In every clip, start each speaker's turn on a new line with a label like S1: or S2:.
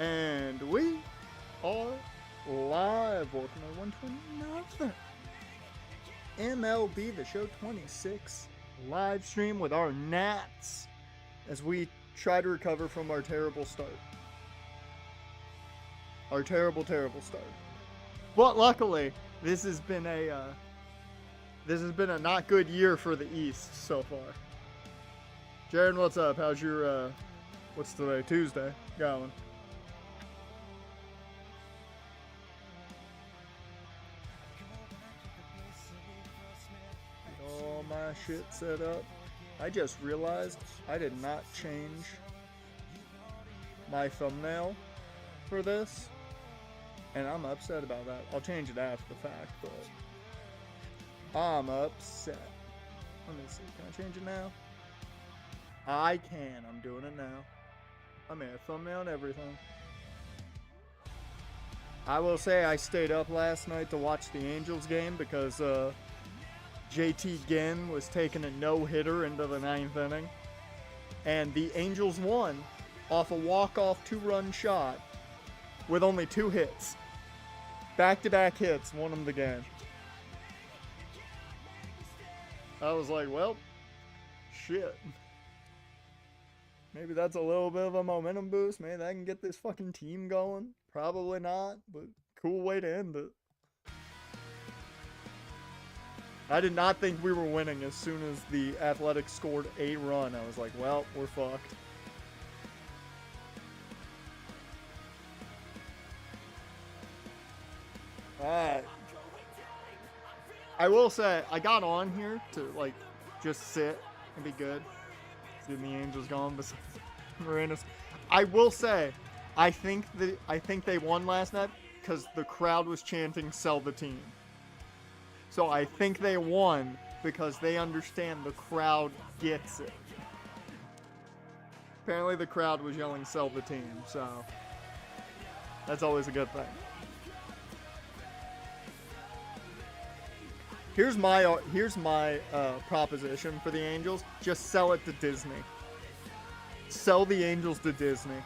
S1: And we are live. Welcome to 129. MLB The Show 26 live stream with our Nats as we try to recover from our terrible start. Our terrible start. But luckily, this has been a not good year for the East so far. Jared, what's up? How's your what's today? Tuesday going? All my shit set up. I just realized I did not change my thumbnail for this, and I'm upset about that. I'll change it after the fact, but I'm upset. Let me see. Can I change it now? I can. I'm doing it now. I made a thumbnail and everything. I will say I stayed up last night to watch the Angels game because JT Ginn was taking a no-hitter into the 9th inning. And the Angels won off a walk-off 2-run shot with only 2 hits. Back-to-back hits won them the game. I was like, well, shit. Maybe that's a little bit of a momentum boost. Maybe that can get this fucking team going. Probably not, but cool way to end it. I did not think we were winning as soon as the Athletics scored a run. I was like, well, we're fucked. Alright. I will say, I got on here to, like, just sit and be good. See the Angels going besides Marinas. I will say, I think they won last night because the crowd was chanting, "Sell the team." So I think they won because they understand the crowd gets it. Apparently the crowd was yelling, "Sell the team," so that's always a good thing. Here's my proposition for the Angels. Just sell it to Disney. Sell the Angels to Disney.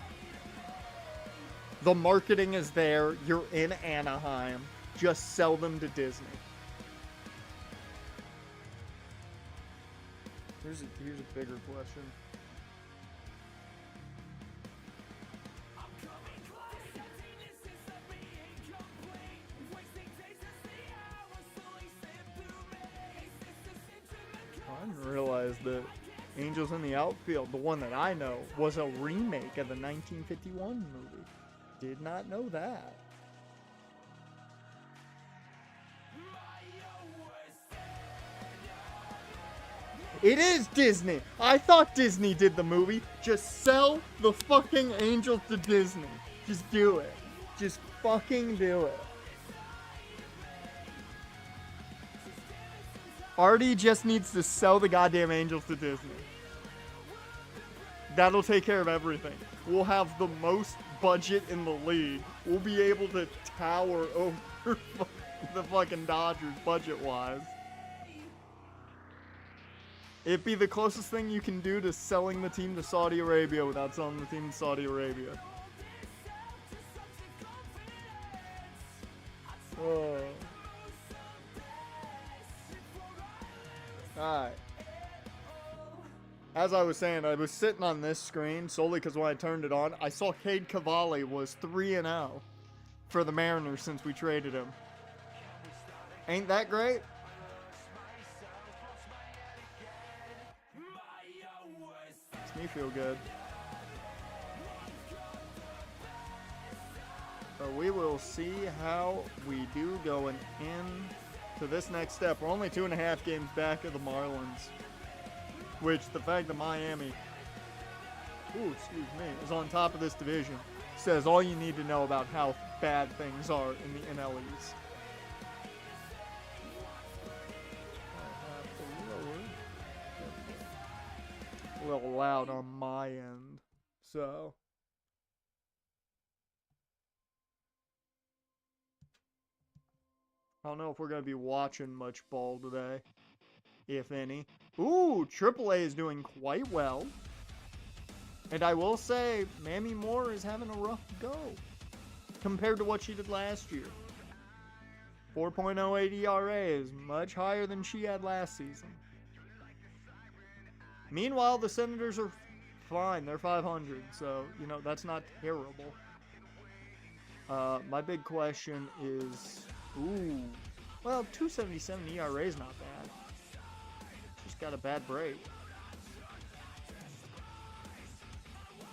S1: The marketing is there. You're in Anaheim. Just sell them to Disney. Here's a bigger question. I didn't realize that Angels in the Outfield, the one that I know, was a remake of the 1951 movie. Did not know that. It is Disney. I thought Disney did the movie. Just sell the fucking Angels to Disney. Just do it. Just fucking do it. Artie just needs to sell the goddamn Angels to Disney. That'll take care of everything. We'll have the most budget in the league. We'll be able to tower over the fucking Dodgers budget-wise. It'd be the closest thing you can do to selling the team to Saudi Arabia without selling the team to Saudi Arabia. Oh. Alright. As I was saying, I was sitting on this screen solely because when I turned it on, I saw Cade Cavalli was 3-0 for the Mariners since we traded him. Ain't that great? Makes me feel good. So we will see how we do going into this next step. We're only 2.5 games back of the Marlins. Which, the fact that Miami, is on top of this division says all you need to know about how bad things are in the NL East. A little loud on my end, so. I don't know if we're going to be watching much ball today, if any. Ooh, AAA is doing quite well. And I will say, Mamie Moore is having a rough go compared to what she did last year. 4.08 ERA is much higher than she had last season. Meanwhile, the Senators are fine. They're 500, so, that's not terrible. My big question is, well, 2.77 ERA is not bad. Just got a bad break.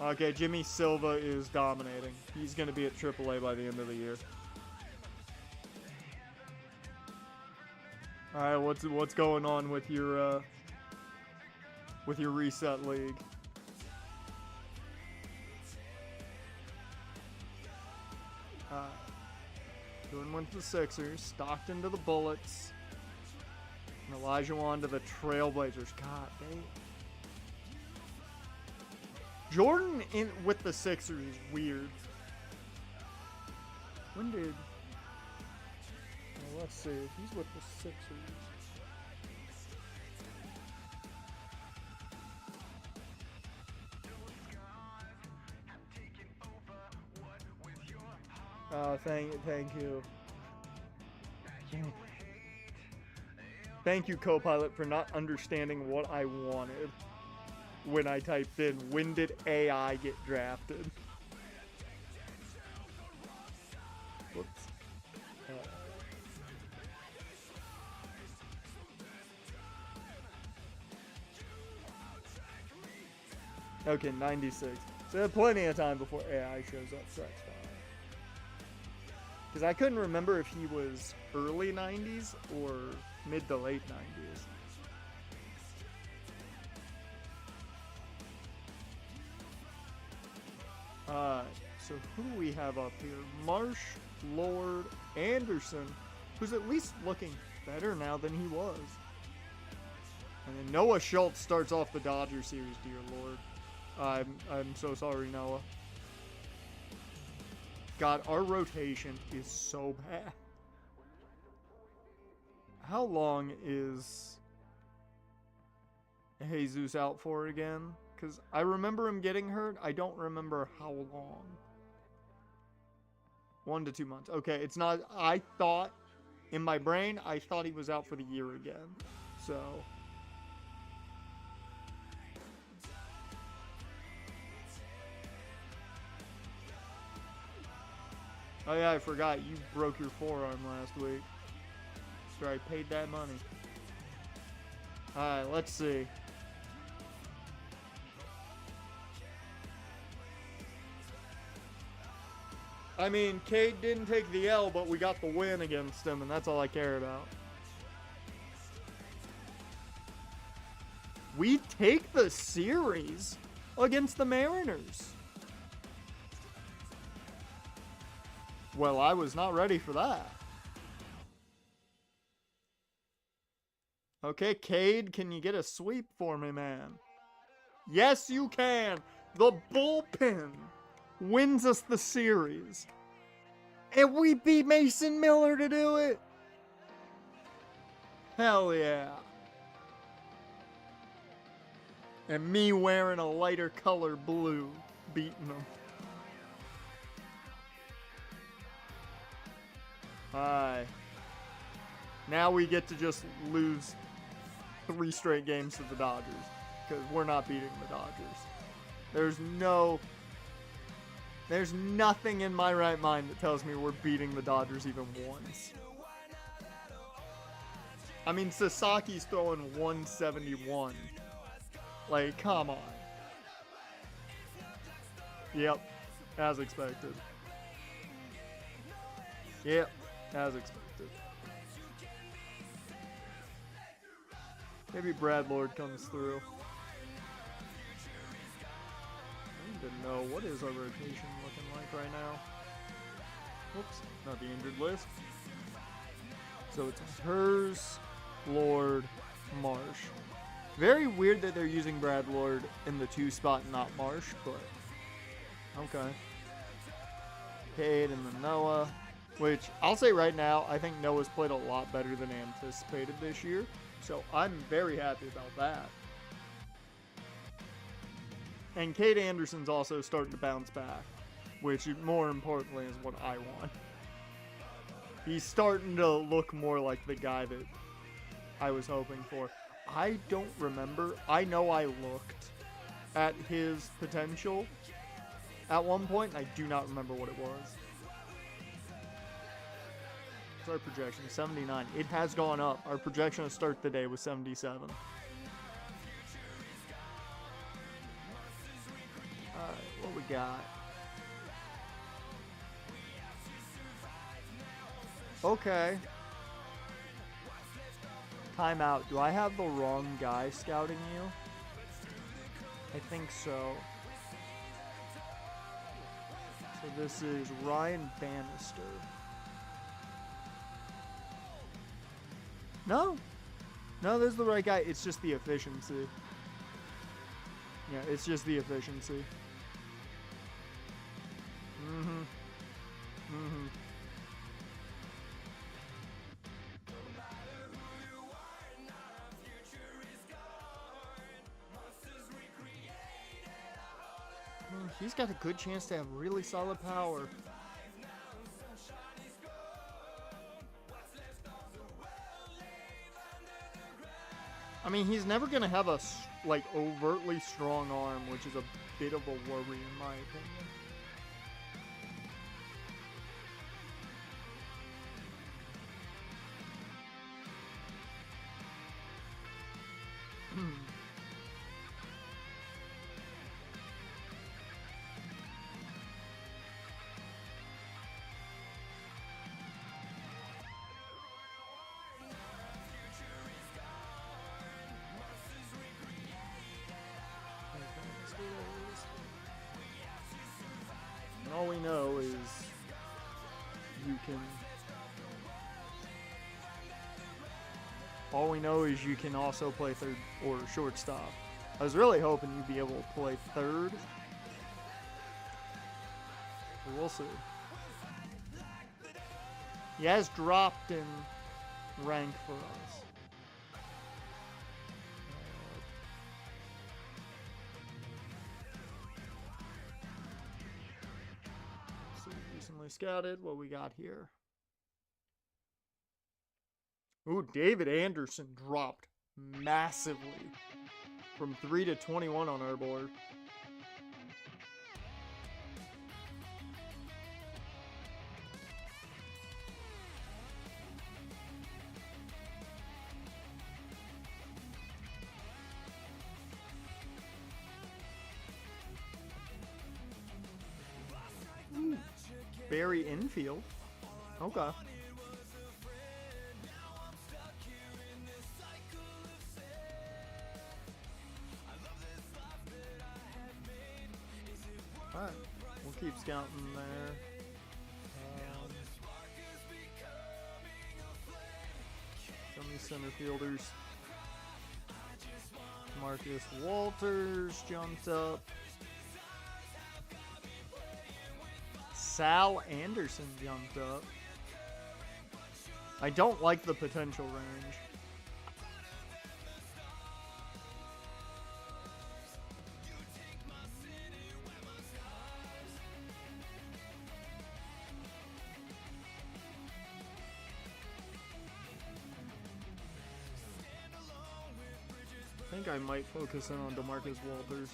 S1: Okay, Jimmy Silva is dominating. He's going to be at AAA by the end of the year. All right, what's going on with your reset league? Doing one to the Sixers, Stockton to the Bullets, and Elijah Wan to the Trailblazers. God dang. Jordan with the Sixers is weird. When did... Well, let's see. He's with the Sixers. Thank you. Thank you, Copilot, for not understanding what I wanted when I typed in, when did AI get drafted? Whoops. Okay, 96. So I have plenty of time before AI shows up, so that's fine. Because I couldn't remember if he was early 90s or mid to late 90s. So who do we have up here? Marsh, Lord, Anderson, who's at least looking better now than he was. And then Noah Schultz starts off the Dodgers series, dear Lord. I'm so sorry, Noah. God, our rotation is so bad. How long is Jesus out for again? Because I remember him getting hurt. I don't remember how long. 1 to 2 months. Okay, it's not... I thought, in my brain, I thought he was out for the year again. So... Oh yeah, I forgot. You broke your forearm last week. After I paid that money. Alright, let's see. I mean, Cade didn't take the L, but we got the win against him, and that's all I care about. We take the series against the Mariners. Well, I was not ready for that. Okay, Cade, can you get a sweep for me, man? Yes, you can. The bullpen wins us the series. And we beat Mason Miller to do it. Hell yeah. And me wearing a lighter color blue, beating them. Alright. Now we get to just lose 3 straight games to the Dodgers. Because we're not beating the Dodgers. There's nothing in my right mind that tells me we're beating the Dodgers even once. I mean, Sasaki's throwing 171. Like, come on. Yep, as expected. Yep, as expected. Maybe Brad Lord comes through. I need to know, what is our rotation looking like right now? Whoops, not the injured list. So it's hers, Lord, Marsh. Very weird that they're using Brad Lord in the 2 spot and not Marsh, but okay. Cade and then Noah, which I'll say right now, I think Noah's played a lot better than anticipated this year, so I'm very happy about that. And Cade Anderson's also starting to bounce back, which more importantly is what I want. He's starting to look more like the guy that I was hoping for. I don't remember. I know I looked at his potential at one point, and I do not remember what it was. What's our projection? 79. It has gone up. Our projection to start the day was 77. Alright, what we got? Okay. Timeout. Do I have the wrong guy scouting you? I think so. So this is Ryan Bannister. No. No, this is the right guy. It's just the efficiency. Yeah, it's just the efficiency. He's got a good chance to have really solid power. I mean, he's never going to have a, like, overtly strong arm, which is a bit of a worry in my opinion. All we know is you can. All we know is you can also play third or shortstop. I was really hoping you'd be able to play third. But we'll see. He has dropped in rank for us. Recently scouted. What we got here? Ooh, David Anderson dropped massively from 3 to 21 on our board. Ooh, Barry Infield. Okay. Alright, we'll keep scouting there. Show me center fielders. Marcus Walters jumped up. Sal Anderson jumped up. I don't like the potential range. I think I might focus in on DeMarcus Walters.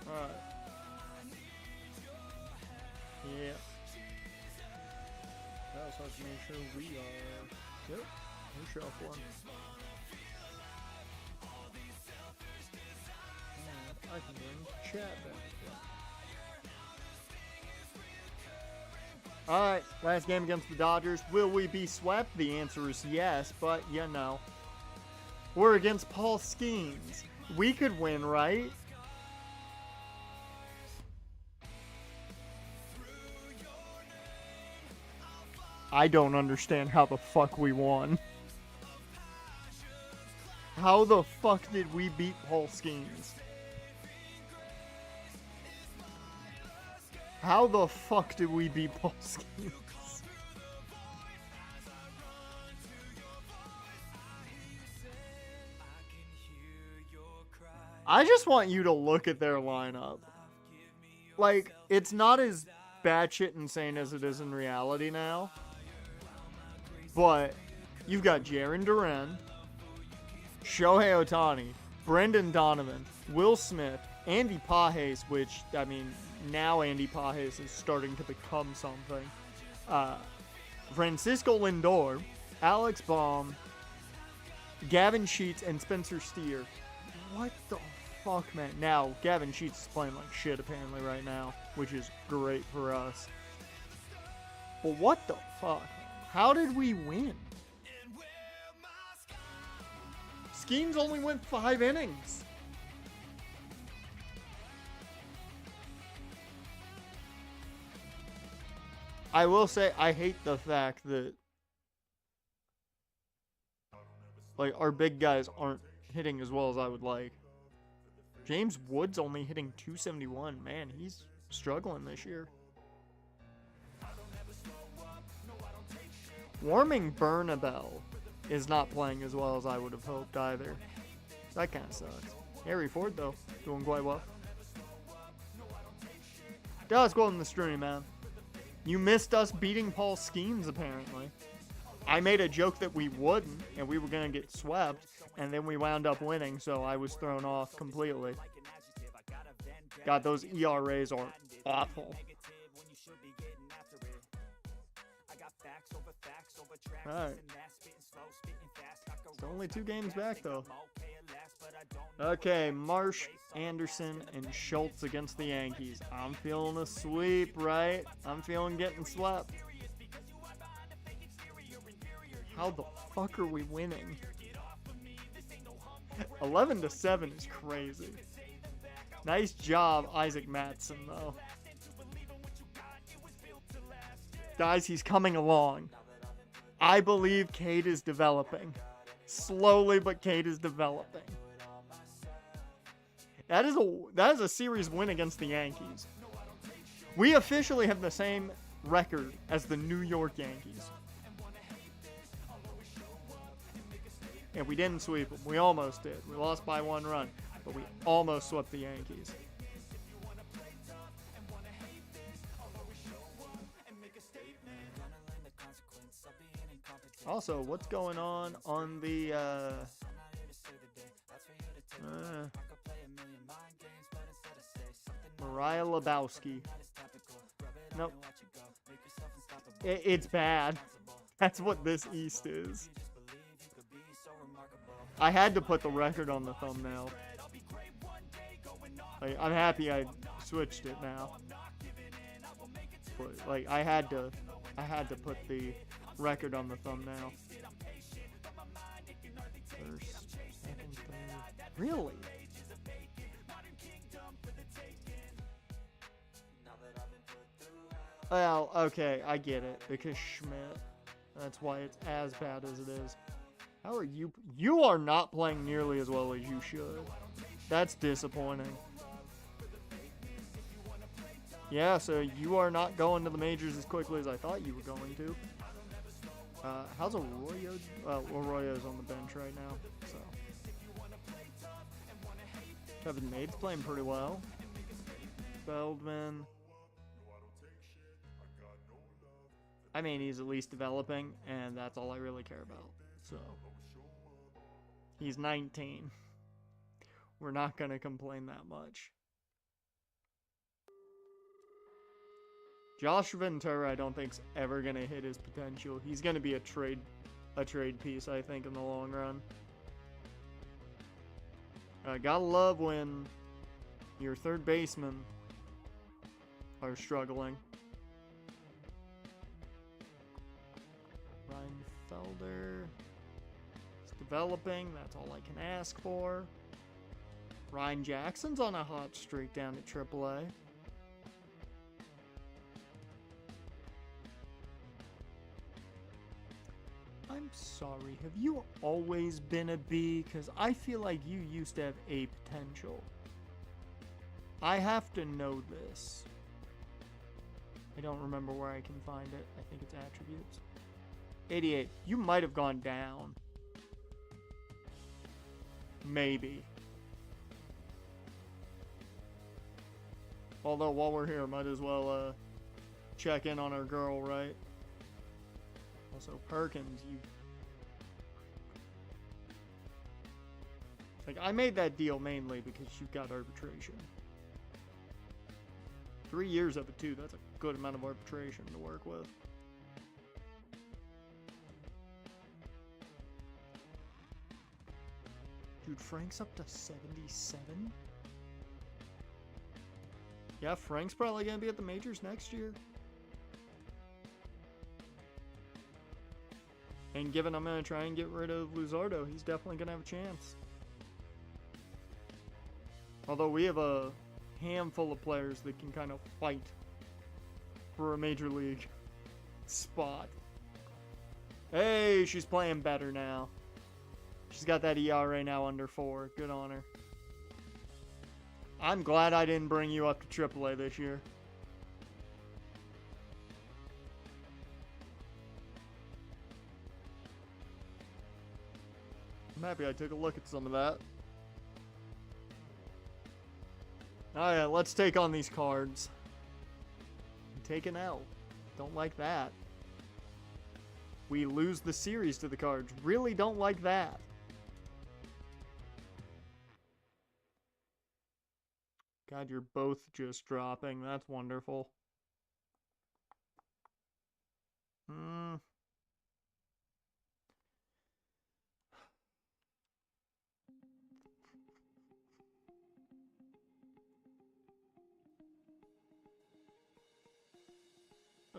S1: Alright. Yeah. That was hard to make sure we are. Yep. We're shuffling. And I can bring chat back. Alright, last game against the Dodgers. Will we be swept? The answer is yes, but you know. We're against Paul Skeens. We could win, right? I don't understand how the fuck we won. How the fuck did we beat Paul Skeens? How the fuck did we beat Paul Skeens? I just want you to look at their lineup. Like, it's not as batshit insane as it is in reality now. But you've got Jarren Duran, Shohei Ohtani, Brendan Donovan, Will Smith, Andy Pages, which, I mean, now Andy Pages is starting to become something. Francisco Lindor, Alex Baum, Gavin Sheets, and Spencer Steer. What the fuck, man? Now, Gavin Sheets is playing like shit apparently right now, which is great for us. But what the fuck? How did we win? Skeens only went 5 innings. I will say, I hate the fact that, like, our big guys aren't hitting as well as I would like. James Wood's only hitting 271. Man, he's struggling this year. Warming Bernabel is not playing as well as I would have hoped either. That kind of sucks. Harry Ford, though, doing quite well. Dallas Golden the stream, man. You missed us beating Paul Skeens, apparently. I made a joke that we wouldn't, and we were going to get swept, and then we wound up winning, so I was thrown off completely. God, those ERAs are awful. Alright. It's only 2 games back, though. Okay, Marsh, Anderson, and Schultz against the Yankees. I'm feeling a sweep, right? I'm feeling getting swept. How the fuck are we winning? 11-7 is crazy. Nice job, Isaac Matson, though. Guys, he's coming along. I believe Cade is developing. Slowly, but Cade is developing. That is a series win against the Yankees. We officially have the same record as the New York Yankees. And we didn't sweep them. We almost did. We lost by 1 run, but we almost swept the Yankees. Also, what's going on the Mariah Lebowski? Nope. It's bad. That's what this East is. I had to put the record on the thumbnail. Like, I'm happy I switched it now. But, like, I had to put the record on the thumbnail. First, second, third. Really? Well, okay, I get it. Because Schmidt. That's why it's as bad as it is. How are you? You are not playing nearly as well as you should. That's disappointing. Yeah, so you are not going to the majors as quickly as I thought you were going to. How's Arroyo? Arroyo's on the bench right now, so. Kevin Made's playing pretty well. Feldman. I mean, he's at least developing, and that's all I really care about. So, he's 19. We're not going to complain that much. Josh Ventura, I don't think's ever going to hit his potential. He's going to be a trade piece, I think, in the long run. Gotta love when your third basemen are struggling. Ryan Felder is developing. That's all I can ask for. Ryan Jackson's on a hot streak down at AAA. I'm sorry, have you always been a B? Because I feel like you used to have A potential. I have to know this. I don't remember where I can find it. I think it's attributes. 88. You might have gone down. Maybe. Although, while we're here, might as well check in on our girl, right? Also, Perkins, you... Like, I made that deal mainly because you've got arbitration. 3 years of it, too. That's a good amount of arbitration to work with. Dude, Frank's up to 77? Yeah, Frank's probably going to be at the majors next year. And given I'm going to try and get rid of Luzardo, he's definitely going to have a chance. Although we have a handful of players that can kind of fight for a major league spot. Hey, she's playing better now. She's got that ERA now under 4. Good on her. I'm glad I didn't bring you up to AAA this year. I'm happy I took a look at some of that. Alright, let's take on these cards. Take an L. Don't like that. We lose the series to the Cards. Really don't like that. God, you're both just dropping. That's wonderful.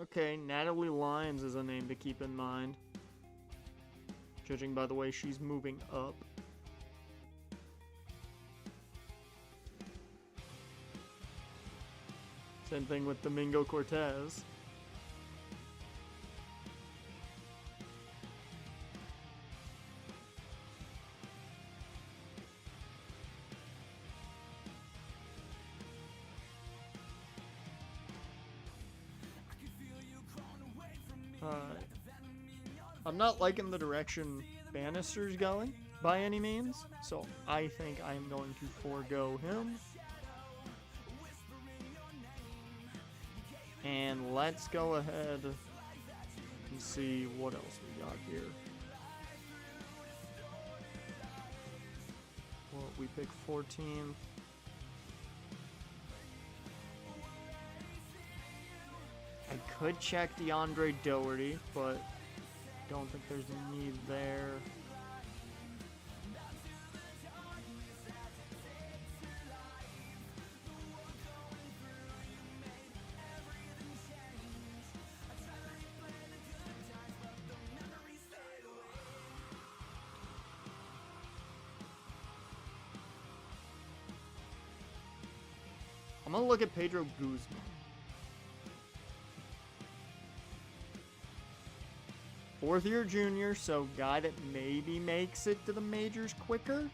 S1: Okay, Natalie Lyons is a name to keep in mind. Judging by the way she's moving up. Same thing with Domingo Cortez. I'm not liking the direction Bannister's going by any means, so I think I'm going to forego him. And let's go ahead and see what else we got here. Well, we pick 14th. I could check DeAndre Doherty, but don't think there's a need there. I'm gonna look at Pedro Guzman. Fourth-year junior, so guy that maybe makes it to the majors quicker.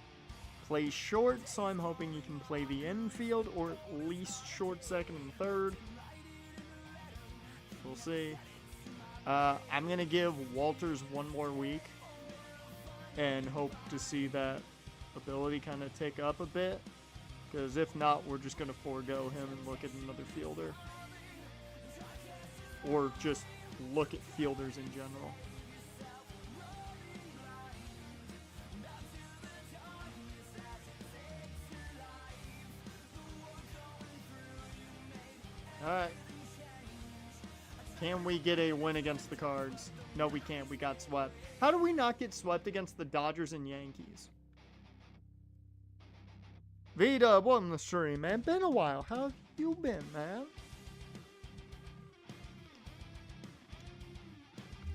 S1: Plays short, so I'm hoping he can play the infield, or at least short, second, and third. We'll see. I'm going to give Walters one more week and hope to see that ability kind of tick up a bit. Because if not, we're just going to forego him and look at another fielder. Or just look at fielders in general. Alright. Can we get a win against the Cards? No, we can't. We got swept. How do we not get swept against the Dodgers and Yankees? V-Dub, welcome to the stream, man. Been a while. How have you been, man?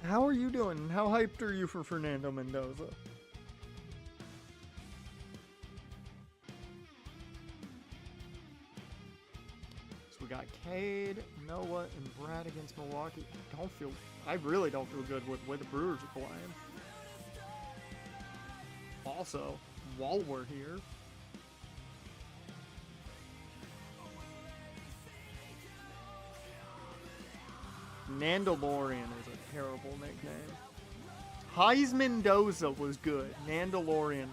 S1: How are you doing? How hyped are you for Fernando Mendoza? So we got Cade, Noah, and Brad against Milwaukee. I really don't feel good with the way the Brewers are playing. Also, while we're here, Nandalorian is a terrible nickname. Heis Mendoza was good. Nandalorian.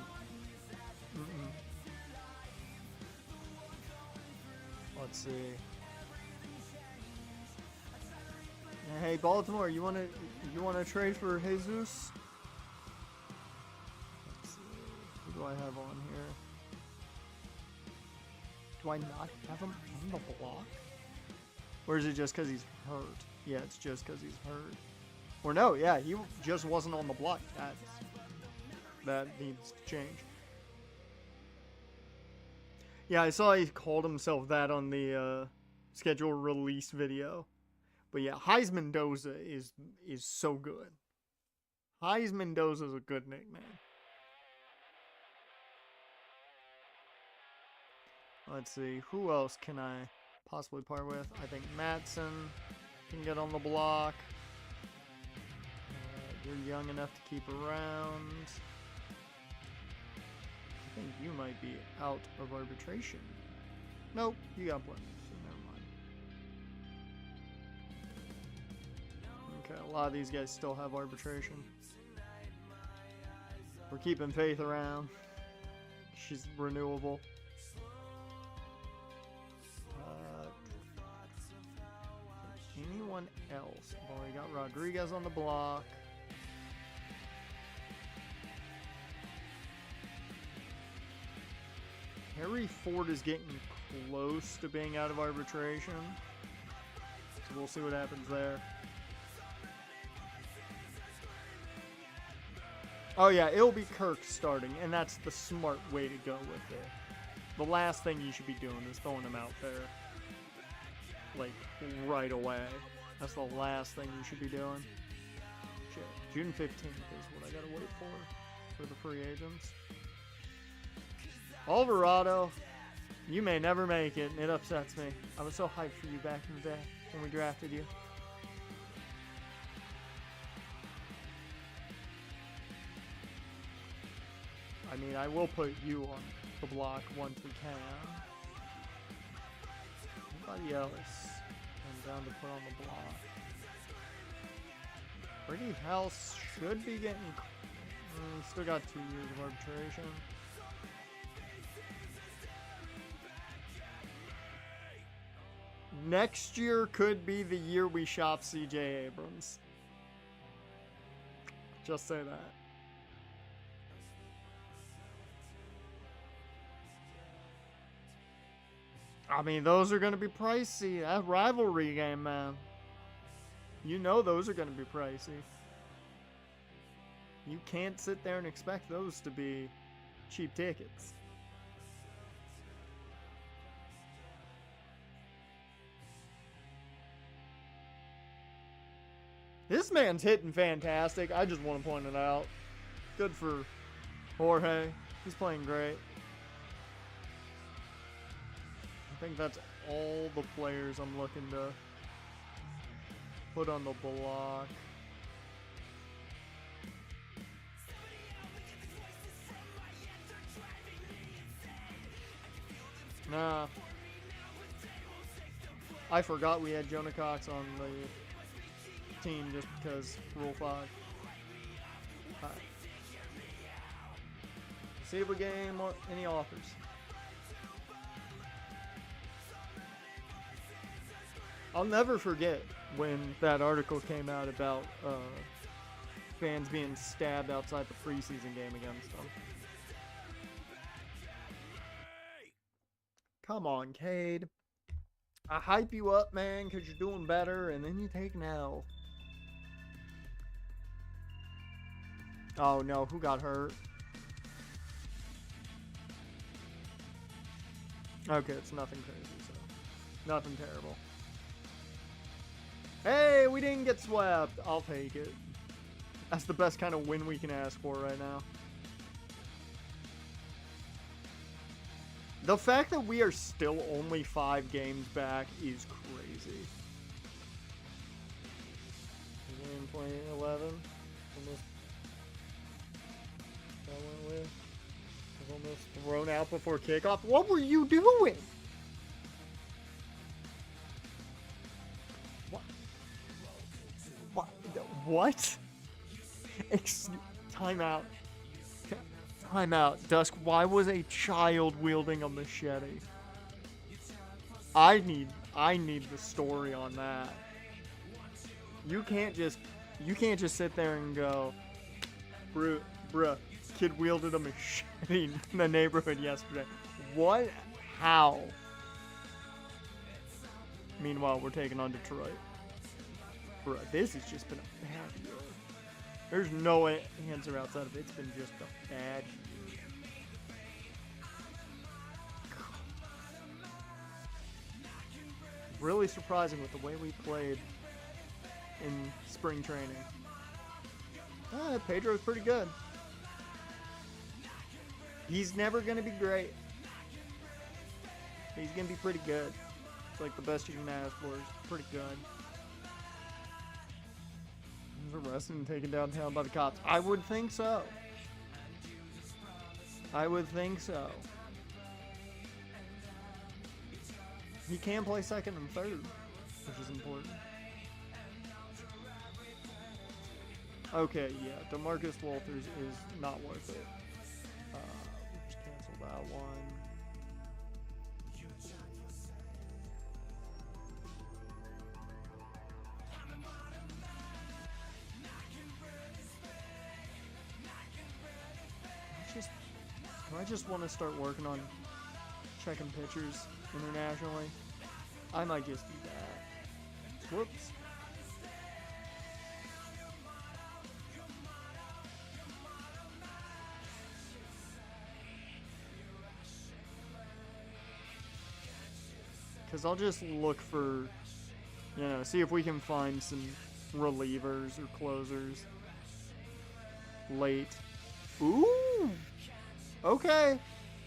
S1: Let's see. Hey, Baltimore, you wanna trade for Jesus? Let's see. Who do I have on here? Do I not have him on the block? Or is it just because he's hurt? Yeah, it's just because he's hurt. Or no, yeah, he just wasn't on the block. That needs to change. Yeah, I saw he called himself that on the schedule release video. But yeah, Heisman Doza is so good. Heisman Doza is a good nickname. Let's see, who else can I possibly part with? I think Matson can get on the block. You're young enough to keep around. I think you might be out of arbitration. Nope, you got plenty, so never mind. Okay, a lot of these guys still have arbitration. We're keeping Faith around. She's renewable. Anyone else? Oh, we got Rodriguez on the block. Harry Ford is getting close to being out of arbitration. So we'll see what happens there. Oh yeah, it'll be Kirk starting, and that's the smart way to go with it. The last thing you should be doing is throwing him out there. Like, right away. That's the last thing you should be doing. Shit. June 15th is what I gotta wait for the free agents. Alvarado, you may never make it, and it upsets me. I was so hyped for you back in the day when we drafted you. I mean, I will put you on the block once we can. Anybody else I'm down to put on the block? Brady House should be getting... still got 2 years of arbitration. Next year could be the year we shop CJ Abrams. Just say that. I mean, those are going to be pricey. That rivalry game, man. You know those are going to be pricey. You can't sit there and expect those to be cheap tickets. This man's hitting fantastic. I just want to point it out. Good for Jorge. He's playing great. I think that's all the players I'm looking to put on the block. Nah. I forgot we had Jonah Cox on the team just because Rule 5. Alright. See if we get any offers. I'll never forget when that article came out about fans being stabbed outside the preseason game against them. Come on, Cade. I hype you up, man, because you're doing better, and then you take an L. Oh, no. Who got hurt? Okay, it's nothing crazy, so nothing terrible. Hey, we didn't get swept. I'll take it. That's the best kind of win we can ask for right now. The fact that we are still only 5 games back is crazy. Game 2011. Almost thrown out before kickoff. What were you doing? What? Time out. Time out. Dusk, why was a child wielding a machete? I need the story on that. You can't just sit there and go, bruh, kid wielded a machete in the neighborhood yesterday. What? How? Meanwhile, we're taking on Detroit. Bruh, this has just been a bad year. There's no answer outside of it. It's been just a bad year. Really surprising with the way we played in spring training. Pedro's pretty good. He's never going to be great. He's going to be pretty good. It's like the best you can ask for. He's pretty good. He's arrested and taken downtown by the cops. I would think so. I would think so. He can play second and third, which is important. Okay, yeah, DeMarcus Walters is not worth it. We'll just cancel that one. I just want to start working on checking pitchers internationally. I might just do that. Whoops. Because I'll just look for, see if we can find some relievers or closers late. Ooh! Okay.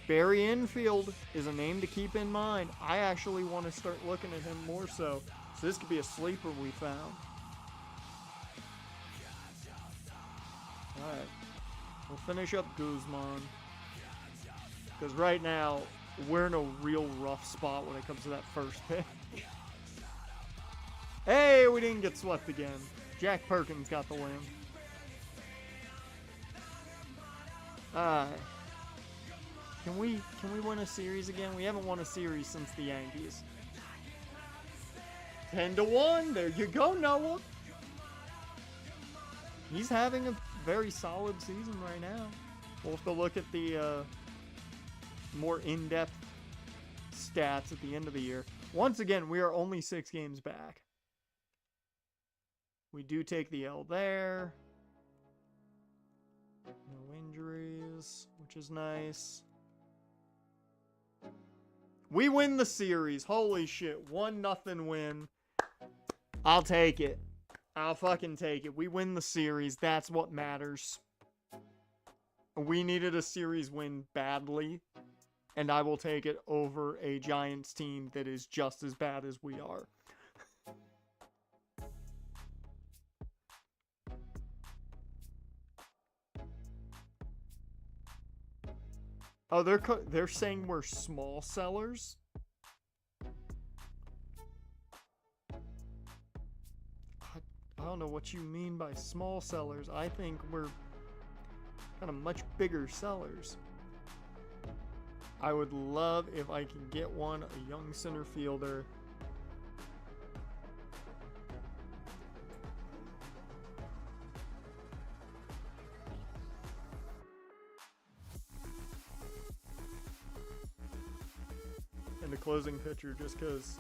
S1: Barry Infield is a name to keep in mind. I actually want to start looking at him more so. So this could be a sleeper we found. Alright. We'll finish up Guzman. Because right now, we're in a real rough spot when it comes to that first pick. Hey, we didn't get swept again. Jack Perkins got the win. Alright. Can we win a series again? We haven't won a series since the Yankees. 10-1. There you go, Noah. He's having a very solid season right now. We'll have to look at the more in-depth stats at the end of the year. Once again, we are only 6 games back. We do take the L there. No injuries, which is nice. We win the series. Holy shit. 1-0 win. I'll take it. I'll fucking take it. We win the series. That's what matters. We needed a series win badly. And I will take it over a Giants team that is just as bad as we are. Oh, they're saying we're small sellers? I don't know what you mean by small sellers. I think we're kind of much bigger sellers. I would love if I can get one, a young center fielder. And a closing pitcher just because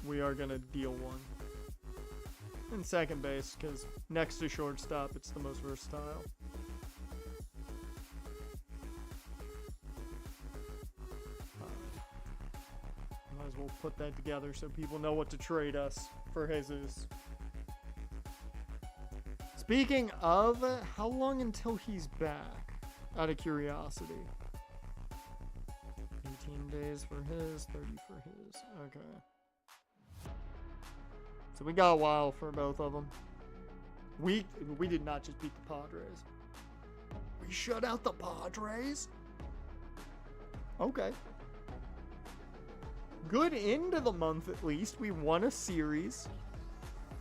S1: we are going to deal one. And second base because next to shortstop, it's the most versatile. Might as well put that together so people know what to trade us for Jesus. Speaking of, how long until he's back? Out of curiosity. 18 days for his, 30 for his. Okay. So we got a while for both of them. We did not just beat the Padres. We shut out the Padres? Okay. Good end of the month, at least. We won a series.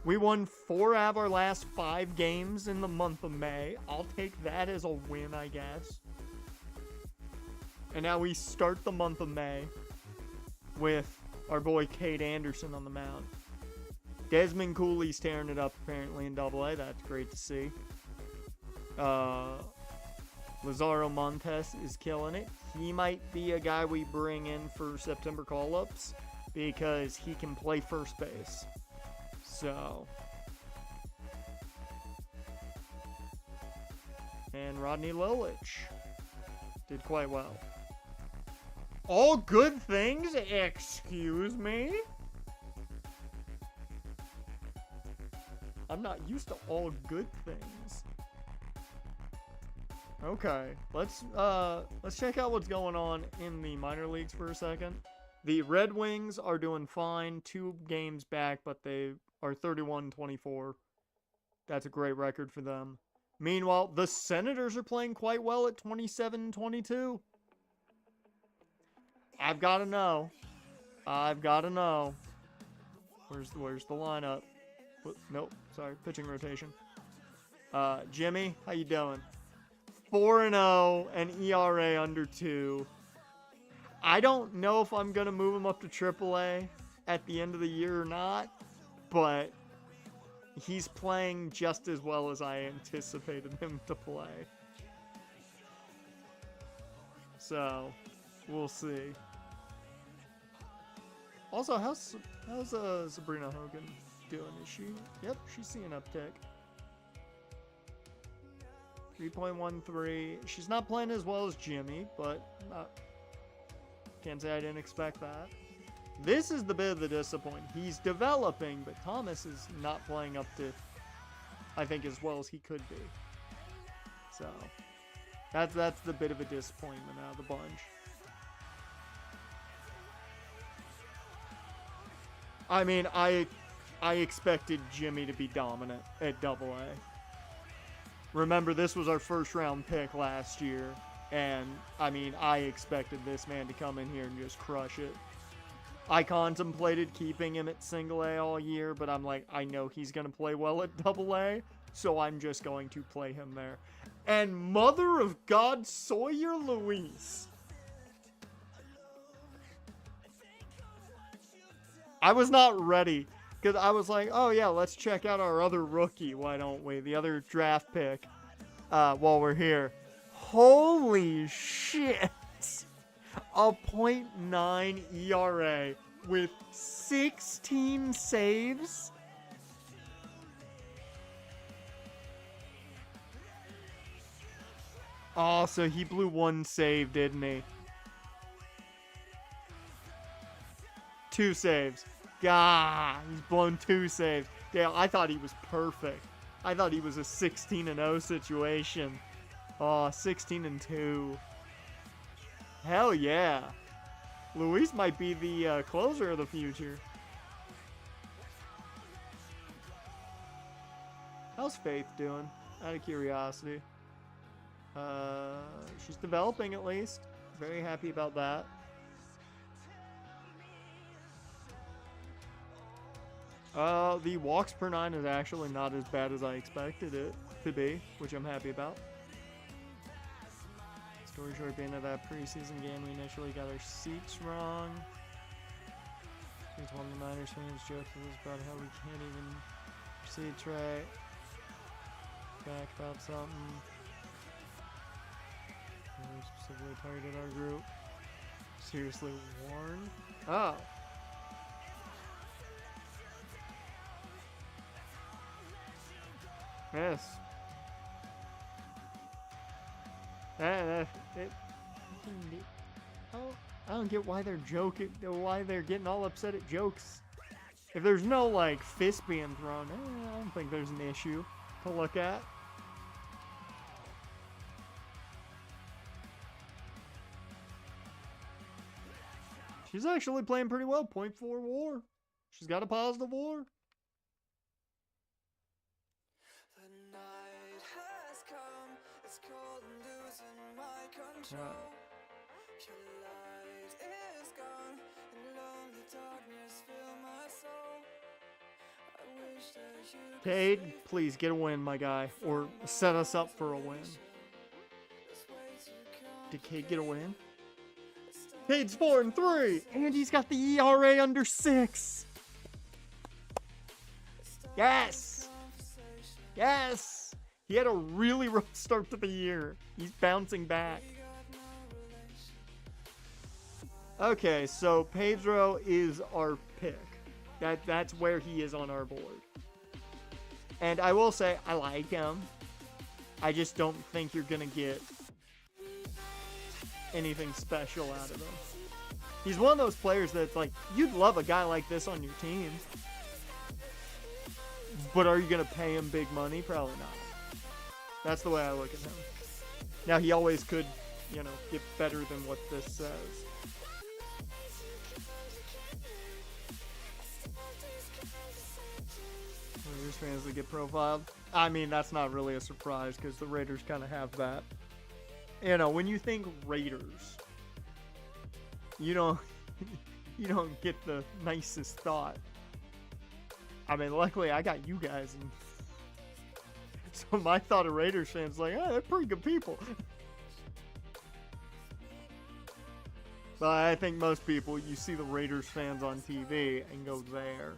S1: We won 4 out of our last 5 games in the month of May. I'll take that as a win, I guess. And now we start the month of May with our boy Cade Anderson on the mound. Desmond Cooley's tearing it up apparently in Double-A. That's great to see. Lazaro Montes is killing it. He might be a guy we bring in for September call-ups because he can play first base. So. And Rodney Lilich did quite well. All good things? Excuse me? I'm not used to all good things. Okay, let's check out what's going on in the minor leagues for a second. The Red Wings are doing fine, 2 games back, but they are 31-24. That's a great record for them. Meanwhile, the Senators are playing quite well at 27-22. I've got to know. Where's the lineup? Nope, sorry, pitching rotation. Jimmy, how you doing? 4-0 and ERA under 2. I don't know if I'm going to move him up to AAA at the end of the year or not, but he's playing just as well as I anticipated him to play. So, we'll see. Also, how's Sabrina Hogan doing? Is she? Yep, she's seeing an uptick. 3.13. She's not playing as well as Jimmy, but can't say I didn't expect that. This is the bit of the disappointment. He's developing, but Thomas is not playing up to, I think, as well as he could be. So, that's the bit of a disappointment out of the bunch. I mean, I expected Jimmy to be dominant at Double-A. Remember, this was our first round pick last year, and I mean, I expected this man to come in here and just crush it. I contemplated keeping him at Single-A all year, but I'm like, I know he's going to play well at Double-A, so I'm just going to play him there. And mother of God, Sawyer Luis. I was not ready, because I was like, oh yeah, let's check out our other rookie, why don't we? The other draft pick, while we're here. Holy shit! A .9 ERA with 16 saves? Oh, so he blew 1 save, didn't he? 2 saves. God, he's blown 2 saves. Damn, I thought he was perfect. I thought he was a 16-0 situation. Oh, 16-2. Hell yeah. Luis might be the closer of the future. How's Faith doing? Out of curiosity. She's developing at least. Very happy about that. The walks per 9 is actually not as bad as I expected it to be, which I'm happy about. Story short, being at that preseason game, we initially got our seats wrong. Here's one of the Niners fans joking about how we can't even seats right. Back about something. We specifically targeted our group. Seriously warned? Oh. Yes. I don't get why they're joking, why they're getting all upset at jokes. If there's no, like, fist being thrown, I don't think there's an issue to look at. She's actually playing pretty well. .4 WAR. She's got a positive WAR. Cade, please get a win, my guy, or set us up for a win. Did Cade get a win? Cade's 4-3, and he's got the ERA under 6. Yes! Yes! He had a really rough start to the year. He's bouncing back. Okay, so Pedro is our pick. That's where he is on our board. And I will say, I like him. I just don't think you're going to get anything special out of him. He's one of those players that's like, you'd love a guy like this on your team. But are you going to pay him big money? Probably not. That's the way I look at him. Now, he always could, get better than what this says. Raiders fans that get profiled. I mean, that's not really a surprise because the Raiders kind of have that. When you think Raiders, you don't get the nicest thought. I mean, luckily I got you guys, and so my thought of Raiders fans is like, they're pretty good people. But I think most people, you see the Raiders fans on TV and go there.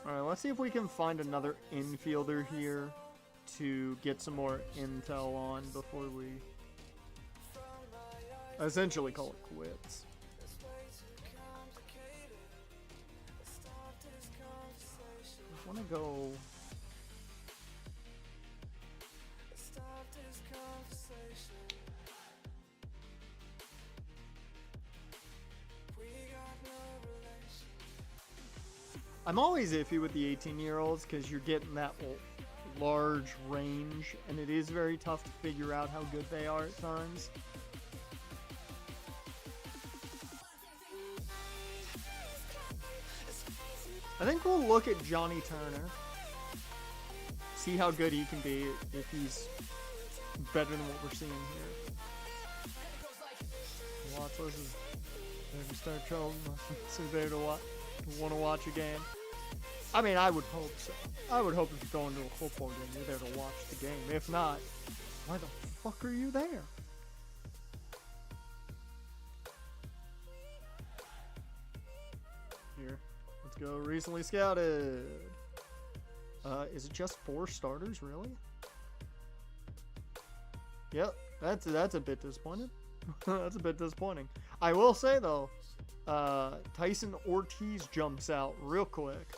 S1: Alright, let's see if we can find another infielder here to get some more intel on before we essentially call it quits. I want to go... I'm always iffy with the 18-year-olds because you're getting that large range, and it is very tough to figure out how good they are at times. I think we'll look at Johnny Turner, see how good he can be if he's better than what we're seeing here. Watchless is there to start trouble. So there to watch. Want to watch a game? I mean, I would hope so. I would hope if you're going to a football game, you're there to watch the game. If not, why the fuck are you there? Here, let's go. Recently scouted. Is it just 4 starters, really? Yep, that's a bit disappointing. That's a bit disappointing. I will say though, Tyson Ortiz jumps out real quick.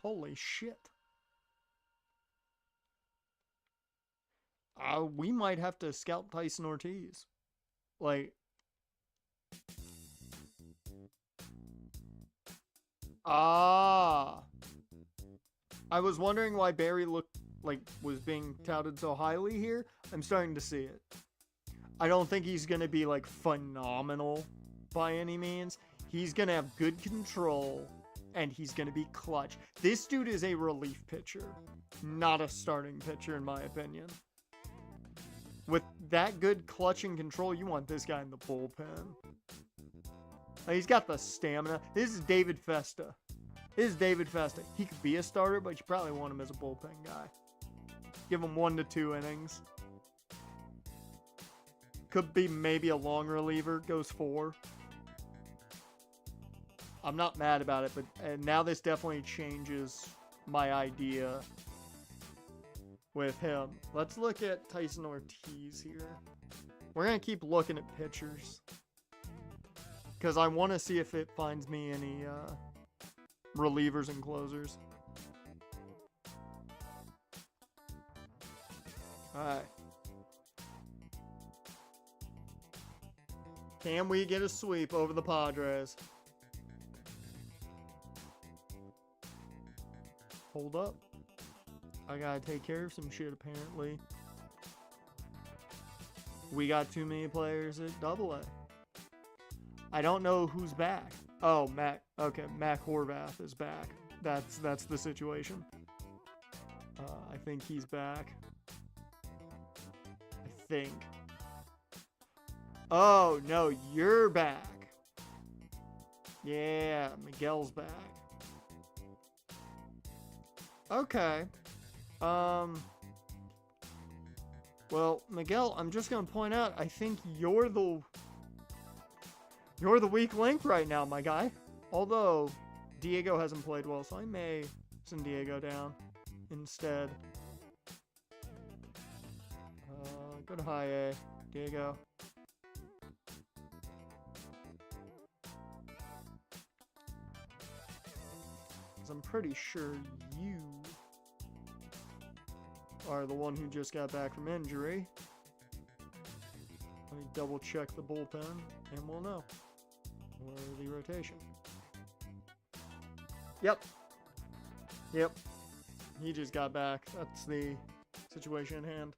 S1: Holy shit. We might have to scout Tyson Ortiz. Like, I was wondering why Barry looked like was being touted so highly here. I'm starting to see it. I don't think he's going to be like phenomenal by any means. He's going to have good control, and he's going to be clutch. This dude is a relief pitcher, not a starting pitcher, in my opinion. With that good clutch and control, you want this guy in the bullpen. Like, he's got the stamina. This is David Festa. He could be a starter, but you probably want him as a bullpen guy. Give him 1 to 2 innings. Could be maybe a long reliever, goes 4. I'm not mad about it, but now this definitely changes my idea with him. Let's look at Tyson Ortiz here. We're going to keep looking at pitchers, because I want to see if it finds me any relievers and closers. Alright. Can we get a sweep over the Padres? Hold up. I gotta take care of some shit, apparently. We got too many players at AA. I don't know who's back. Oh, Mac. Okay, Mac Horvath is back. That's the situation. I think he's back. I think. Oh, no, you're back. Yeah, Miguel's back. Okay. Well, Miguel, I'm just gonna point out, I think you're the weak link right now, my guy. Although Diego hasn't played well, so I may send Diego down instead. Go to high A, Diego. Because I'm pretty sure you are the one who just got back from injury. Let me double check the bullpen and we'll know. Or the rotation. Yep. He just got back. That's the situation at hand.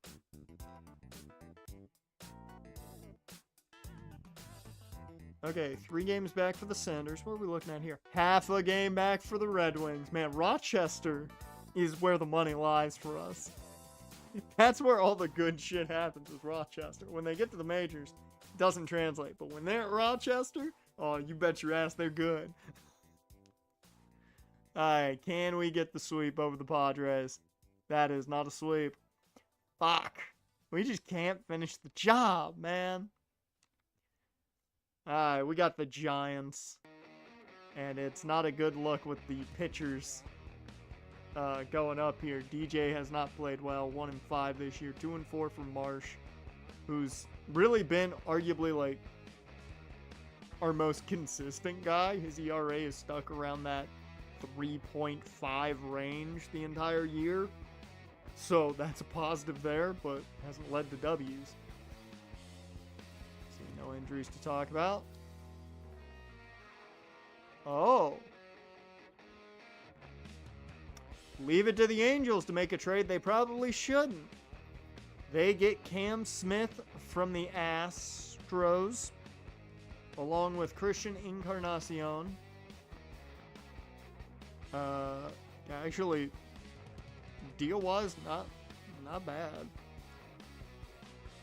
S1: Okay, 3 games back for the Senators. What are we looking at here? Half a game back for the Red Wings. Man, Rochester is where the money lies for us. That's where all the good shit happens, is Rochester. When they get to the majors, it doesn't translate. But when they're at Rochester, oh, you bet your ass they're good. Alright, can we get the sweep over the Padres? That is not a sweep. Fuck. We just can't finish the job, man. Alright, we got the Giants. And it's not a good look with the pitchers going up here. DJ has not played well. 1-5 this year. 2-4 for Marsh, who's really been arguably like our most consistent guy. His ERA is stuck around that 3.5 range the entire year. So that's a positive there, but hasn't led to W's. See, no injuries to talk about. Oh. Leave it to the Angels to make a trade they probably shouldn't. They get Cam Smith from the Astros, along with Christian Encarnacion. Actually, deal-wise, not bad.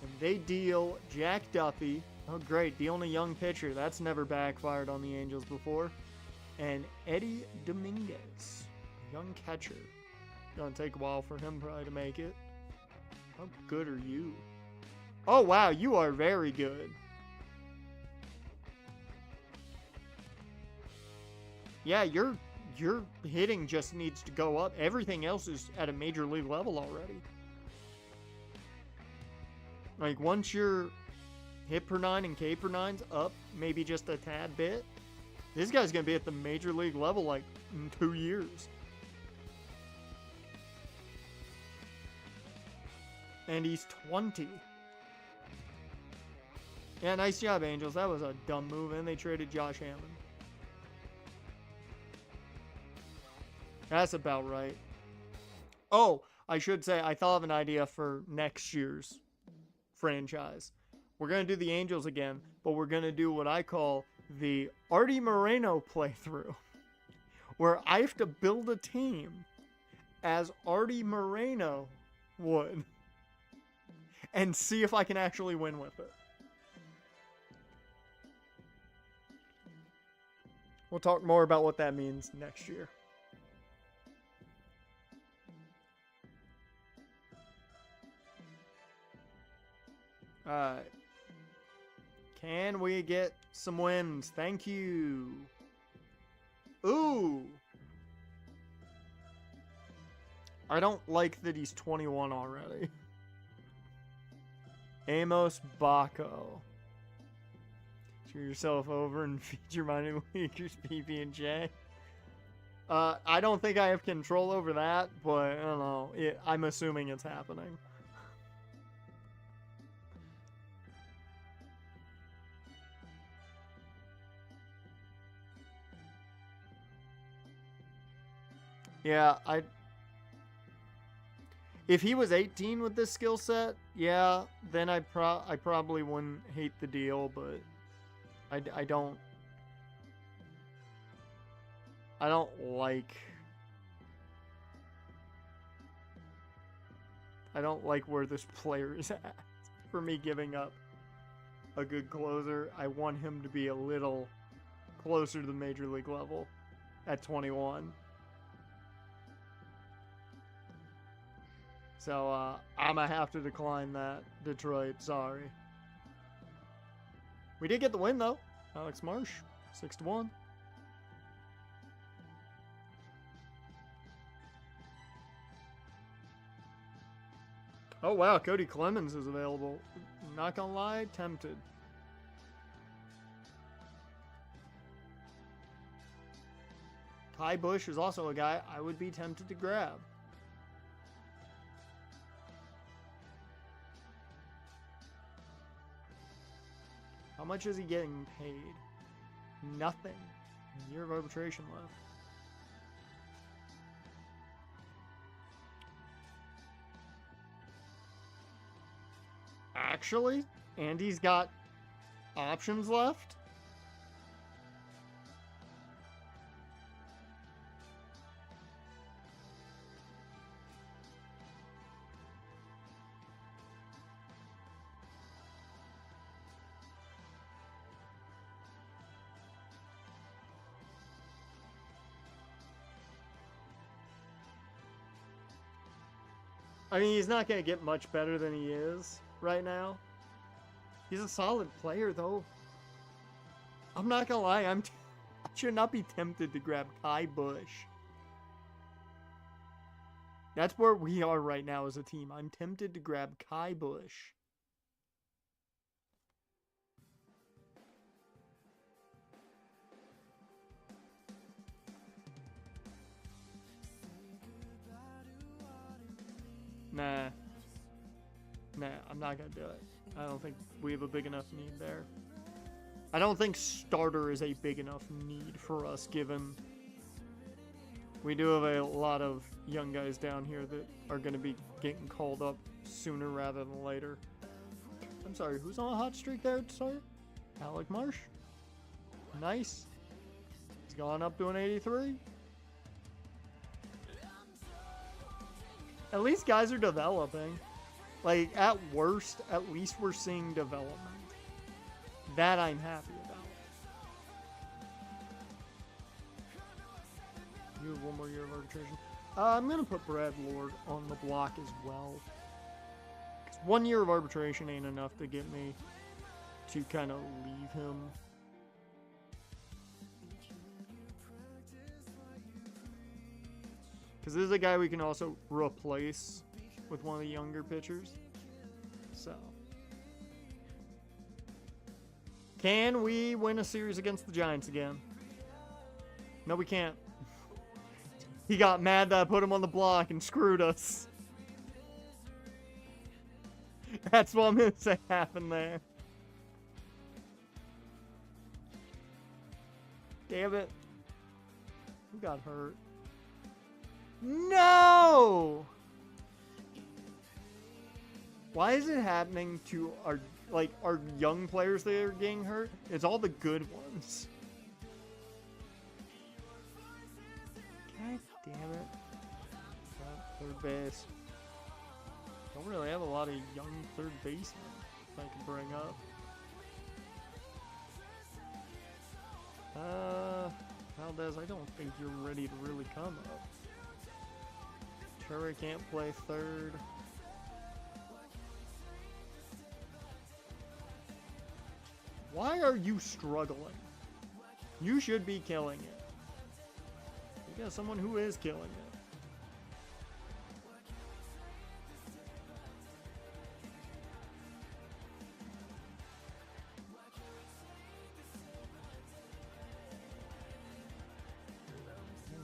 S1: And they deal Jack Duffy. Oh, great, dealing a young pitcher. That's never backfired on the Angels before. And Eddie Dominguez, young catcher. Gonna take a while for him probably to make it. How good are you? Oh, wow, you are very good. Yeah, your hitting just needs to go up. Everything else is at a major league level already. Like, once your hit per 9 and K per 9's up maybe just a tad bit, this guy's going to be at the major league level, like, in 2 years. And he's 20. Yeah, nice job, Angels. That was a dumb move, and they traded Josh Hammond. That's about right. Oh, I should say, I thought of an idea for next year's franchise. We're going to do the Angels again, but we're going to do what I call the Artie Moreno playthrough, where I have to build a team as Artie Moreno would and see if I can actually win with it. We'll talk more about what that means next year. Alright. Can we get some wins? Thank you. Ooh. I don't like that he's 21 already. Amos Baco. Screw yourself over and feature minor leaguers PB&J. I don't think I have control over that, but I don't know. I'm assuming it's happening. Yeah, if he was 18 with this skill set, yeah, then I probably wouldn't hate the deal, but I don't like where this player is at for me giving up a good closer. I want him to be a little closer to the major league level at 21. So I'm going to have to decline that, Detroit. Sorry. We did get the win, though. Alex Marsh, 6-1. Oh, wow. Cody Clemens is available. Not going to lie, tempted. Kai Bush is also a guy I would be tempted to grab. How much is he getting paid? Nothing. A year of arbitration left. Actually, Andy's got options left. I mean, he's not going to get much better than he is right now. He's a solid player, though. I'm not going to lie. I should not be tempted to grab Kai Bush. That's where we are right now as a team. I'm tempted to grab Kai Bush. Nah, I'm not going to do it. I don't think we have a big enough need there. I don't think starter is a big enough need for us, given we do have a lot of young guys down here that are going to be getting called up sooner rather than later. I'm sorry, who's on a hot streak there, sir? Alec Marsh? Nice. He's gone up to an 83. At least guys are developing. Like, at worst, at least we're seeing development. That I'm happy about. You have one more year of arbitration. I'm going to put Brad Lord on the block as well. 'Cause 1 year of arbitration ain't enough to get me to kind of leave him. Because this is a guy we can also replace with one of the younger pitchers. So. Can we win a series against the Giants again? No, we can't. He got mad that I put him on the block and screwed us. That's what I'm going to say happened there. Damn it. Who got hurt? No! Why is it happening to our young players that are getting hurt? It's all the good ones. God damn it. Third base. Don't really have a lot of young third basemen I can bring up. Valdez, I don't think you're ready to really come up. Cherry can't play third. Why are you struggling? You should be killing it. You got someone who is killing it.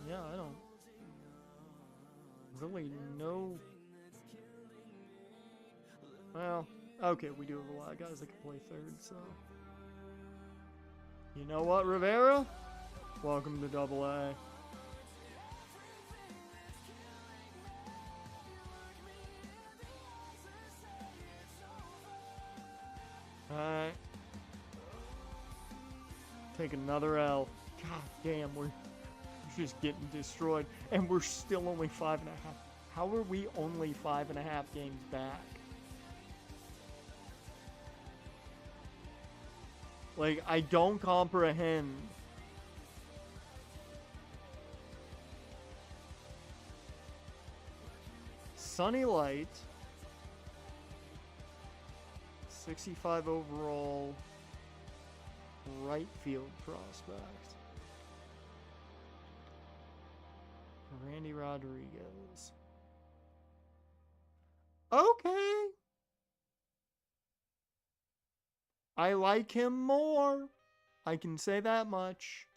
S1: Yeah, I don't really know. Well, okay, we do have a lot of guys that can play third, so. You know what, Rivera? Welcome to AA. Alright. Take another L. God damn, we're just getting destroyed. And we're still only 5.5. How are we only 5.5 games back? Like, I don't comprehend. Sonny Light, 65 overall right field prospect. Randy Rodriguez. Okay. I like him more. I can say that much.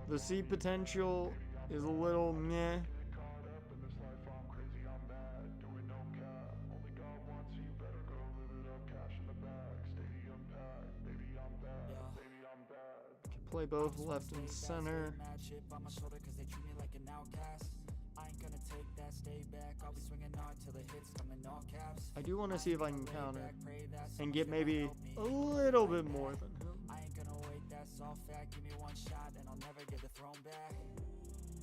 S1: The C potential is a little meh. Can play both left and center. I do want to see if I can counter and get maybe a little bit more than him.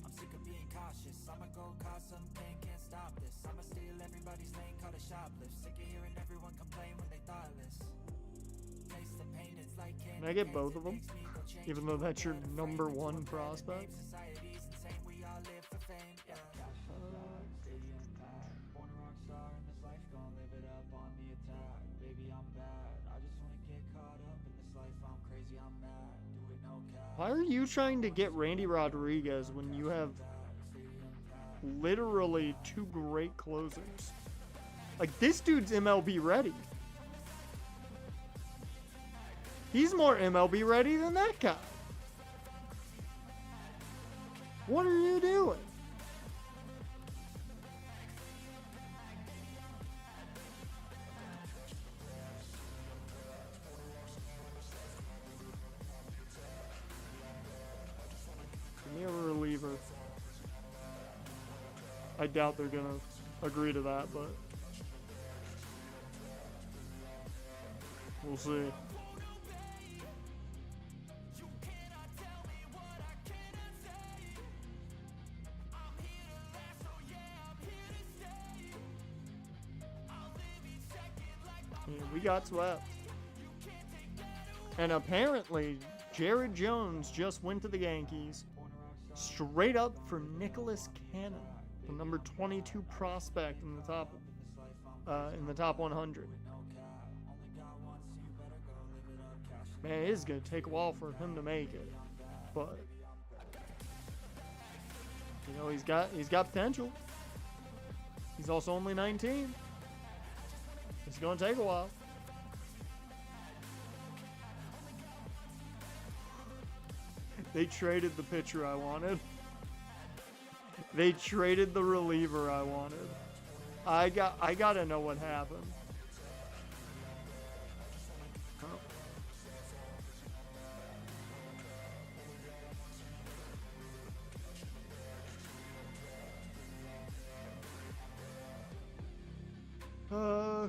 S1: I'm sick of being cautious. I'ma go cause some pain, can't stop this. I'ma steal everybody's lane, call it shoplift. Sick of hearing everyone complain when they thoughtless. Taste the pain, it's like candy. Can I get both of them? Even though that's your number one prospect? Society's insane, we all live for fame. Why are you trying to get Randy Rodriguez when you have literally two great closers? Like, this dude's MLB ready. He's more MLB ready than that guy. What are you doing? Give me a reliever. I doubt they're gonna agree to that, but we'll see. Yeah, we got swept. And apparently, Jared Jones just went to the Yankees straight up for Nicholas Cannon, the number 22 prospect in the top 100. Man, it is gonna take a while for him to make it, but you know he's got potential. He's also only 19. It's gonna take a while. They traded the pitcher I wanted. They traded the reliever I wanted. I gotta know what happened.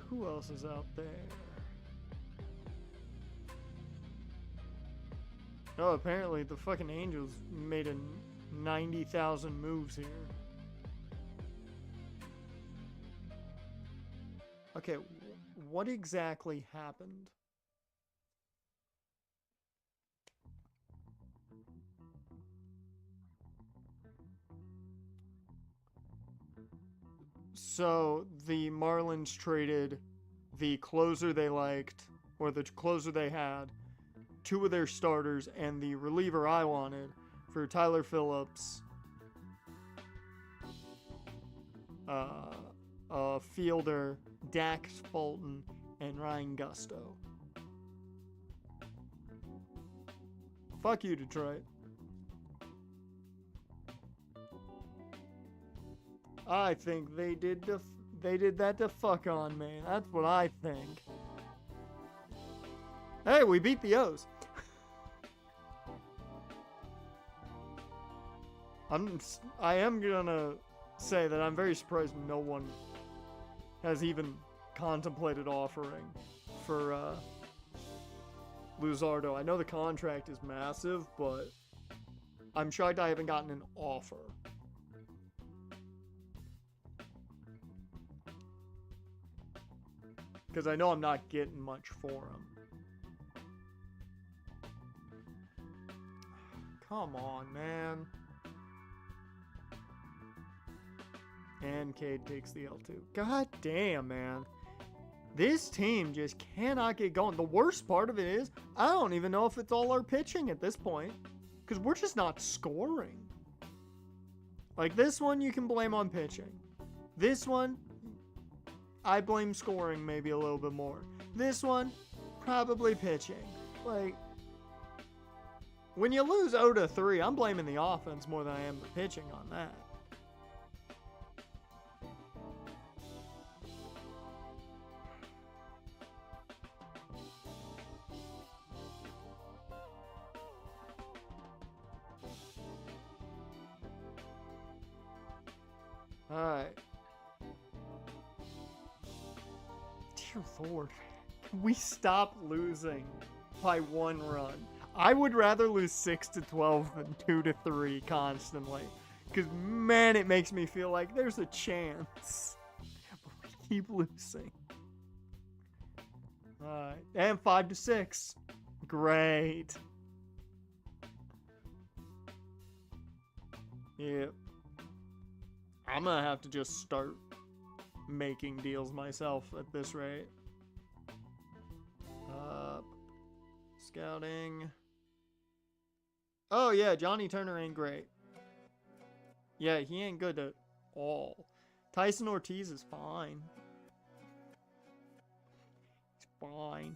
S1: Who else is out there? Oh, apparently the fucking Angels made a 90,000 moves here. Okay, what exactly happened? So the Marlins traded the closer they liked, or the closer they had, two of their starters, and the reliever I wanted for Tyler Phillips, fielder Dax Fulton, and Ryan Gusto. Fuck you, Detroit. I think they did that to fuck on me. That's what I think. Hey, we beat the O's. I am gonna say that I'm very surprised no one has even contemplated offering for Luzardo. I know the contract is massive, but I'm shocked I haven't gotten an offer. Because I know I'm not getting much for him. Come on, man. And Cade takes the L2. God damn, man. This team just cannot get going. The worst part of it is, I don't even know if it's all our pitching at this point. Because we're just not scoring. Like, this one you can blame on pitching. This one, I blame scoring maybe a little bit more. This one, probably pitching. Like, when you lose 0-3, I'm blaming the offense more than I am the pitching on that. Alright. Dear Lord, can we stop losing by 1 run? I would rather lose 6-12 than 2-3 constantly. Because, man, it makes me feel like there's a chance. But we keep losing. Alright. And 5-6. Great. Yep. I'm gonna have to just start making deals myself at this rate. Scouting. Oh yeah, Johnny Turner ain't great. Yeah, he ain't good at all. Tyson Ortiz is fine. He's fine.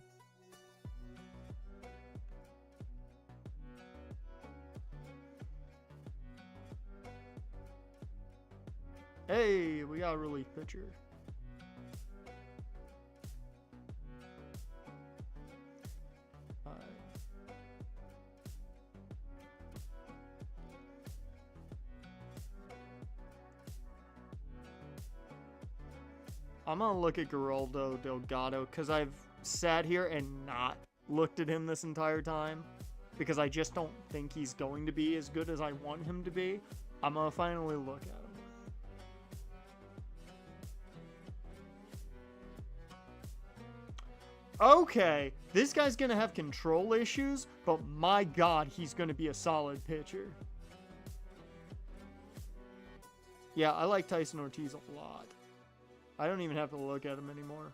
S1: Hey, we got a relief pitcher. I'm gonna look at Geraldo Delgado because I've sat here and not looked at him this entire time because I just don't think he's going to be as good as I want him to be. I'm gonna finally look at him. Okay, this guy's gonna have control issues, but my God, he's gonna be a solid pitcher. Yeah, I like Tyson Ortiz a lot. I don't even have to look at him anymore.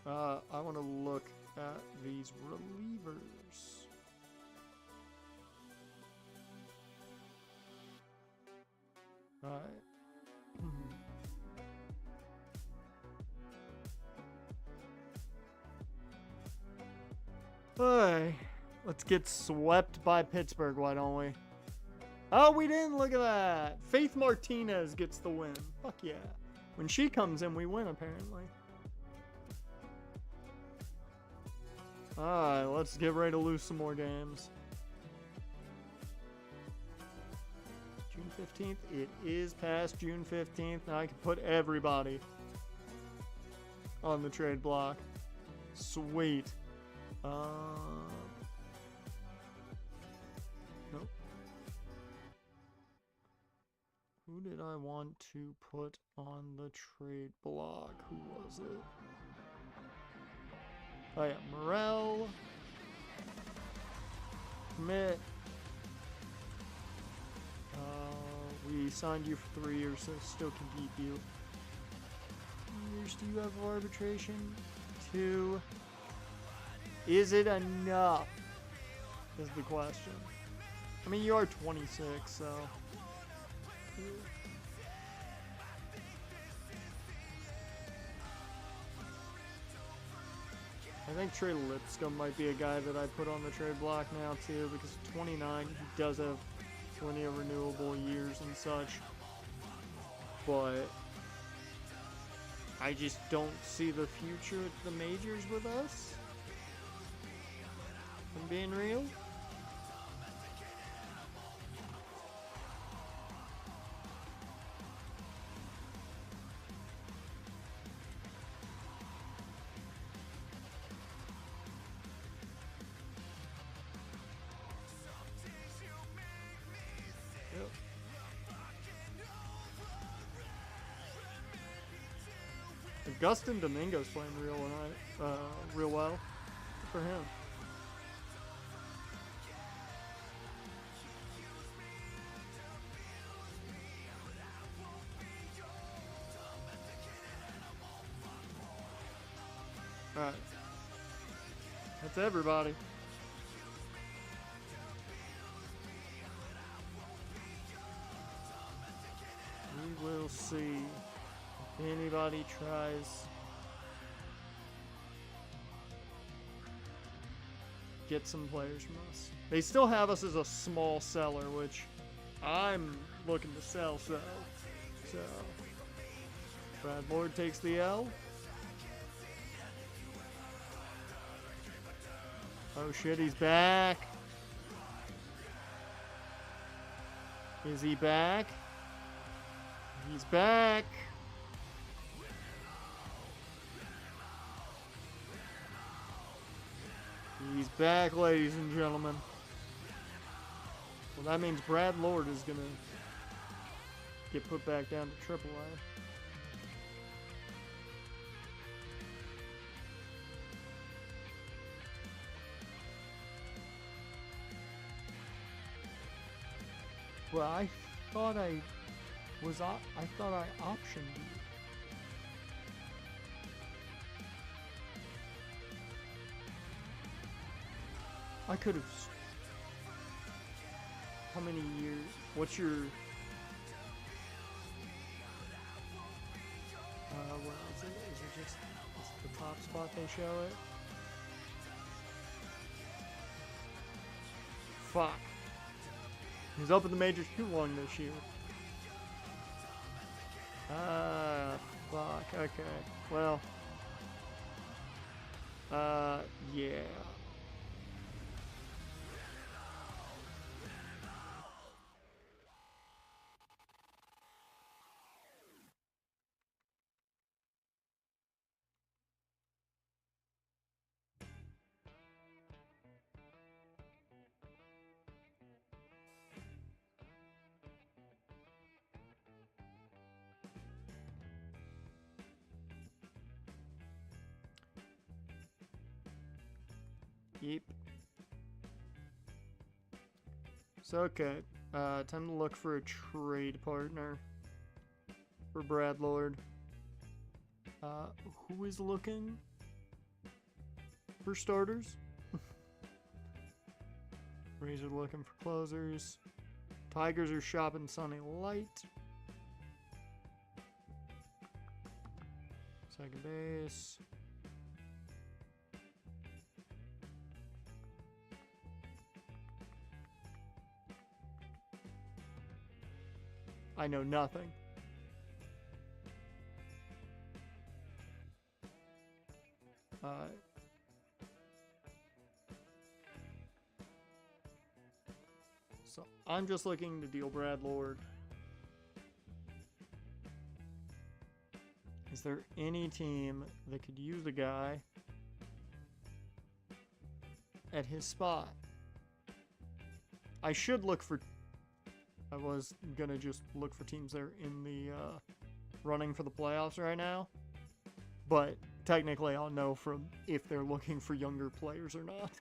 S1: I want to look at these relievers. Alright. Hey, let's get swept by Pittsburgh, why don't we? Oh, we didn't. Look at that. Faith Martinez gets the win. Fuck yeah. When she comes in, we win, apparently. Alright, let's get ready to lose some more games. June 15th. It is past June 15th. Now I can put everybody on the trade block. Sweet. Nope. Who did I want to put on the trade block? Who was it? Oh yeah, Morel. Commit. We signed you for 3 years, so still can keep you. How many years do you have for arbitration? 2. Is it enough? Is the question. I mean, you are 26, so. I think Trey Lipscomb might be a guy that I put on the trade block now too, because at 29, he does have plenty of renewable years and such. But I just don't see the future at the majors with us. If I'm being real. Augustin Domingo's playing real well. for him. Alright. That's everybody. We will see if anybody tries get some players from us. They still have us as a small seller, which I'm looking to sell, so Brad Lord takes the L. Oh shit, he's back. Is he back? He's back. He's back, ladies and gentlemen. Well, that means Brad Lord is gonna get put back down to AAA. Well, I thought I optioned you. I could have. How many years? What's your? What is it? Is it just the top spot they show it? Fuck. He's up in the majors too long this year. Fuck. Okay. Well. Yeah. Yep. So, okay. Time to look for a trade partner for Brad Lord. Who is looking for starters? Rays are looking for closers. Tigers are shopping Sonny Light. Second base. I know nothing. So I'm just looking to deal Brad Lord. Is there any team that could use a guy at his spot? I should look for... I was gonna just look for teams that are in the running for the playoffs right now. But technically I'll know from if they're looking for younger players or not.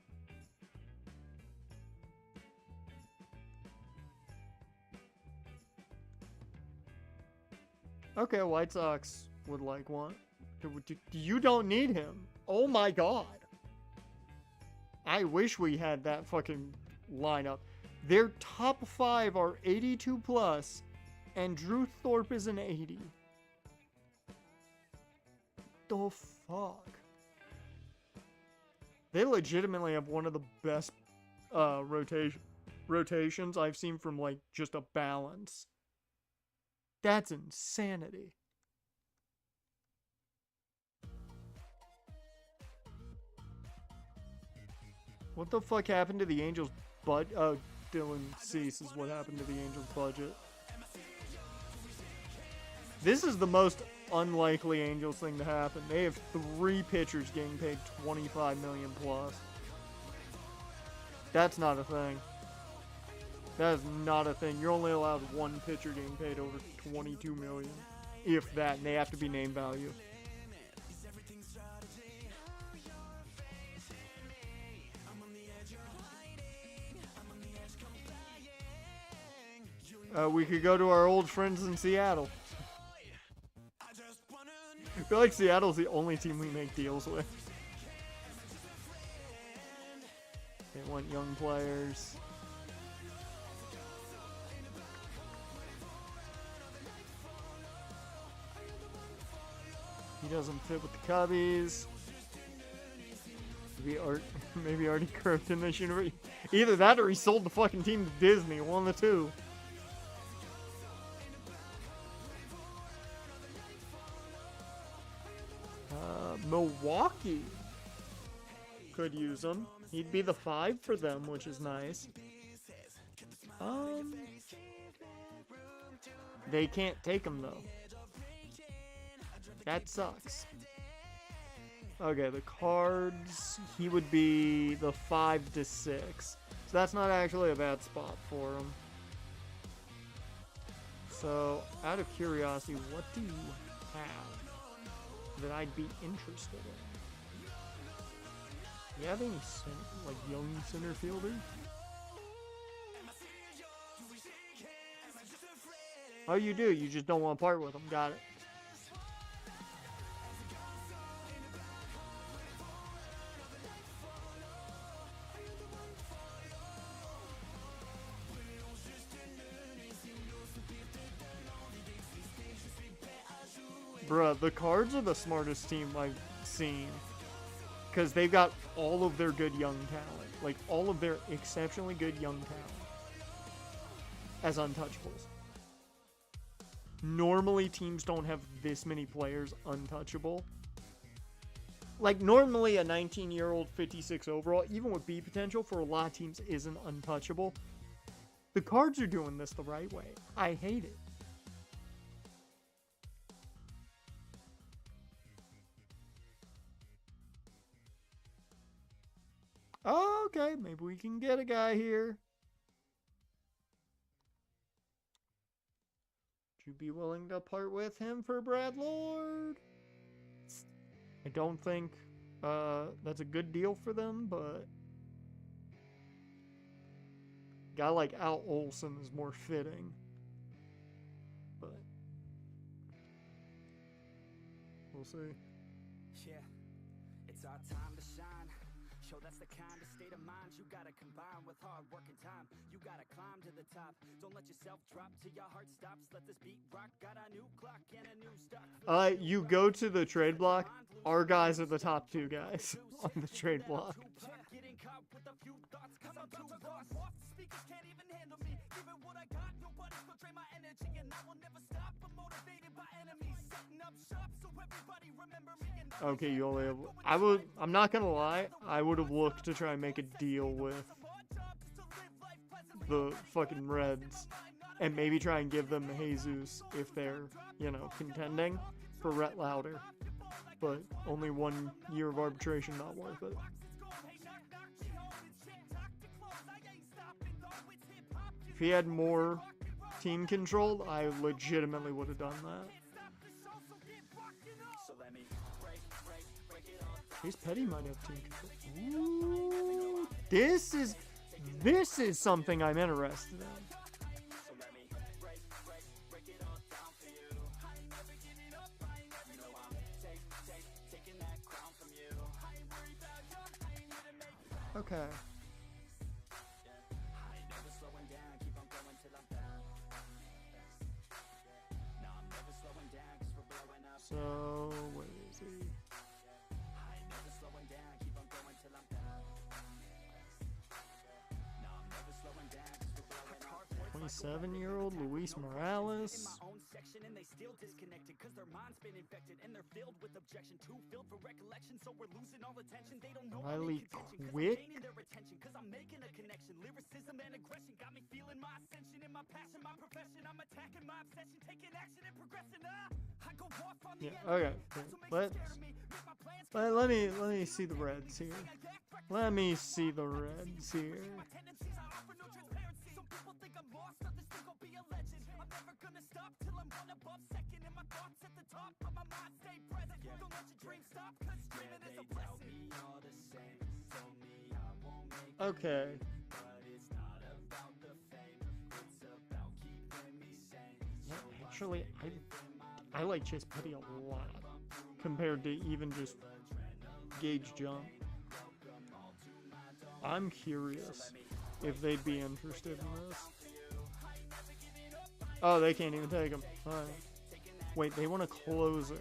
S1: Okay, White Sox would like one. You don't need him. Oh my god. I wish we had that fucking lineup. Their top 5 are 82 plus, and Drew Thorpe is an 80. The fuck? They legitimately have one of the best rotations I've seen from like just a balance. That's insanity. What the fuck happened to the Angels' Dylan Cease is what happened to the Angels' budget. This is the most unlikely Angels thing to happen. They have 3 pitchers getting paid $25 million plus. That's not a thing. That is not a thing. You're only allowed 1 pitcher getting paid over $22 million. If that, and they have to be name value. We could go to our old friends in Seattle. I feel like Seattle's the only team we make deals with. They want young players. He doesn't fit with the Cubbies. Maybe already curved in this universe. Either that or he sold the fucking team to Disney. One of the two. Milwaukee could use him. He'd be the 5 for them, which is nice. They can't take him though. That sucks. Okay, the Cards, he would be the 5 to 6. So that's not actually a bad spot for him. So, out of curiosity, what do you have that I'd be interested in? Do you have any young center fielder? Oh, you do. You just don't want to part with them. Got it. Bruh, the Cards are the smartest team I've seen. Because they've got all of their good young talent. Like, all of their exceptionally good young talent. As untouchables. Normally, teams don't have this many players untouchable. Like, normally a 19-year-old 56 overall, even with B potential, for a lot of teams isn't untouchable. The Cards are doing this the right way. I hate it. Oh, okay, maybe we can get a guy here. Would you be willing to part with him for Brad Lord? I don't think that's a good deal for them, but a guy like Al Olsen is more fitting. But we'll see.
S2: Yeah, it's our time to shine. Show that's the kind of state of mind you gotta combine with hard work and time. You gotta climb to the top. Don't let yourself drop till your heart stops. Let this beat rock. Got a new clock and a new stock.
S1: You go to the trade block. Our guys are the top 2 guys on the trade block.
S2: Getting caught with a few thoughts 'cause I'm too lost. Speakers can't even handle me. Giving what I got, nobody's gonna drain my energy, and I will never stop. I'm motivated by enemies, setting up shop so everybody remember me.
S1: Okay, you only have. I'm not gonna lie. I would have looked to try and make a deal with the fucking Reds, and maybe try and give them Jesus if they're, contending for Rhett Lauder. But only 1 year of arbitration, not worth it. If he had more team control, I legitimately would have done that. Chase Petty might have team control. Ooh, this is something I'm interested in. Okay. So, where is he? 27-year-old Luis Morales. Riley Quick. Yeah, okay. Let me see the Reds here. Let me see the Reds here. Okay. Actually, I like Chase Petty a lot compared to even just Gage Jump. I'm curious if they'd be interested in this. Oh, they can't even take him. Alright. Wait, they want a closer.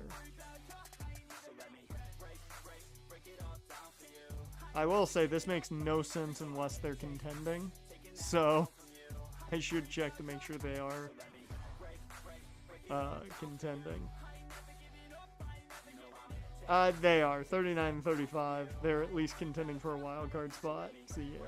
S1: I will say this makes no sense unless they're contending. So, I should check to make sure they are contending. They are 39 and 35. They're at least contending for a wild card spot. So yeah.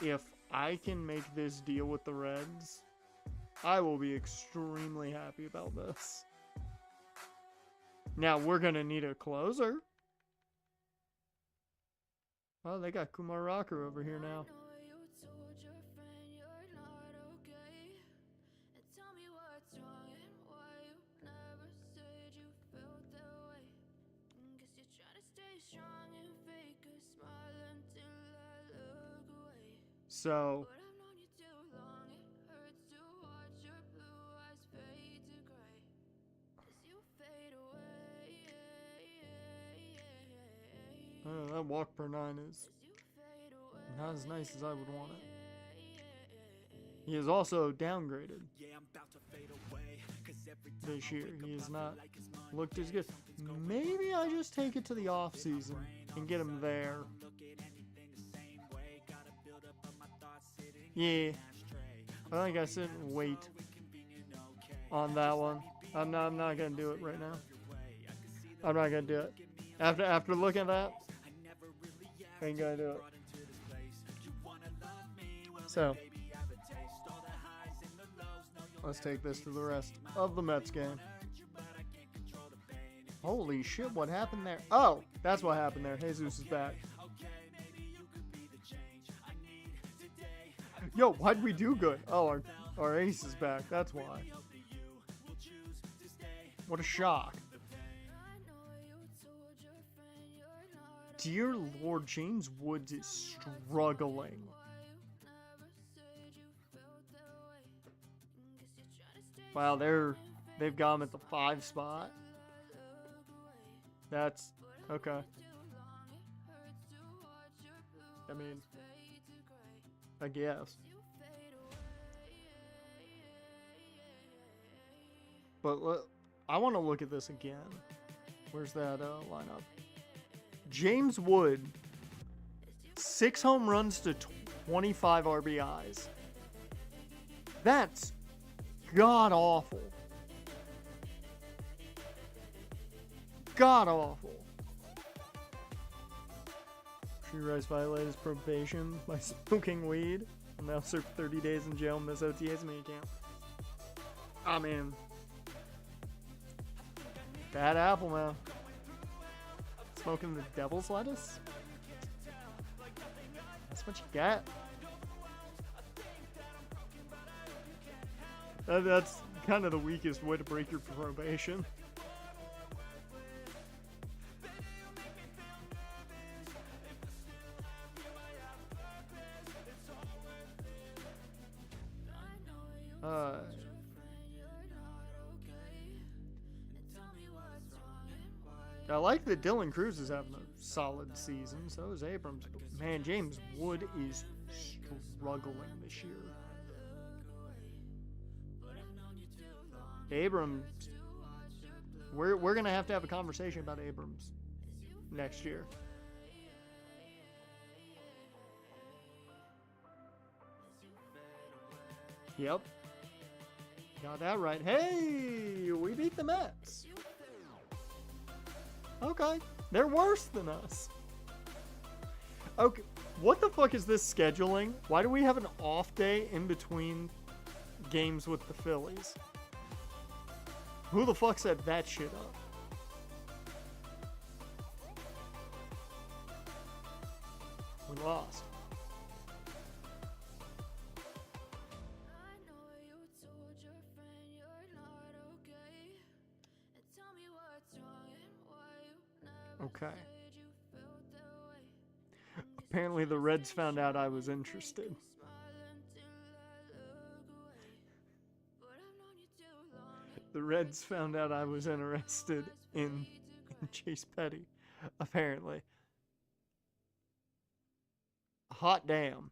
S1: If I can make this deal with the Reds, I will be extremely happy about this. Now, we're going to need a closer. Oh, they got Kumar Rocker over here now. So, that walk per 9 is not as nice as I would want it. He is also downgraded this year. He has not looked as good. Maybe I just take it to the off season and get him there. Yeah, I think I sit and wait on that one. I'm not gonna do it right now. I'm not gonna do it. After looking at that, I ain't gonna do it. So, let's take this to the rest of the Mets game. Holy shit, what happened there? Oh, that's what happened there. Jesus is back. Yo, why'd we do good? Oh, our ace is back. That's why. What a shock. Dear Lord, James Woods is struggling. Wow, they've got him at the 5 spot. That's okay. I mean, I guess. But I want to look at this again. Where's that lineup? James Wood, 6 home runs to 25 RBIs. That's god awful. God awful. Rice violated his probation by smoking weed and now served 30 days in jail and miss OTAs mini camp. I mean, bad apple, man. Smoking the devil's lettuce? That's what you got. That's kind of the weakest way to break your probation. I like that Dylan Cruz is having a solid season. So is Abrams. Man, James Wood is struggling this year. Abrams, we're gonna have to have a conversation about Abrams next year. Yep. Got that right. Hey, we beat the Mets. Okay, they're worse than us. Okay, what the fuck is this scheduling? Why do we have an off day in between games with the Phillies? Who the fuck set that shit up? We lost. Okay. Apparently the Reds found out I was interested. The Reds found out I was interested in Chase Petty. Apparently. Hot damn.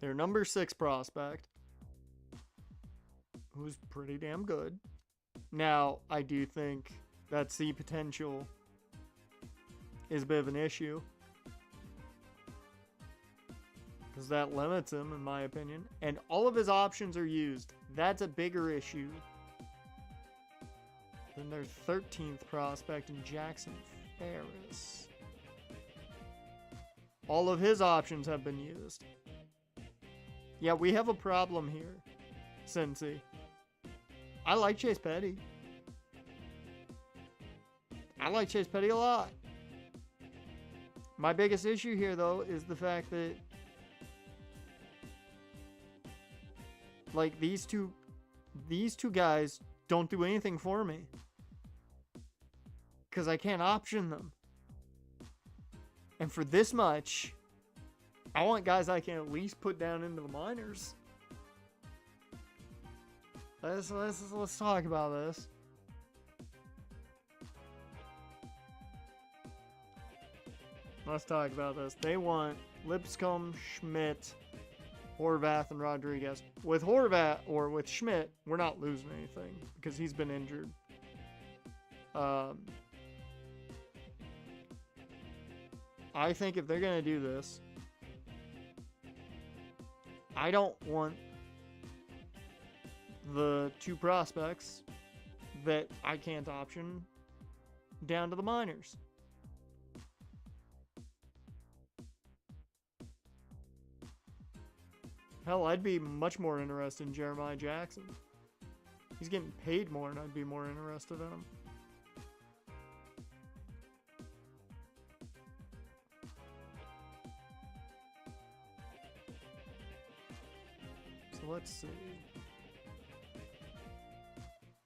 S1: Their number 6 prospect, who's pretty damn good. Now, I do think that C potential is a bit of an issue, because that limits him, in my opinion. And all of his options are used. That's a bigger issue than their 13th prospect in Jackson Ferris. All of his options have been used. Yeah, we have a problem here, Cincy. I like Chase Petty. I like Chase Petty a lot. My biggest issue here, though, is the fact that, like, these two guys don't do anything for me, because I can't option them. And for this much, I want guys I can at least put down into the minors. Let's talk about this. Let's talk about this. They want Lipscomb, Schmidt, Horvath, and Rodriguez. With Horvath, or with Schmidt, we're not losing anything because he's been injured. I think if they're going to do this, I don't want the 2 prospects that I can't option down to the minors. Hell, I'd be much more interested in Jeremiah Jackson. He's getting paid more, and I'd be more interested in him. So let's see.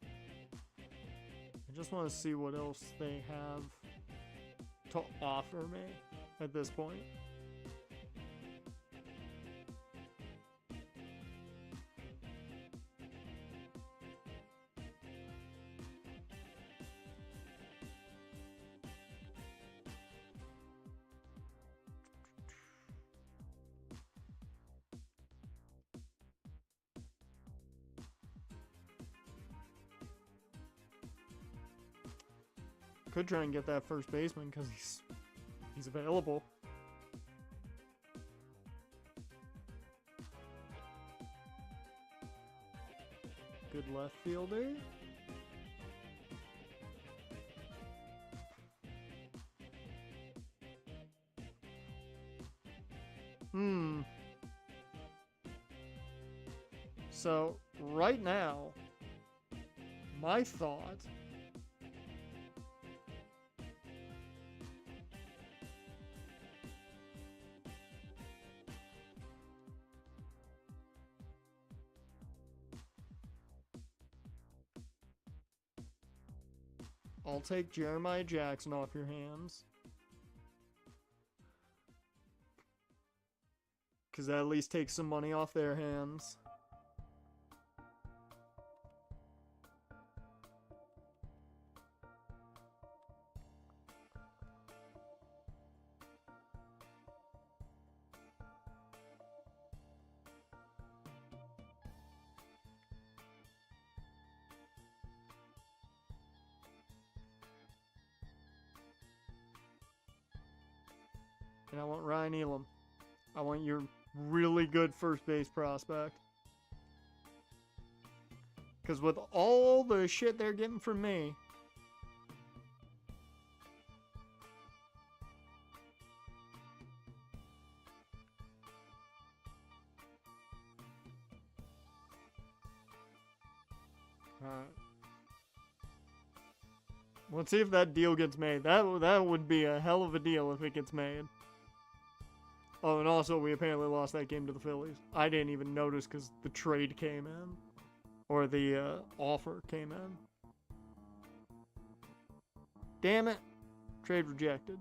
S1: I just want to see what else they have to offer me at this point. Could try and get that first baseman because he's available. Good left fielder. So, right now, my thought I'll take Jeremiah Jackson off your hands. Because that at least takes some money off their hands. And I want Ryan Elam. I want your really good first base prospect. Because with all the shit they're getting from me, alright. Let's see if that deal gets made. That would be a hell of a deal if it gets made. Oh, and also, we apparently lost that game to the Phillies. I didn't even notice because the trade came in. Or the offer came in. Damn it. Trade rejected.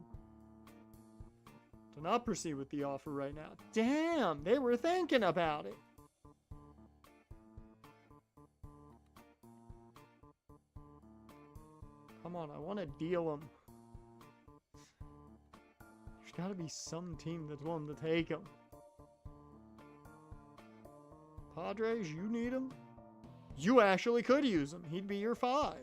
S1: Do not proceed with the offer right now. Damn, they were thinking about it. Come on, I want to deal him. There's got to be some team that's willing to take him. Padres, you need him? You actually could use him. He'd be your 5.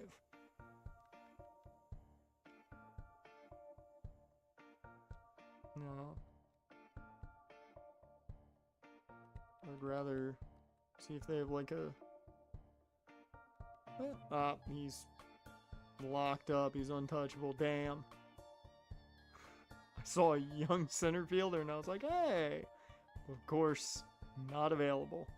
S1: No. I'd rather see if they have like a... he's locked up. He's untouchable. Damn. I saw a young center fielder and I was like, hey. Of course, not available.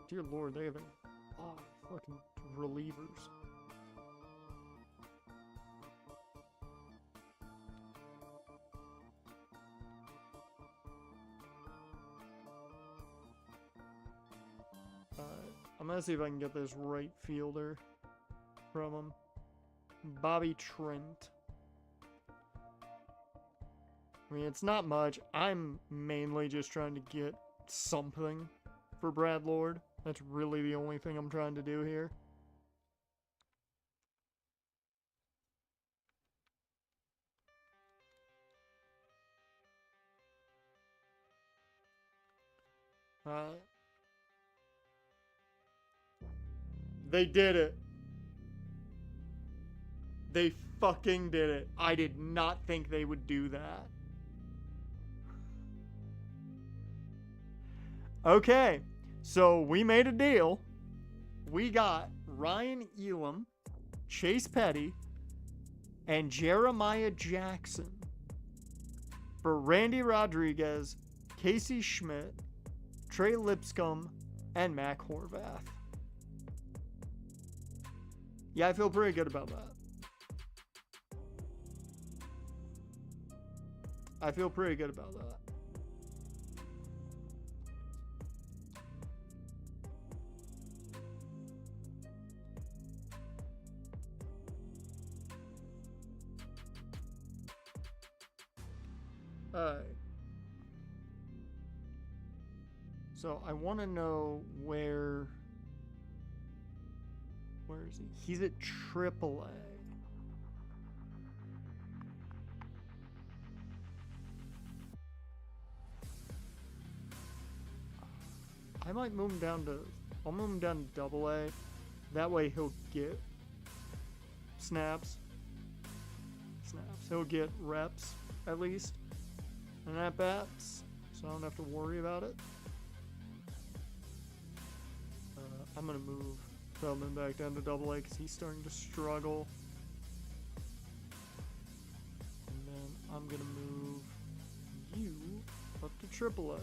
S1: Dear Lord, they have a lot of fucking relievers. I'm gonna see if I can get this right fielder from him. Bobby Trent. I mean, it's not much. I'm mainly just trying to get something for Brad Lord. That's really the only thing I'm trying to do here. They did it. They fucking did it. I did not think they would do that. Okay, so we made a deal. We got Ryan Elam, Chase Petty, and Jeremiah Jackson for Randy Rodriguez, Casey Schmidt, Trey Lipscomb, and Mac Horvath. Yeah, I feel pretty good about that. I feel pretty good about that. Alright. So I want to know where is he? He's at AAA. I might move him down to... I'll move him down to AA. That way he'll get snaps. He'll get reps, at least. And at-bats. So I don't have to worry about it. I'm going to move Feldman back down to AA because he's starting to struggle. And then I'm going to move you up to AAA.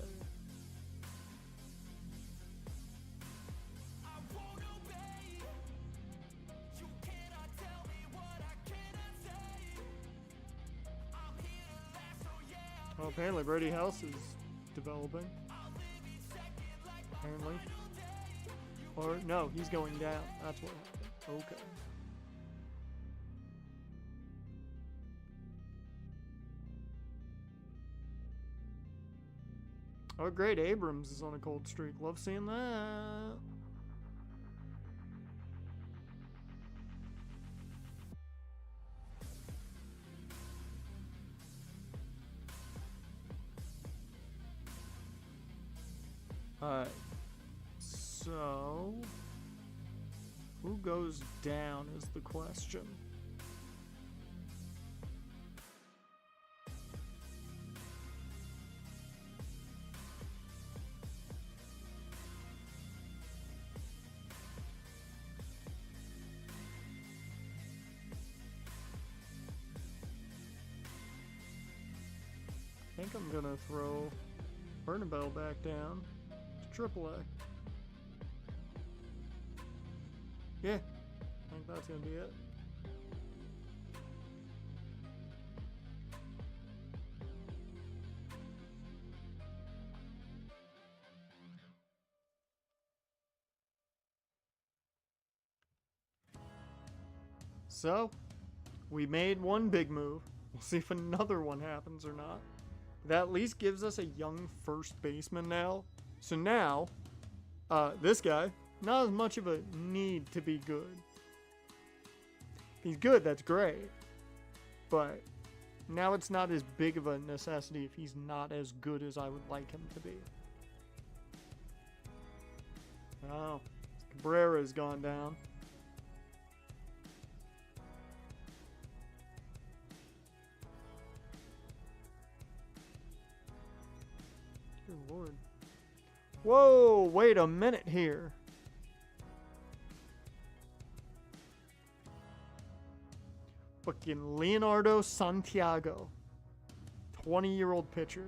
S1: Well, apparently Brady House is developing. Apparently. Or, no, he's going down. That's what happened. Okay. Oh, great. Abrams is on a cold streak. Love seeing that. Alright. So, who goes down is the question. think I'm gonna throw Bernabelle back down to AAA. Yeah, I think that's gonna be it. So, we made one big move. We'll see if another one happens or not. That at least gives us a young first baseman now. So now, this guy, not as much of a need to be good. If he's good, that's great. But now it's not as big of a necessity if he's not as good as I would like him to be. Oh, Cabrera's gone down. Good Lord. Whoa, wait a minute here. Fucking Leonardo Santiago. 20-year-old pitcher.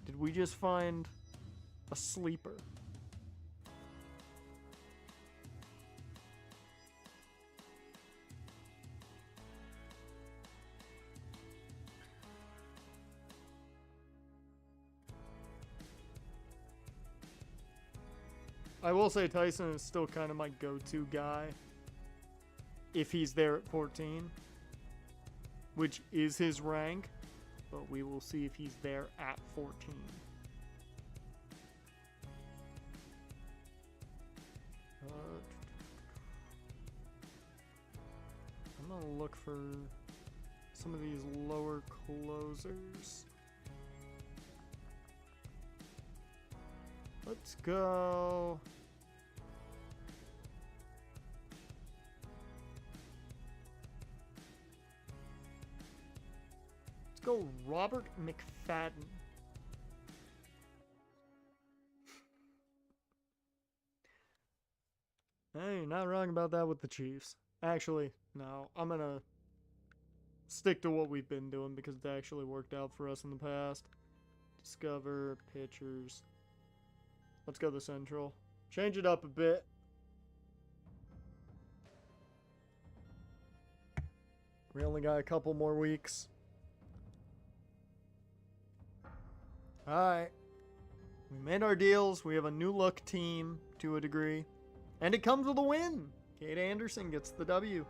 S1: Did we just find a sleeper? I will say Tyson is still kind of my go-to guy if he's there at 14, which is his rank, but we will see if he's there at 14. I'm gonna look for some of these lower closers. Let's go. Let's go Robert McFadden. Hey, you're not wrong about that with the Chiefs. Actually, no. I'm gonna stick to what we've been doing because it actually worked out for us in the past. Discover pitchers. Let's go the Central. Change it up a bit. We only got a couple more weeks. Alright. We made our deals. We have a new look team to a degree. And it comes with a win. Kate Anderson gets the W.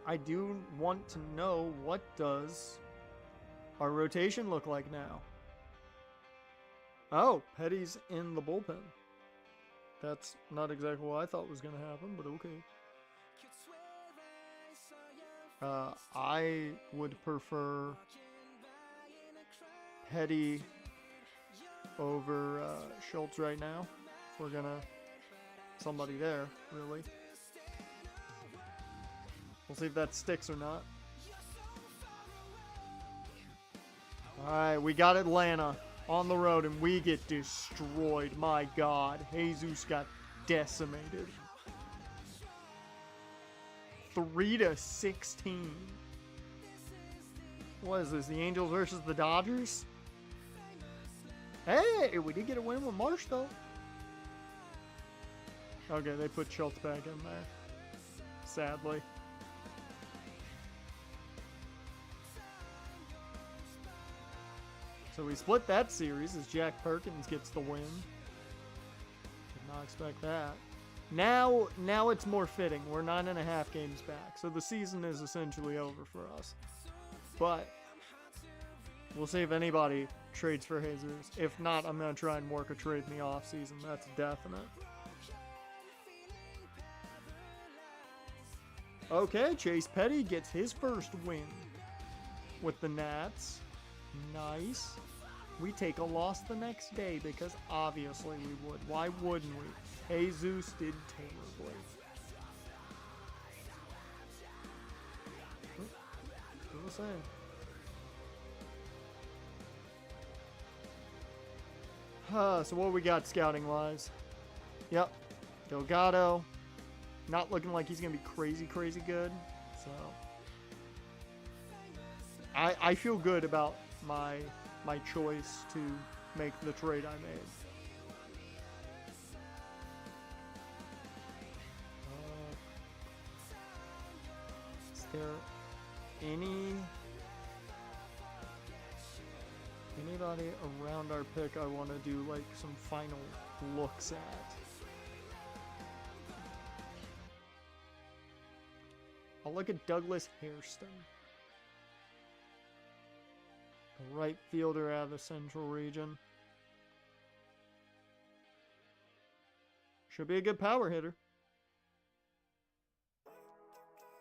S1: I do want to know, what does our rotation look like now? Oh, Petty's in the bullpen. That's not exactly what I thought was going to happen, but okay. I would prefer Petty over Schultz right now. If we're going to... somebody there, really. We'll see if that sticks or not. Alright, we got Atlanta on the road, and we get destroyed. My God, Jesus got decimated. 3-16. What is this, the Angels versus the Dodgers? Hey, we did get a win with Marsh, though. Okay, they put Schultz back in there. Sadly. So we split that series as Jack Perkins gets the win. Did not expect that. Now it's more fitting. We're 9.5 games back. So the season is essentially over for us. But we'll see if anybody trades for Jesus. If not, I'm going to try and work a trade in the offseason. That's definite. Okay, Chase Petty gets his first win with the Nats. Nice. We take a loss the next day because obviously we would. Why wouldn't we? Jesus did terribly. What was I saying? So what we got scouting wise? Yep. Delgado. Not looking like he's going to be crazy good. So I feel good about my choice to make the trade I made. Is there anybody around our pick I want to do like some final looks at? I'll look at Douglas Hairston, a right fielder out of the Central region. Should be a good power hitter.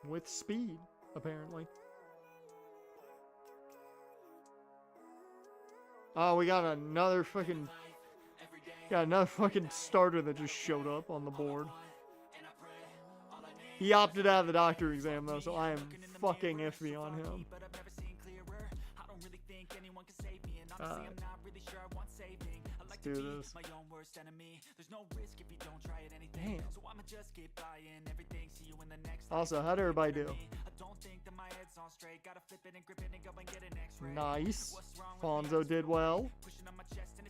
S1: With speed, apparently. Oh, we got another fucking starter that just showed up on the board. He opted out of the doctor exam though, so I am fucking iffy on him. Let's do this. Damn. Also, how'd everybody do? Nice. Fonzo did well.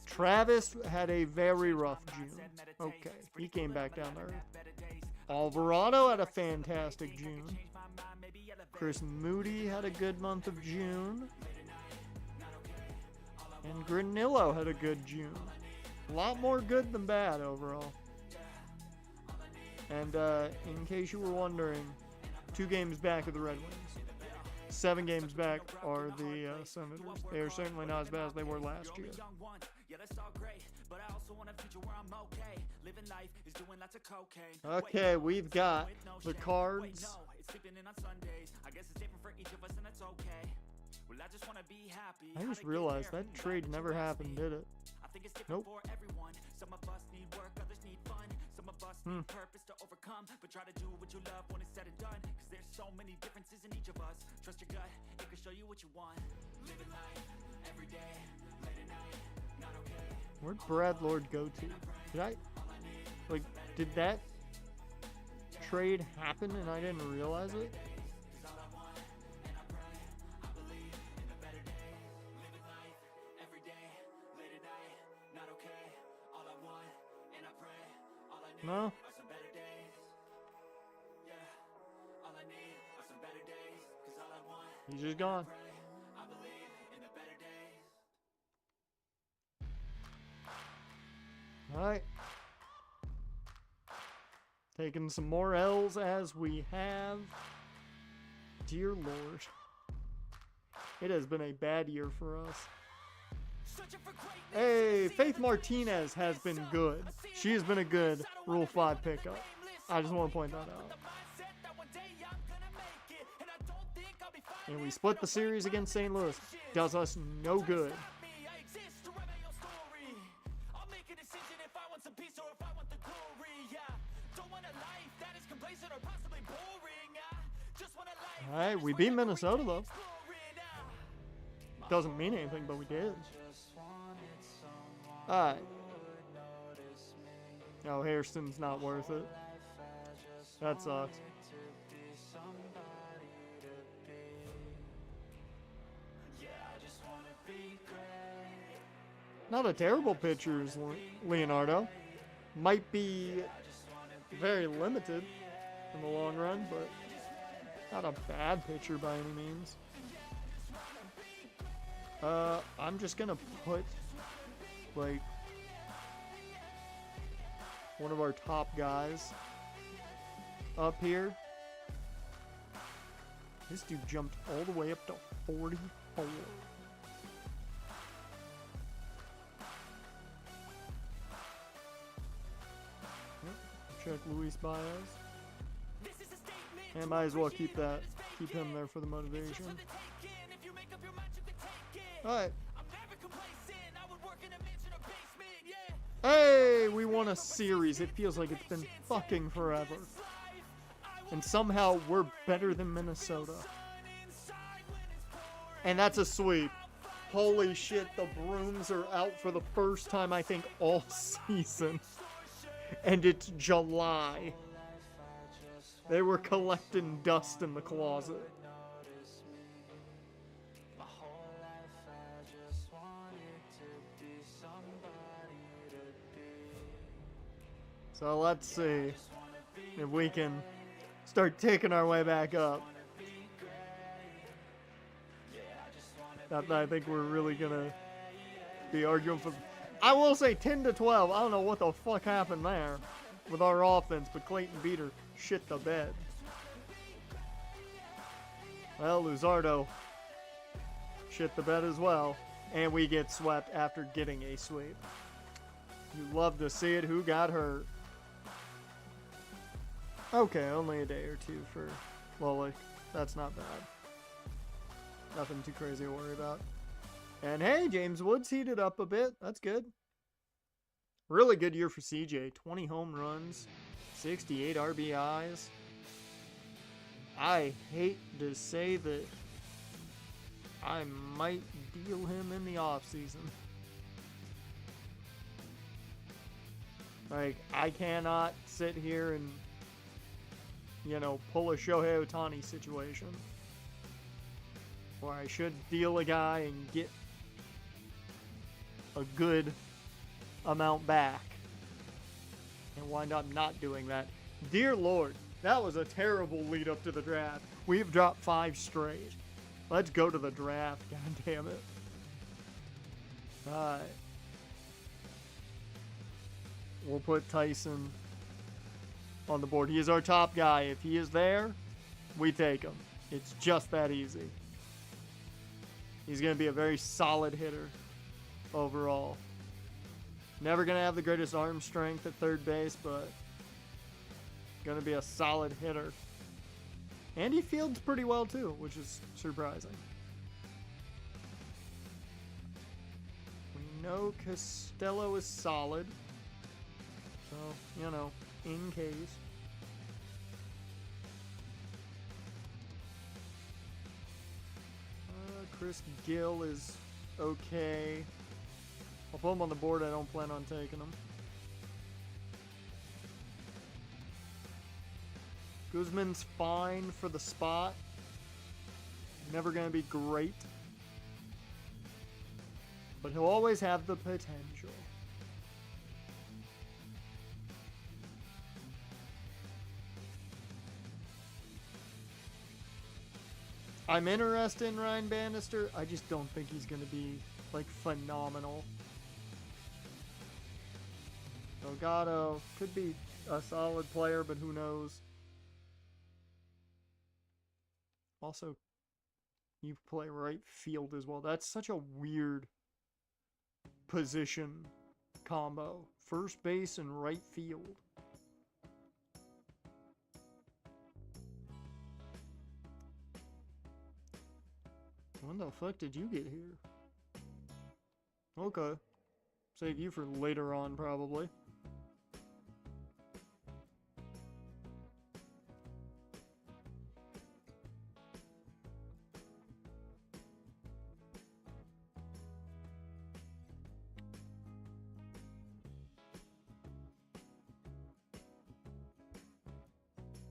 S1: Travis had a very rough June. Okay, he came back down there. Alvarado had a fantastic June. Chris Moody had a good month of June. And Granillo had a good June. A lot more good than bad overall. And in case you were wondering, 2 games back of the Red Wings. 7 games back are the Senators. They are certainly not as bad as they were last year. Okay, we've got the Cards. I just realized that trade never happened, did it? Nope. Where'd Brad Lord go to? Did that trade happen and I didn't realize it? No? He's just gone. Alright. Taking some more L's as we have. Dear Lord. It has been a bad year for us. Hey, Faith Martinez has been good. She has been a good Rule 5 pickup. I just want to point that out. And we split the series against St. Louis. Does us no good. Alright, we beat Minnesota though. Doesn't mean anything, but we did. Alright. No, Hairston's not worth it. That sucks. Not a terrible pitcher is Leonardo. Might be very limited in the long run, but not a bad pitcher by any means. I'm just gonna put like one of our top guys up here. This dude jumped all the way up to 44. Check Luis Baez. And might as well keep him there for the motivation. Alright. Hey, we won a series. It feels like it's been fucking forever. And somehow we're better than Minnesota. And that's a sweep. Holy shit, the brooms are out for the first time, I think, all season. And it's July. They were collecting dust in the closet. So let's see if we can start taking our way back up. Not that I think we're really gonna be arguing for. I will say 10 to 12. I don't know what the fuck happened there with our offense, but Clayton Beater shit the bed. Well, Luzardo shit the bed as well, and we get swept after getting a sweep. You love to see it. Who got hurt? Okay, only a day or two for Lolick. That's not bad. Nothing too crazy to worry about. And hey, James Woods heated up a bit. That's good. Really good year for CJ. 20 home runs, 68 RBIs. I hate to say that I might deal him in the offseason. Like, I cannot sit here and, pull a Shohei Ohtani situation. Or I should deal a guy and get a good amount back. And wind up not doing that. Dear Lord, that was a terrible lead up to the draft. We've dropped 5 straight. Let's go to the draft, god damn it. Alright. We'll put Tyson on the board. He is our top guy. If he is there, we take him. It's just that easy. He's going to be a very solid hitter overall. Never going to have the greatest arm strength at third base, but going to be a solid hitter. And he fields pretty well too, which is surprising. We know Costello is solid. So, in case. Chris Gill is okay. I'll put him on the board. I don't plan on taking him. Guzman's fine for the spot. Never going to be great. But he'll always have the potential. I'm interested in Ryan Bannister. I just don't think he's going to be, phenomenal. Delgado could be a solid player, but who knows? Also, you play right field as well. That's such a weird position combo. First base and right field. When the fuck did you get here? Okay. Save you for later on, probably.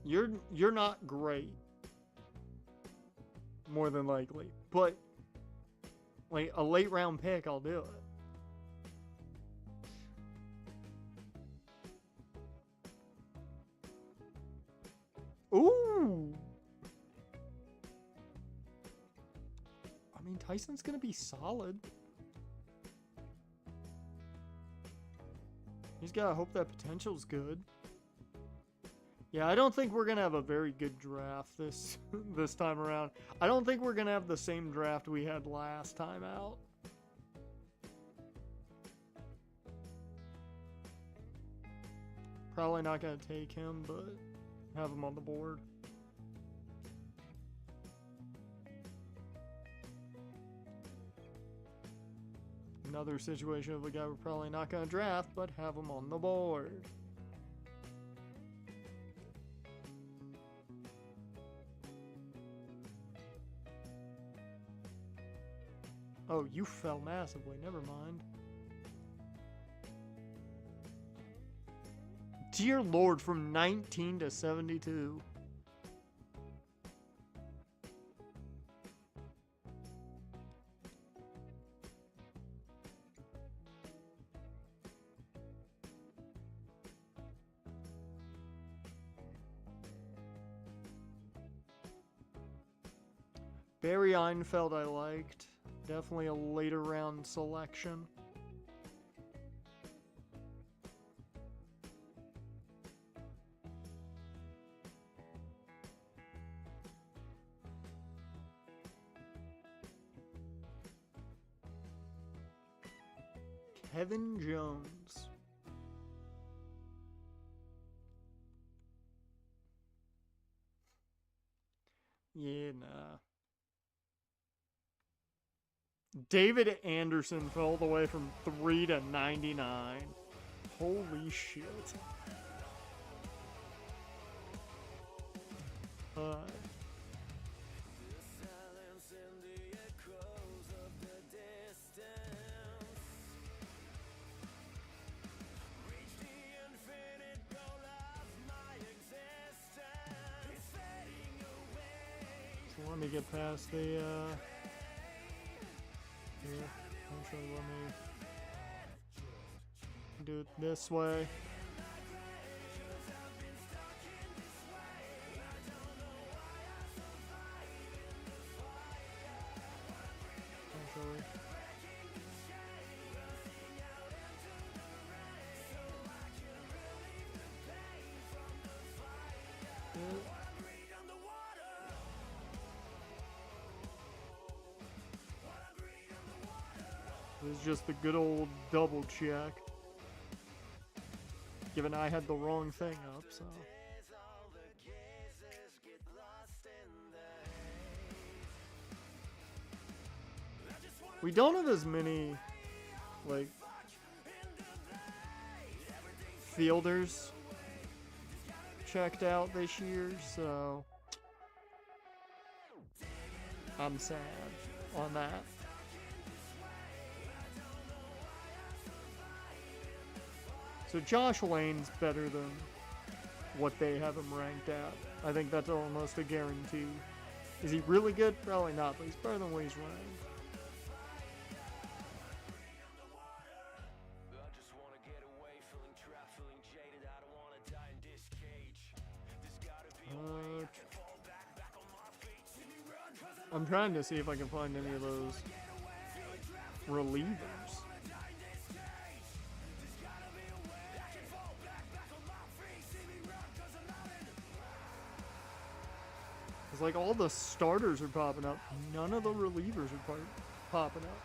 S1: You're not great. More than likely. But, a late round pick, I'll do it. Ooh! I mean, Tyson's gonna be solid. He's gotta hope that potential's good. Yeah, I don't think we're going to have a very good draft this time around. I don't think we're going to have the same draft we had last time out. Probably not going to take him, but have him on the board. Another situation of a guy we're probably not going to draft, but have him on the board. Oh, you fell massively. Never mind. Dear Lord, from 19 to 72. Barry Einfeld I liked. Definitely a later round selection. Kevin Jones. Yeah, nah. David Anderson fell all the way from 3 to 99. Holy shit. So let me get past the, here, actually let me do it this way. Actually. It was just the good old double check. Given I had the wrong thing up, so. We don't have as many, like, fielders checked out this year, so I'm sad on that. So Josh Lane's better than what they have him ranked at. I think that's almost a guarantee. Is he really good? Probably not, but he's better than what he's ranked. I'm trying to see if I can find any of those relievers. It's like all the starters are popping up. None of the relievers are popping up.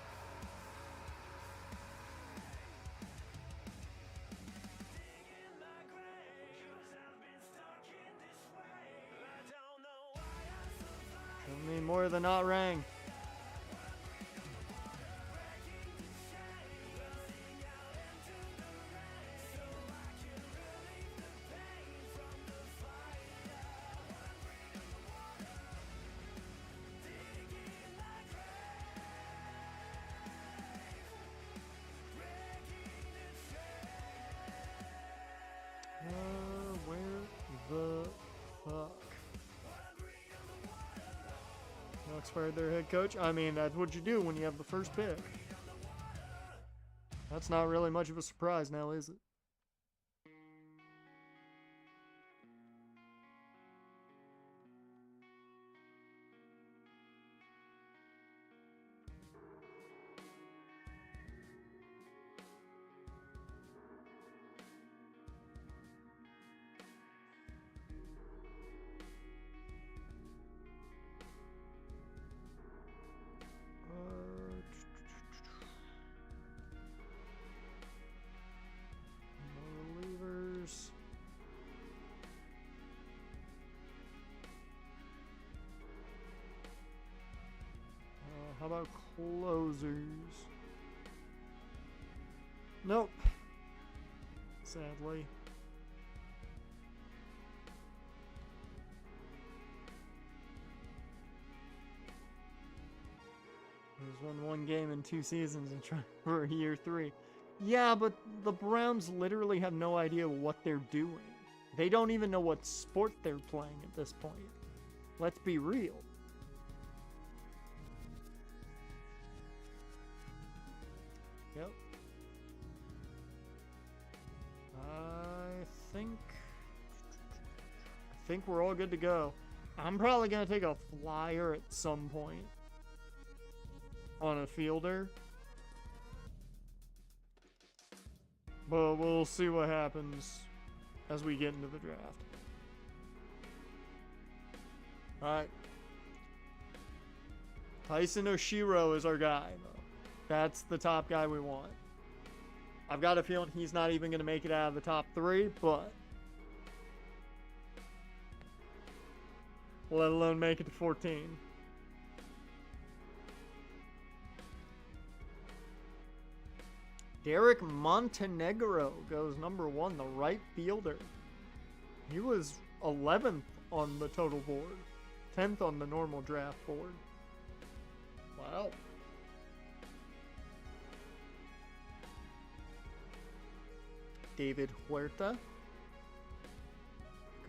S1: Show me more of the not rang. Where the fuck? Knox fired their head coach. I mean, that's what you do when you have the first pick. That's not really much of a surprise now, is it? Relievers. How about closers? Nope. Sadly. He's won one game in 2 seasons and trying for year 3. Yeah, but the Browns literally have no idea what they're doing. They don't even know what sport they're playing at this point. Let's be real. Yep. I think we're all good to go. I'm probably going to take a flyer at some point on a fielder. But we'll see what happens as we get into the draft. Alright. Tyson Oshiro is our guy, though. That's the top guy we want. I've got a feeling he's not even going to make it out of the top 3, but let alone make it to 14. Derek Montenegro goes number 1, the right fielder. He was 11th on the total board, 10th on the normal draft board. Wow. David Huerta.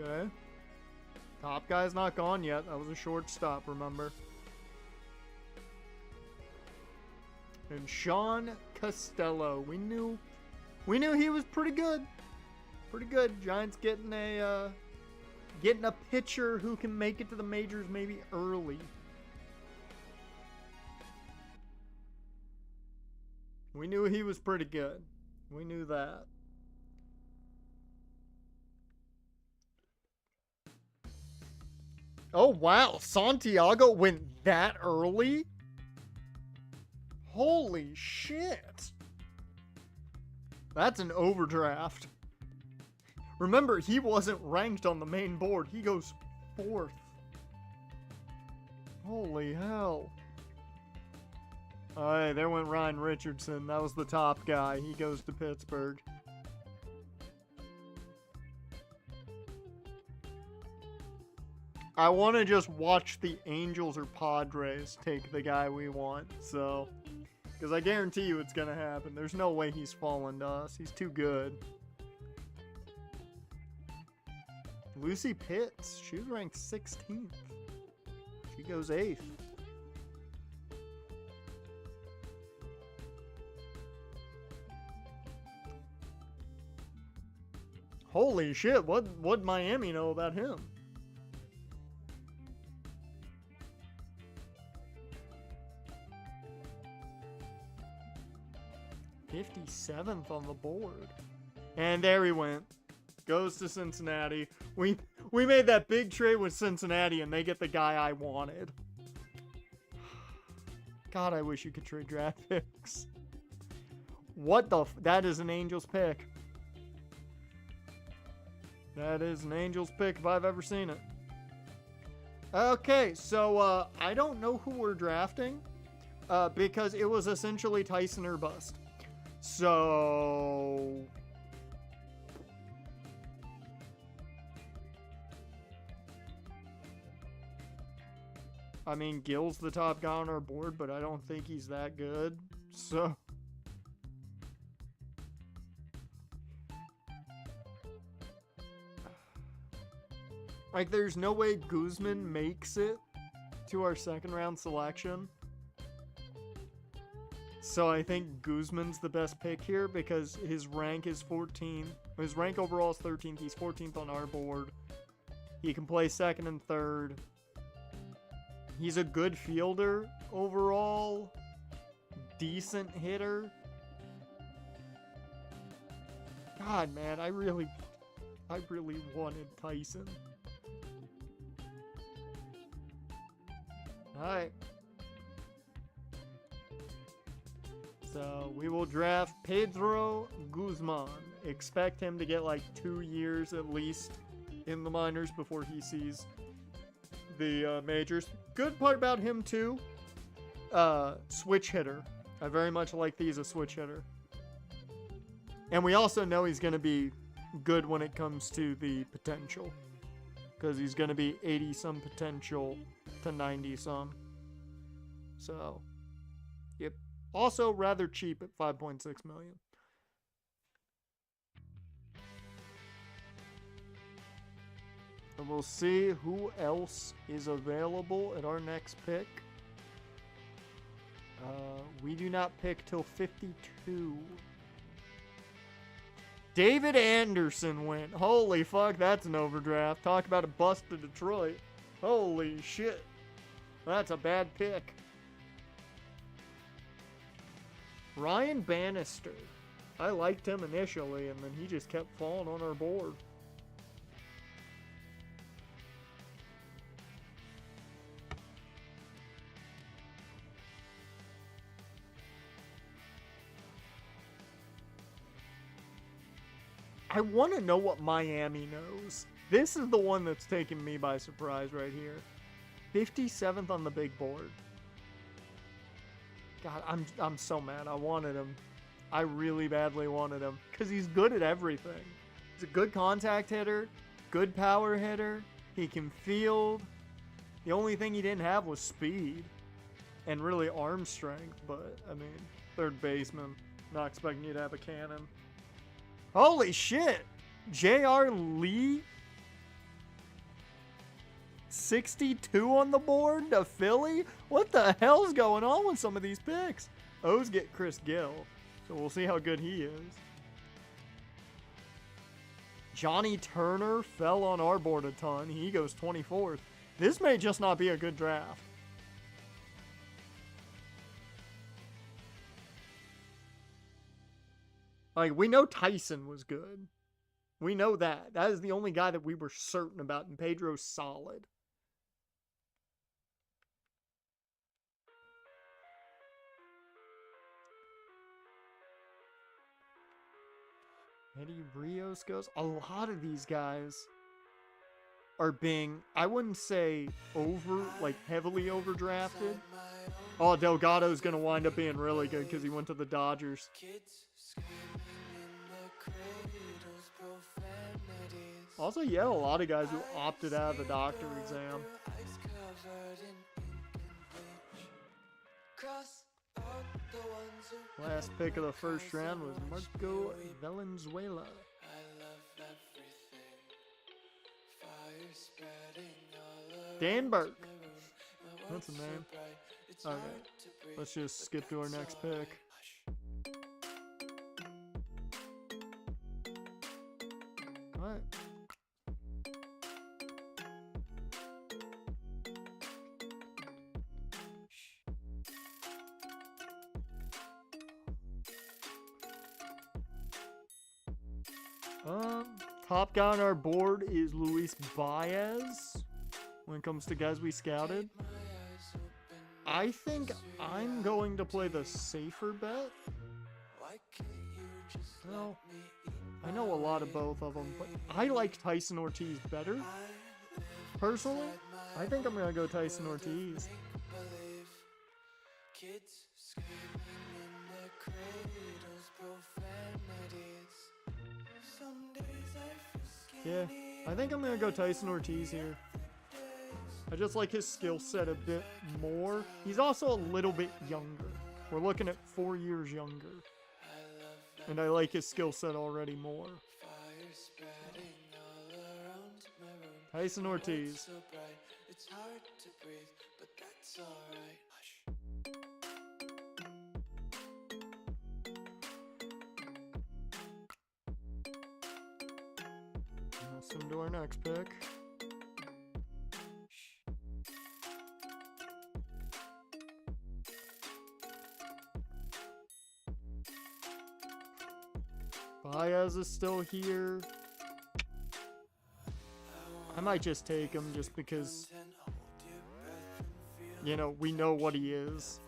S1: Okay. Top guy's not gone yet. That was a shortstop, remember? And Sean Costello. We knew he was pretty good. Pretty good. Giants getting a pitcher who can make it to the majors maybe early. We knew he was pretty good. We knew that. Oh, wow. Santiago went that early? Holy shit. That's an overdraft. Remember, he wasn't ranked on the main board. He goes 4th. Holy hell. Alright, there went Ryan Richardson. That was the top guy. He goes to Pittsburgh. I want to just watch the Angels or Padres take the guy we want, so. Because I guarantee you it's going to happen. There's no way he's falling to us. He's too good. Lucy Pitts. She was ranked 16th. She goes 8th. Holy shit, what'd Miami know about him? '57th on the board. And there he went. Goes to Cincinnati. We made that big trade with Cincinnati and they get the guy I wanted. God, I wish you could trade draft picks. What the that is an Angels pick. That is an Angels pick if I've ever seen it. Okay, so I don't know who we're drafting because it was essentially Tyson or bust. So I mean, Gill's the top guy on our board, but I don't think he's that good. So like, there's no way Guzman makes it to our second round selection. So I think Guzman's the best pick here because his rank is 14. His rank overall is 13th. He's 14th on our board. He can play second and third. He's a good fielder overall. Decent hitter. God, man, I really wanted Tyson. Alright. So we will draft Pedro Guzman. Expect him to get like 2 years at least in the minors before he sees the majors. Good part about him too, switch hitter. I very much like that he's a switch hitter. And we also know he's going to be good when it comes to the potential. Because he's going to be 80-some potential to 90-some. So, yep. Also rather cheap at $5.6 million. And we'll see who else is available at our next pick. We do not pick till 52. David Anderson went. Holy fuck, that's an overdraft. Talk about a bust to Detroit. Holy shit. That's a bad pick. Ryan Bannister. I liked him initially, and then he just kept falling on our board. I want to know what Miami knows. This is the one that's taking me by surprise right here. 57th on the big board. God, I'm so mad. I wanted him. I really badly wanted him because he's good at everything. He's a good contact hitter, good power hitter. He can field. The only thing he didn't have was speed and really arm strength. But, I mean, third baseman. Not expecting you to have a cannon. Holy shit! J.R. Lee? 62 on the board to Philly? What the hell's going on with some of these picks? O's get Chris Gill, so we'll see how good he is. Johnny Turner fell on our board a ton. He goes 24th. This may just not be a good draft. Like, we know Tyson was good. We know that. That is the only guy that we were certain about, and Pedro's solid. Eddie Rios goes. A lot of these guys are being, I wouldn't say heavily overdrafted. Oh, Delgado's going to wind up being really good because he went to the Dodgers. Also, yeah, a lot of guys who opted out of the doctor exam. Last pick of the first round was Marco Valenzuela. Dan Burke. That's a name. Okay, let's just skip to our next pick. Alright. Top guy on our board is Luis Baez. When it comes to guys we scouted, I think I'm going to play the safer bet. Well, I know a lot of both of them, but I like Tyson Ortiz better. Personally, I think I'm going to go Tyson Ortiz. Yeah, I think I'm going to go Tyson Ortiz here. I just like his skill set a bit more. He's also a little bit younger. We're looking at 4 years younger. And I like his skill set already more. Tyson Ortiz. Let's move to our next pick. Baez is still here. I might just take him just because, you know, we know what he is.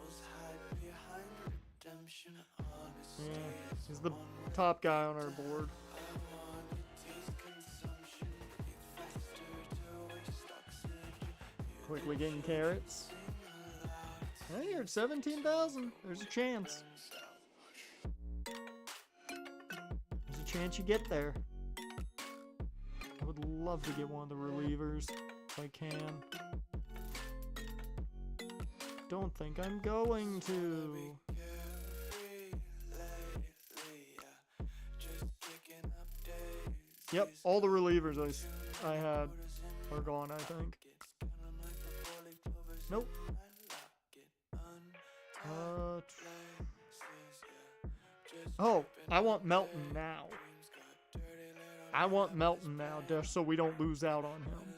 S1: Yeah, he's the top guy on our board. Quickly getting carrots. Hey, you're at 17,000. There's a chance. There's a chance you get there. I would love to get one of the relievers if I can. Don't think I'm going to. Yep, all the relievers I had are gone, I think. Nope. Oh, I want Melton now. I want Melton now, just so we don't lose out on him.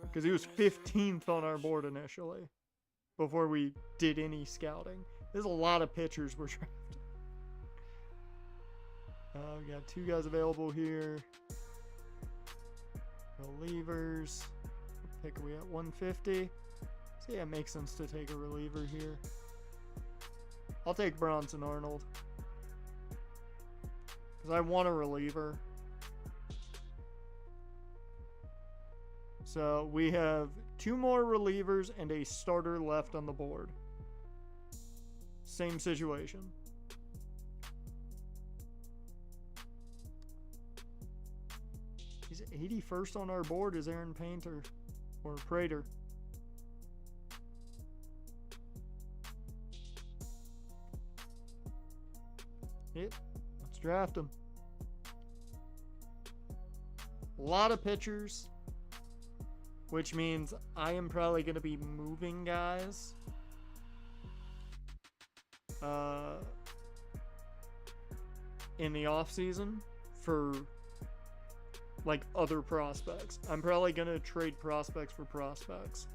S1: Because he was 15th on our board initially, before we did any scouting. There's a lot of pitchers we're drafting. We got 2 guys available here. Relievers. What pick are we at? 150. So yeah, it makes sense to take a reliever here. I'll take Bronson Arnold. Because I want a reliever. So we have 2 more relievers and a starter left on the board. Same situation. He's 81st on our board is Aaron Painter or Prater. Yep, let's draft him. A lot of pitchers, which means I am probably going to be moving guys. In the off season for like other prospects. I'm probably going to trade prospects for prospects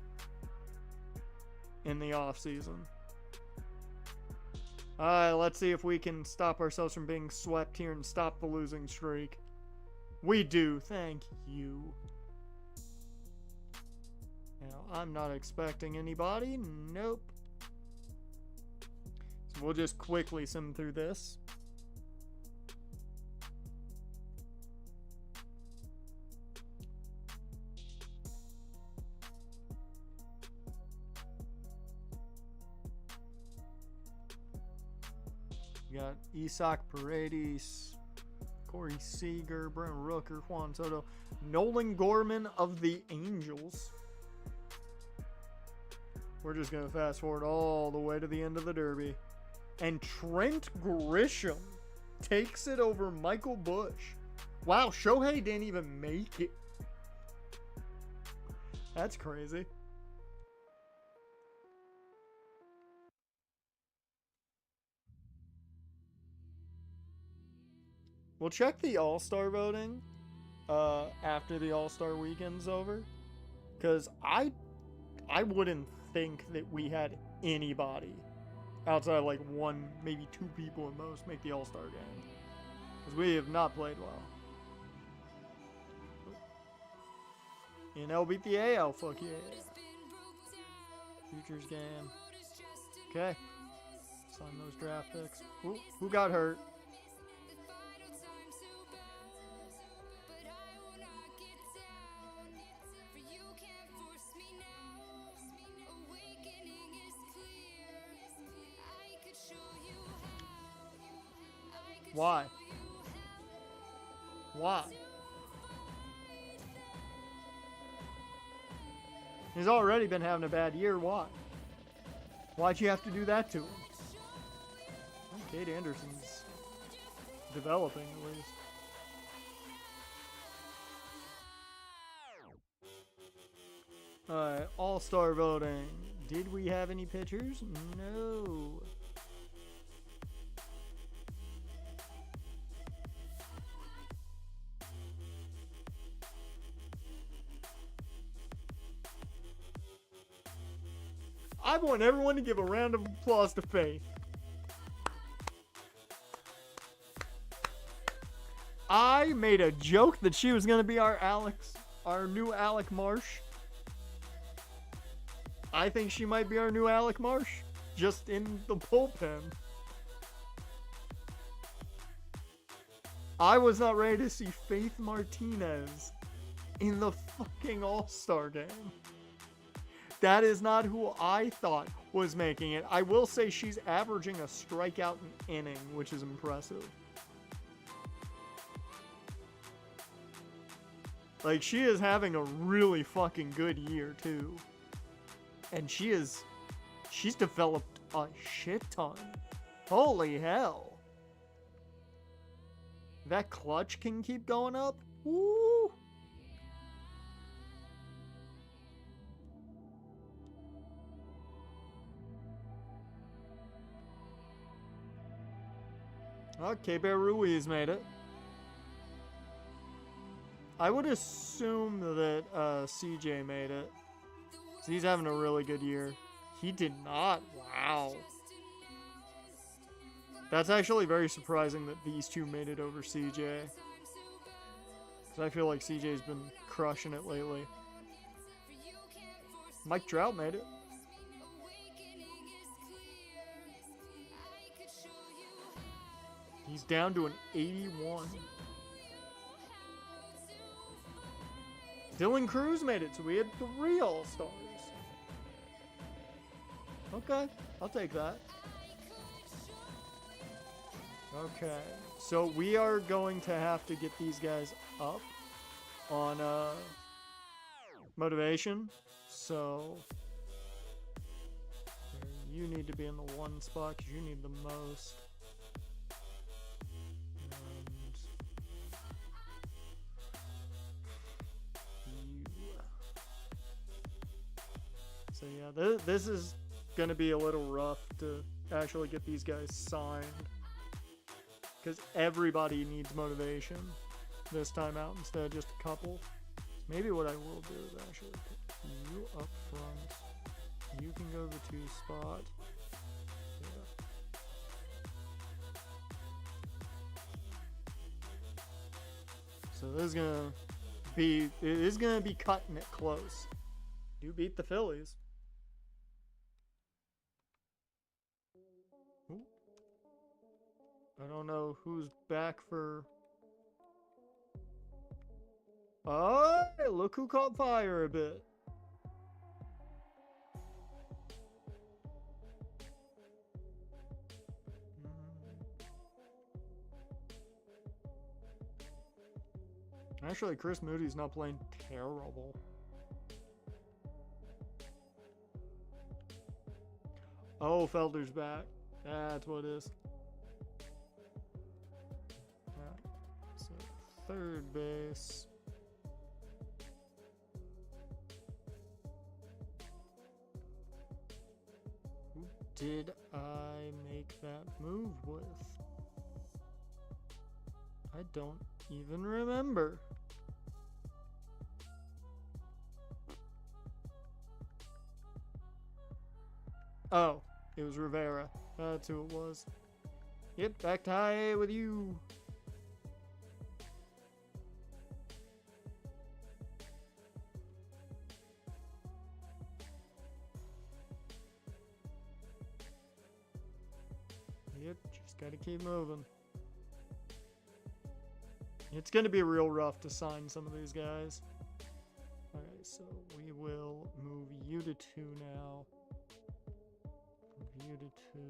S1: in the off season. Let's see if we can stop ourselves from being swept here and stop the losing streak. We do, thank you. Now, I'm not expecting anybody. Nope. So we'll just quickly sim through this. We got Isaac Paredes, Corey Seager, Brent Rooker, Juan Soto, Nolan Gorman of the Angels. We're just going to fast forward all the way to the end of the Derby. And Trent Grisham takes it over Michael Bush. Wow, Shohei didn't even make it. That's crazy. We'll check the All-Star voting after the All-Star weekend's over. Because I wouldn't think that we had anybody outside of like 1, maybe 2 people at most make the All-Star game. Because we have not played well. NL beat the AL, fuck yeah. Futures game. Okay. Sign those draft picks. Who got hurt? Why? Why? He's already been having a bad year. Why? Why'd you have to do that to him? Well, Kate Anderson's developing at least. Alright, All-Star voting. Did we have any pitchers? No. I want everyone to give a round of applause to Faith. I made a joke that she was going to be our new Alec Marsh. I think she might be our new Alec Marsh, just in the bullpen. I was not ready to see Faith Martinez in the fucking All-Star game. That is not who I thought was making it. I will say she's averaging a strikeout an inning, which is impressive. Like, she is having a really fucking good year, too. And she's developed a shit ton. Holy hell. That clutch can keep going up? Woo! Okay, Bear Ruiz made it. I would assume that CJ made it. So he's having a really good year. He did not. Wow. That's actually very surprising that these two made it over CJ. Because I feel like CJ's been crushing it lately. Mike Trout made it. He's down to an 81. Dylan Cruz made it, so we had 3 All-Stars. Okay, I'll take that. Okay, so we are going to have to get these guys up on motivation. So you need to be in the 1 spot because you need the most. So yeah, this is going to be a little rough to actually get these guys signed. Because everybody needs motivation this time out instead of just a couple. Maybe what I will do is actually put you up front. You can go to the 2 spot. Yeah. So this is gonna be cutting it close. You beat the Phillies. Ooh. I don't know who's back for. Oh, look who caught fire a bit. Actually, Chris Moody's not playing terrible. Oh, Felder's back. That's what it is. Right. So, third base. Who did I make that move with? I don't even remember. Oh, it was Rivera. That's who it was. Yep, back to high A with you. Yep, just gotta keep moving. It's gonna be real rough to sign some of these guys. Alright, so we will move you to 2 now. You to 2.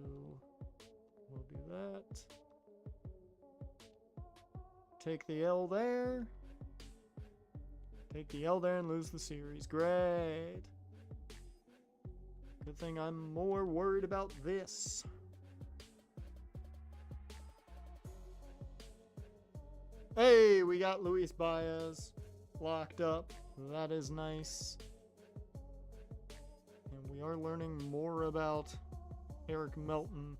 S1: We'll do that. Take the L there. Take the L there and lose the series. Great. Good thing I'm more worried about this. Hey, we got Luis Baez locked up. That is nice. And we are learning more about Eric Melton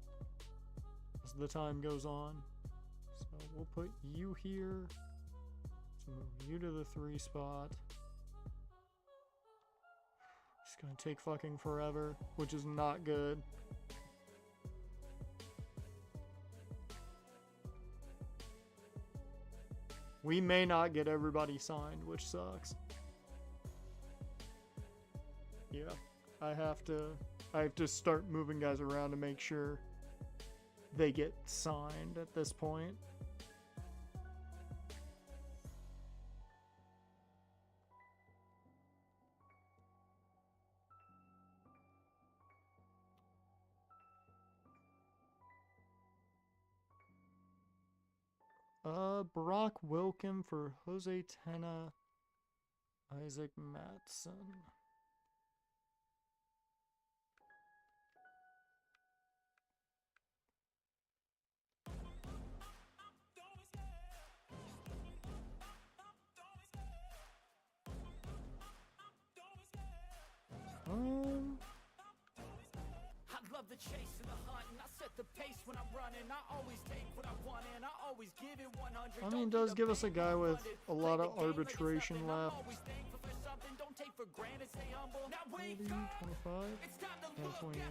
S1: as the time goes on. So we'll put you here. So move you to the 3 spot. It's gonna take fucking forever, which is not good. We may not get everybody signed, which sucks. Yeah, I have to start moving guys around to make sure they get signed at this point. Brock Wilkin for Jose Tena, Isaac Matson.
S2: I love the chase and the hunt, and I set the pace when I'm running. I always take what I want and I always
S1: I mean, it does give us a guy with a lot of arbitration left. 40, 25, and 28.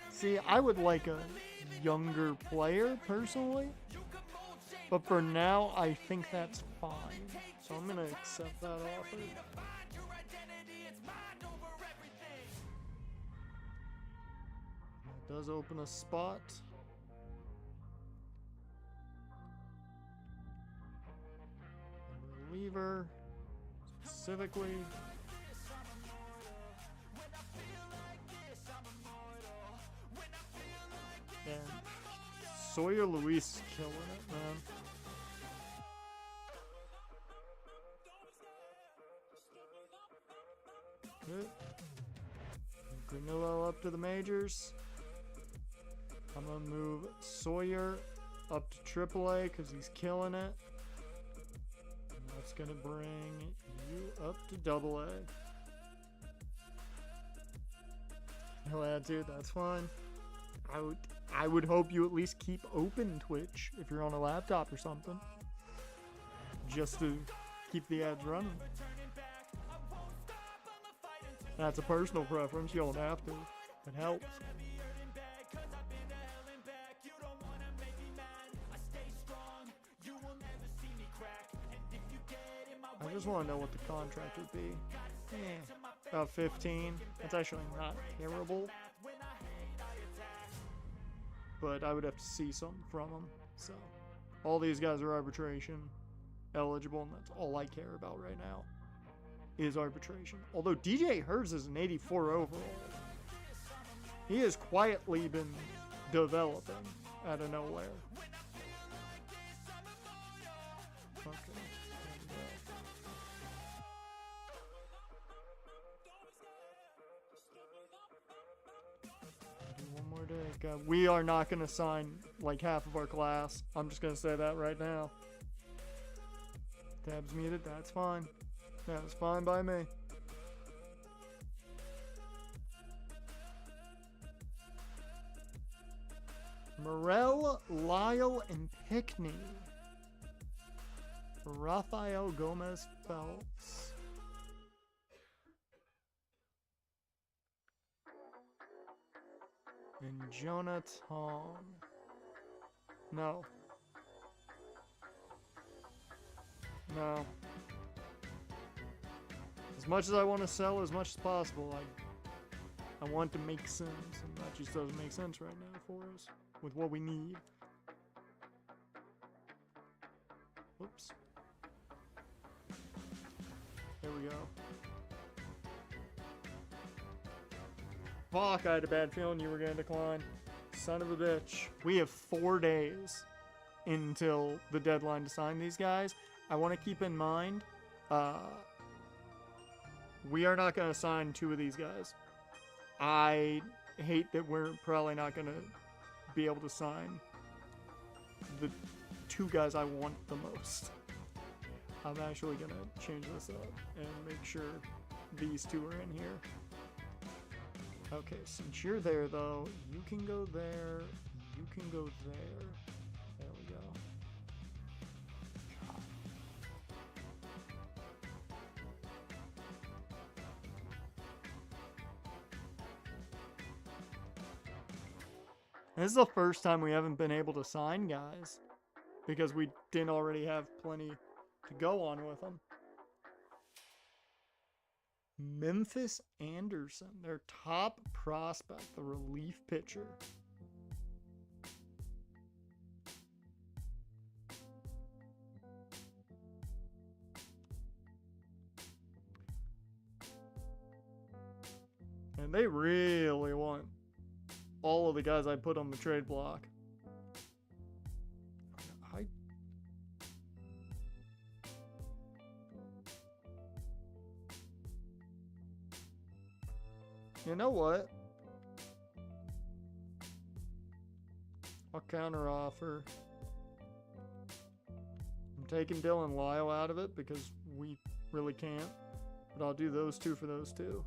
S1: See, I would like a younger player, personally. But for now, I think that's fine. So I'm going to accept that offer. It does open a spot. Reliever, specifically. And Sawyer Luis is killing it, man. Good. Granillo up to the majors. I'm gonna move Sawyer up to AAA because he's killing it. And that's gonna bring you up to AA. No attitude, that's fine. I would hope you at least keep open Twitch if you're on a laptop or something, just to keep the ads running. That's a personal preference. You don't have to. It helps. I just want to know what the contract would be. About 15. That's actually not terrible. But I would have to see something from them. So, all these guys are arbitration eligible, and that's all I care about right now is arbitration. Although DJ Hurts is an 84 overall. He has quietly been developing out of nowhere. Okay. One more day. God, we are not going to sign like half of our class. I'm just going to say that right now. Tabs muted. That's fine. That's fine by me. Morel, Lyle, and Pickney. Rafael Gomez Phelps. And Jonathan. No. No. As much as I want to sell as much as possible, I want to make sense, and that just doesn't make sense right now for us with what we need. Oops. There we go. Fuck, I had a bad feeling you were going to decline. Son of a bitch. We have 4 days until the deadline to sign these guys. I want to keep in mind, we are not going to sign 2 of these guys. I hate that we're probably not going to be able to sign the 2 guys I want the most. I'm actually going to change this up and make sure these 2 are in here. Okay, since you're there though, you can go there, you can go there. There we go. This is the first time we haven't been able to sign guys because we didn't already have plenty to go on with them. Memphis Anderson, their top prospect, the relief pitcher. And they really want all of the guys I put on the trade block. You know what? I'll counter offer. I'm taking Dylan Lyle out of it because we really can't. But I'll do those two for those two.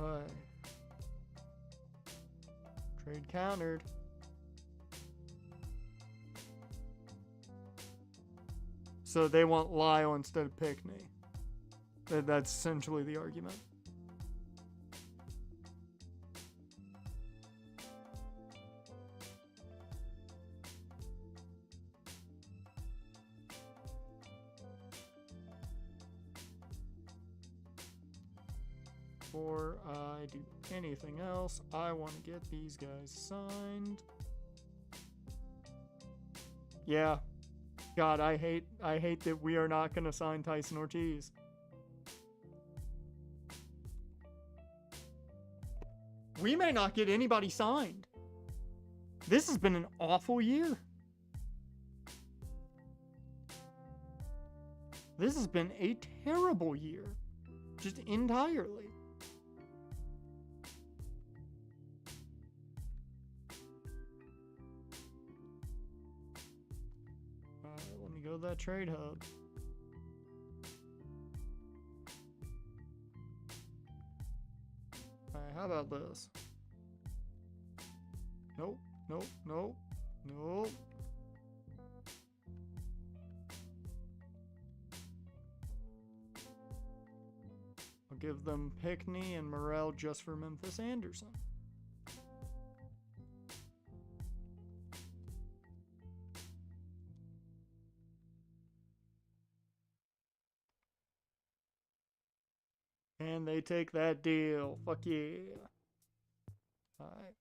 S1: Alright. Trade countered. So they want Lyle instead of Pickney. That's essentially the argument. Before I do anything else, I want to get these guys signed. Yeah. God, I hate that we are not going to sign Tyson Ortiz. We may not get anybody signed. This has been an awful year. This has been a terrible year. Just entirely. Let me go to that trade hub. Alright, how about this? Nope, nope, nope, nope. I'll give them Pickney and Morrell just for Memphis Anderson. And they take that deal. Fuck yeah. Alright.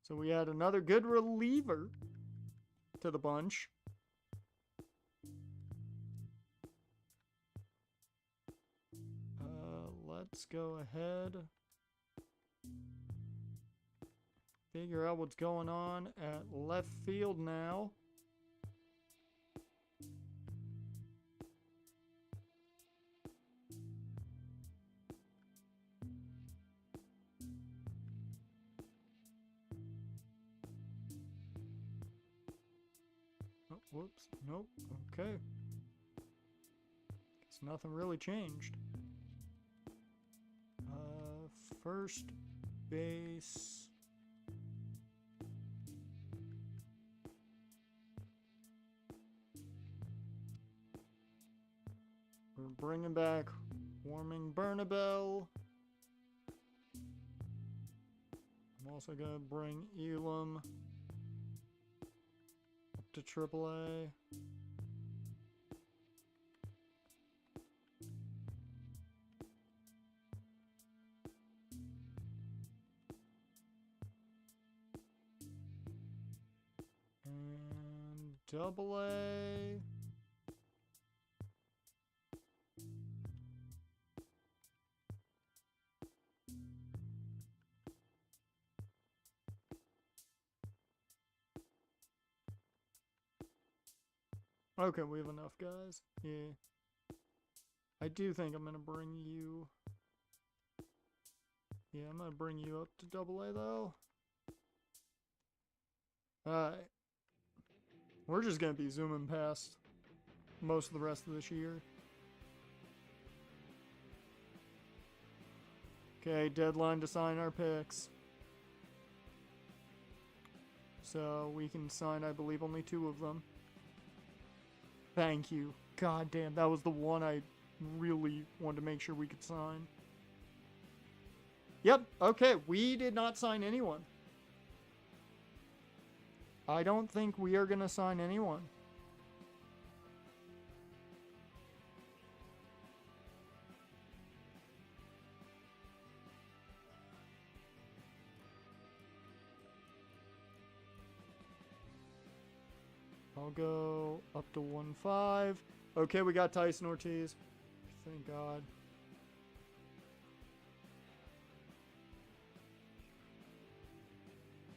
S1: So we add another good reliever to the bunch. Let's go ahead. Figure out what's going on at left field now. Oh, whoops. Nope. Okay. Guess nothing really changed. First base. We're bringing back Warming Bernabel. I'm also going to bring Elam up to AAA. And AA. Okay, we have enough guys. Yeah. I do think I'm going to bring you... Yeah, I'm going to bring you up to AA though. Alright. We're just going to be zooming past most of the rest of this year. Okay, deadline to sign our picks. So we can sign, I believe, only 2 of them. Thank you. God damn, that was the one I really wanted to make sure we could sign. Yep, okay, we did not sign anyone. I don't think we are going to sign anyone. I'll go up to 1-5. Okay, we got Tyson Ortiz. Thank God.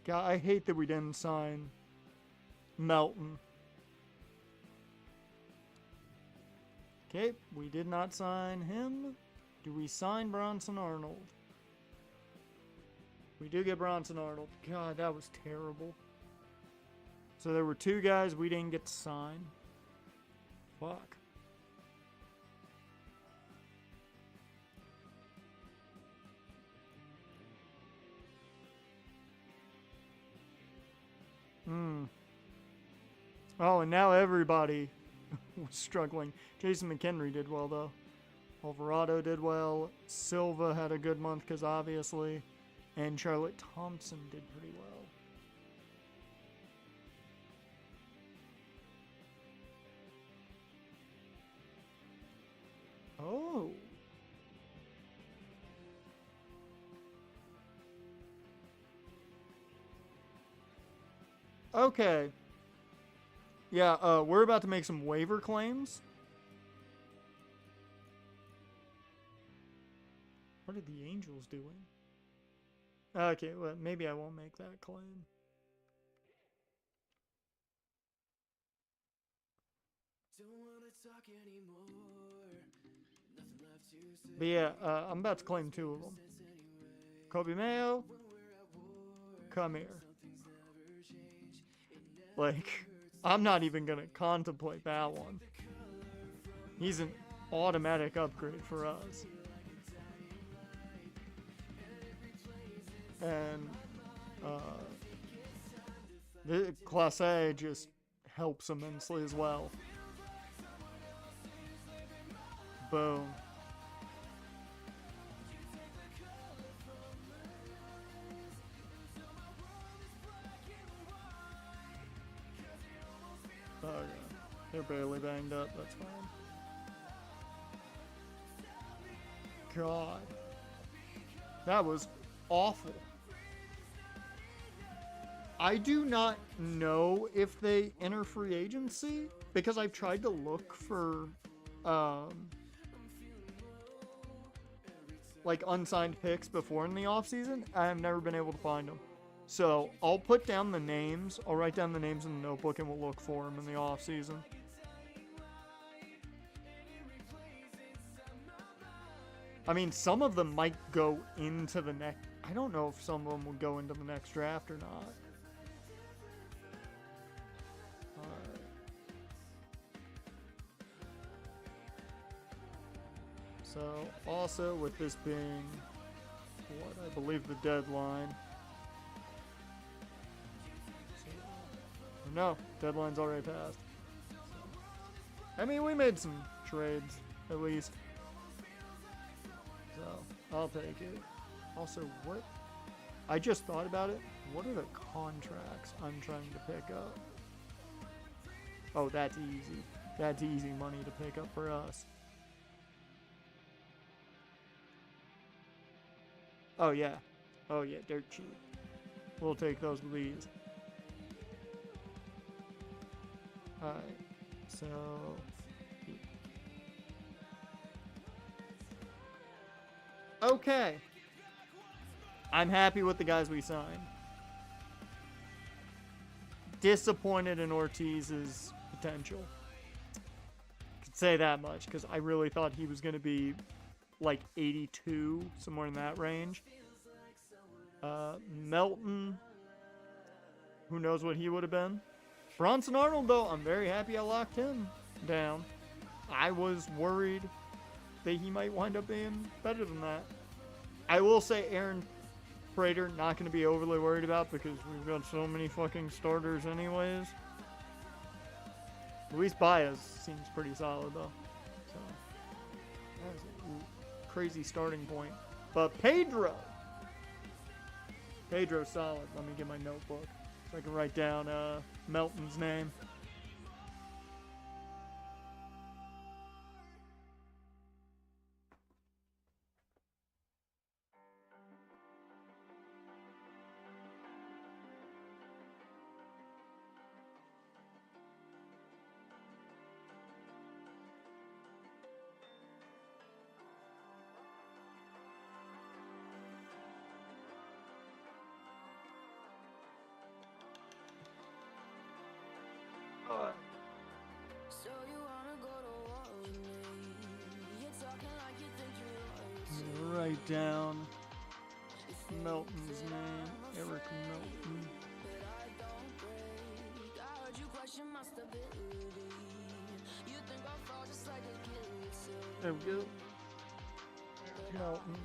S1: God, I hate that we didn't sign Melton. Okay, we did not sign him. Do we sign Bronson Arnold? We do get Bronson Arnold. God, that was terrible. So there were 2 guys we didn't get to sign. Fuck. Oh, and now everybody was struggling. Jason McHenry did well, though. Alvarado did well. Silva had a good month, because obviously. And Charlotte Thompson did pretty well. Oh. Okay. Yeah, we're about to make some waiver claims. What are the Angels doing? Okay, well, maybe I won't make that claim. But yeah, I'm about to claim 2 of them. Kobe Mayo, come here. Like, I'm not even gonna contemplate that one. He's an automatic upgrade for us. And the Class A just helps immensely as well. Boom. Oh yeah, they're barely banged up, that's fine. God. That was awful. I do not know if they enter free agency, because I've tried to look for, like, unsigned picks before in the offseason. I have never been able to find them. So, I'll put down the names. I'll write down the names in the notebook and we'll look for them in the offseason. I mean, some of them might go into the next... I don't know if some of them will go into the next draft or not. So, also with this being, what, I believe the deadline. No, deadline's already passed. I mean, we made some trades, at least. So, I'll take it. Also, what? I just thought about it. What are the contracts I'm trying to pick up? Oh, that's easy. That's easy money to pick up for us. Oh, yeah. Oh, yeah, dirt cheap. We'll take those leads. Alright, so... Okay. I'm happy with the guys we signed. Disappointed in Ortiz's potential. Could say that much, because I really thought he was going to be like 82, somewhere in that range. Melton, who knows what he would have been. Bronson Arnold, though, I'm very happy I locked him down. I was worried that he might wind up being better than that. I will say Aaron Prater, not going to be overly worried about because we've got so many fucking starters anyways. Luis Baez seems pretty solid, though. So, that's a crazy starting point. But Pedro's solid. Let me get my notebook so I can write down Melton's name. write down Melton's name. Eric Melton. There we go. Eric Melton.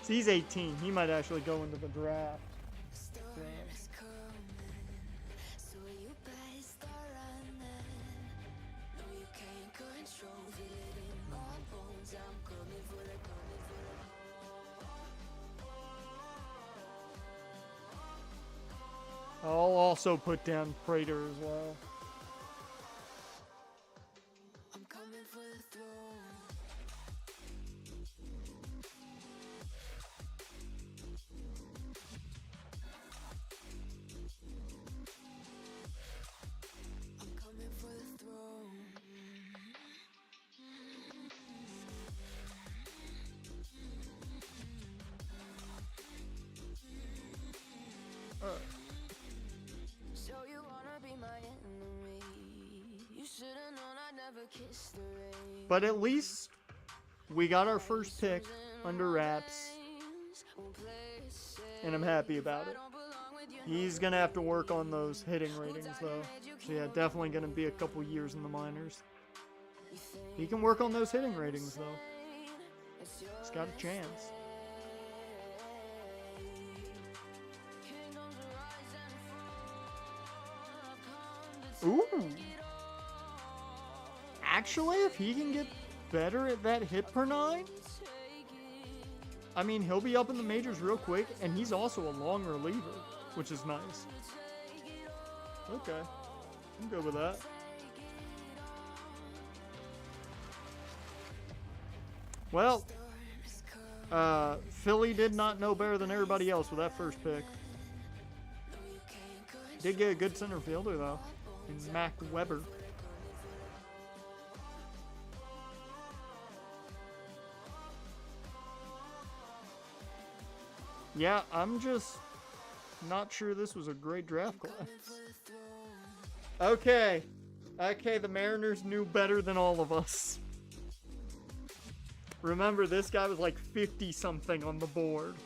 S1: And he's 18. He might actually go into the draft. So. I'll also put down Prater as well. I'm coming for the throne. I'm coming for the throne. So you wanna be my enemy? You should've known I'd never kiss the rain. But at least we got our first pick under wraps, and I'm happy about it. He's gonna have to work on those hitting ratings though. So yeah, definitely gonna be a couple years in the minors. He can work on those hitting ratings though. He's got a chance. Ooh. Actually, if he can get better at that hit per 9, I mean, he'll be up in the majors real quick, and he's also a long reliever, which is nice. Okay. I'm good with that. Well, Philly did not know better than everybody else with that first pick. Did get a good center fielder, though. Mac Weber. Yeah, I'm just not sure this was a great draft class. Okay, the Mariners knew better than all of us. Remember, this guy was like 50-something on the board.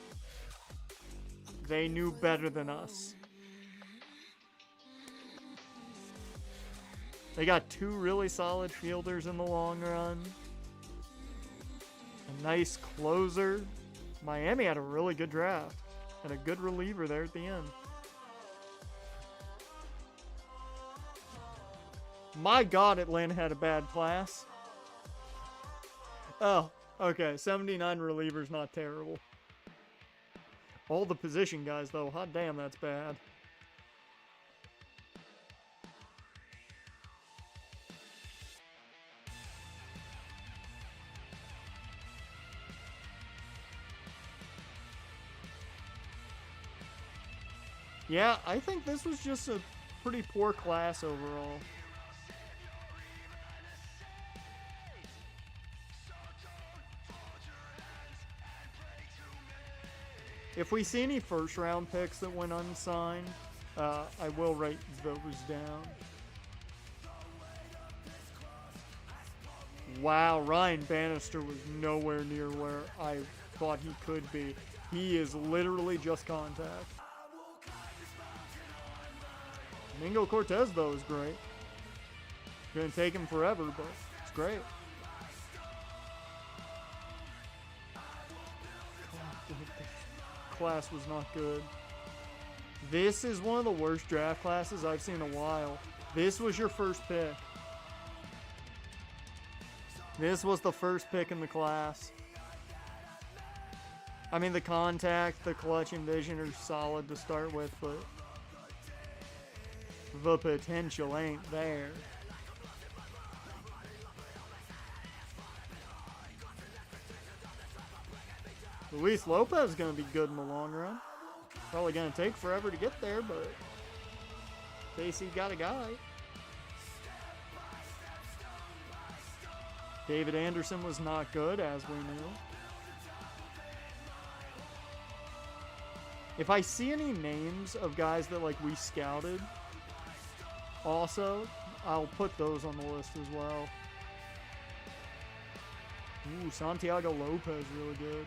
S1: They knew better than us. They got 2 really solid fielders in the long run. A nice closer. Miami had a really good draft. And a good reliever there at the end. My God, Atlanta had a bad class. Oh, okay. 79 relievers, not terrible. All the position guys, though. Hot damn, that's bad. Yeah, I think this was just a pretty poor class overall. If we see any first round picks that went unsigned, I will write those down. Wow, Ryan Bannister was nowhere near where I thought he could be. He is literally just contact. Domingo Cortez, though, is great. Gonna take him forever, but it's great. The class was not good. This is one of the worst draft classes I've seen in a while. This was your first pick. This was the first pick in the class. I mean, the contact, the clutch, and vision are solid to start with, but the potential ain't there. Luis Lopez is going to be good in the long run. Probably going to take forever to get there, but KC got a guy. David Anderson was not good, as we knew. If I see any names of guys that like we scouted, also, I'll put those on the list as well. Ooh, Santiago Lopez really good.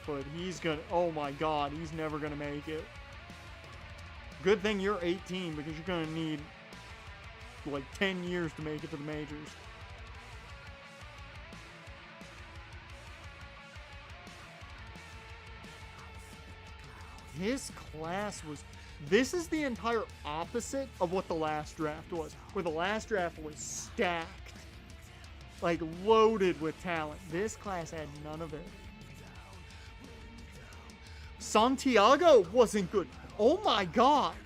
S1: But he's gonna, oh my god, he's never gonna make it. Good thing you're 18 because you're gonna need like 10 years to make it to the majors. This class was, this is the entire opposite of what the last draft was. Where the last draft was stacked. Like loaded with talent. This class had none of it. Santiago wasn't good. Oh my god.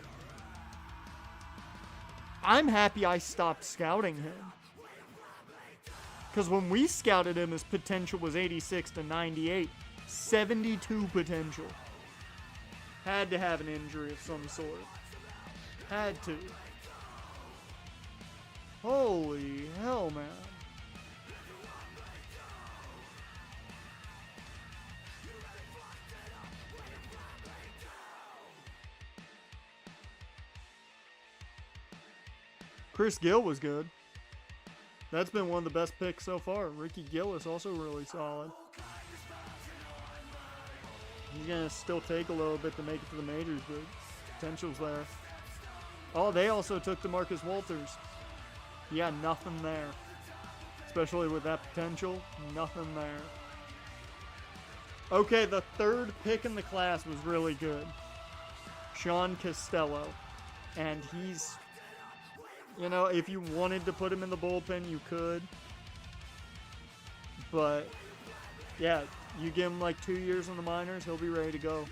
S1: I'm happy I stopped scouting him. Because when we scouted him, his potential was 86 to 98. 72 potential. Had to have an injury of some sort. Had to. Holy hell, man. Chris Gill was good. That's been one of the best picks so far. Ricky Gillis also really solid. He's going to still take a little bit to make it to the majors, but potential's there. Oh, they also took DeMarcus Walters. Yeah, nothing there. Especially with that potential, nothing there. Okay, the third pick in the class was really good. Sean Costello. And he's, you know, if you wanted to put him in the bullpen, you could. But, yeah, you give him like 2 years in the minors, he'll be ready to go.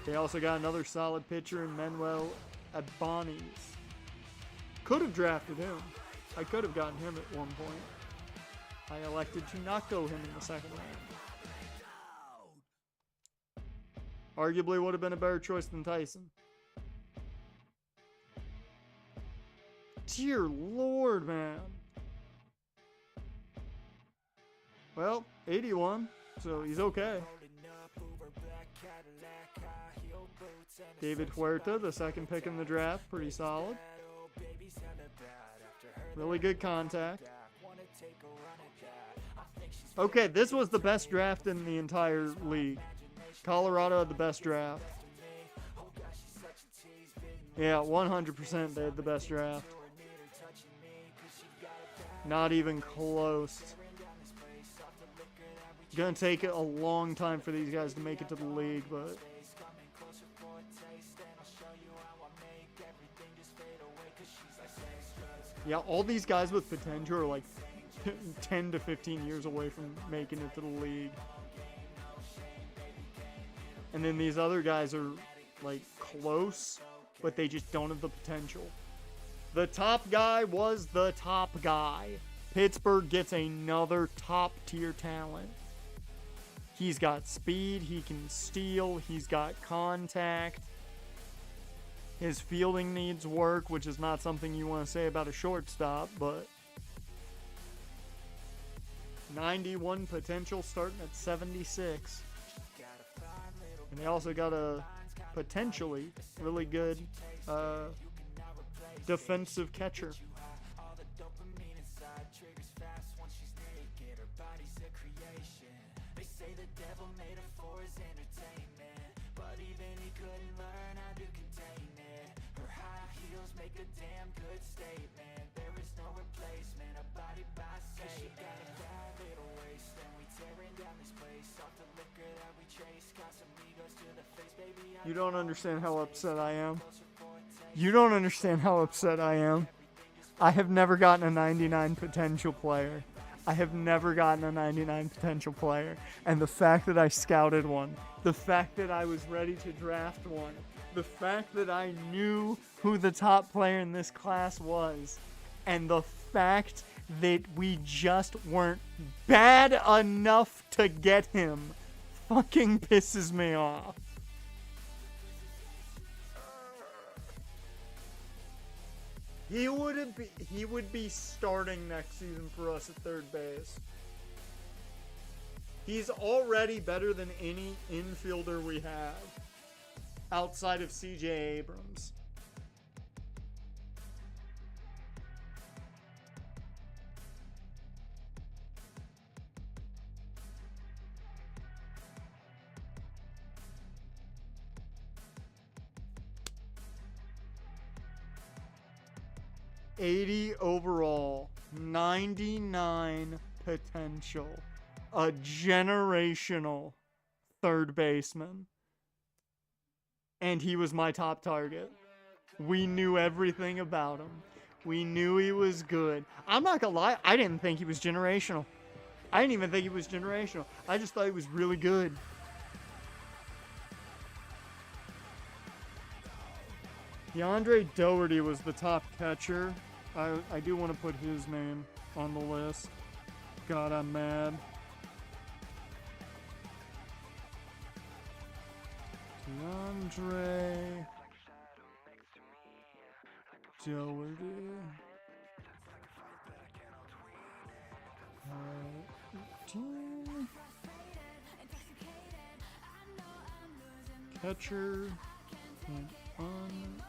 S1: They also got another solid pitcher in Manuel Abanez. Could have drafted him. I could have gotten him at one point. I elected to not go him in the second round. Arguably would have been a better choice than Tyson. Dear Lord, man. Well, 81, so he's okay. David Huerta, the second pick in the draft, pretty solid. Really good contact. Okay, this was the best draft in the entire league. Colorado had the best draft. Yeah, 100% they had the best draft. Not even close. Gonna take a long time for these guys to make it to the league, but yeah, all these guys with potential are like 10 to 15 years away from making it to the league. And then these other guys are like close, but they just don't have the potential. The top guy was the top guy. Pittsburgh gets another top tier talent. He's got speed, he can steal, he's got contact. His fielding needs work, which is not something you want to say about a shortstop, but 91 potential starting at 76. And they also got a potentially really good defensive catcher. You don't understand how upset I am. You don't understand how upset I am. I have never gotten a 99 potential player. I have never gotten a 99 potential player. And the fact that I scouted one, the fact that I was ready to draft one, the fact that I knew who the top player in this class was, and the fact that we just weren't bad enough to get him fucking pisses me off. He would be starting next season for us at third base. He's already better than any infielder we have outside of CJ Abrams. 80 overall, 99 potential, a generational third baseman. And he was my top target. We knew everything about him. We knew he was good. I'm not gonna lie, I didn't think he was generational. I didn't even think he was generational. I just thought he was really good. DeAndre Doherty was the top catcher. I do want to put his name on the list. God, I'm mad. DeAndre Doherty. Catcher and unsigned.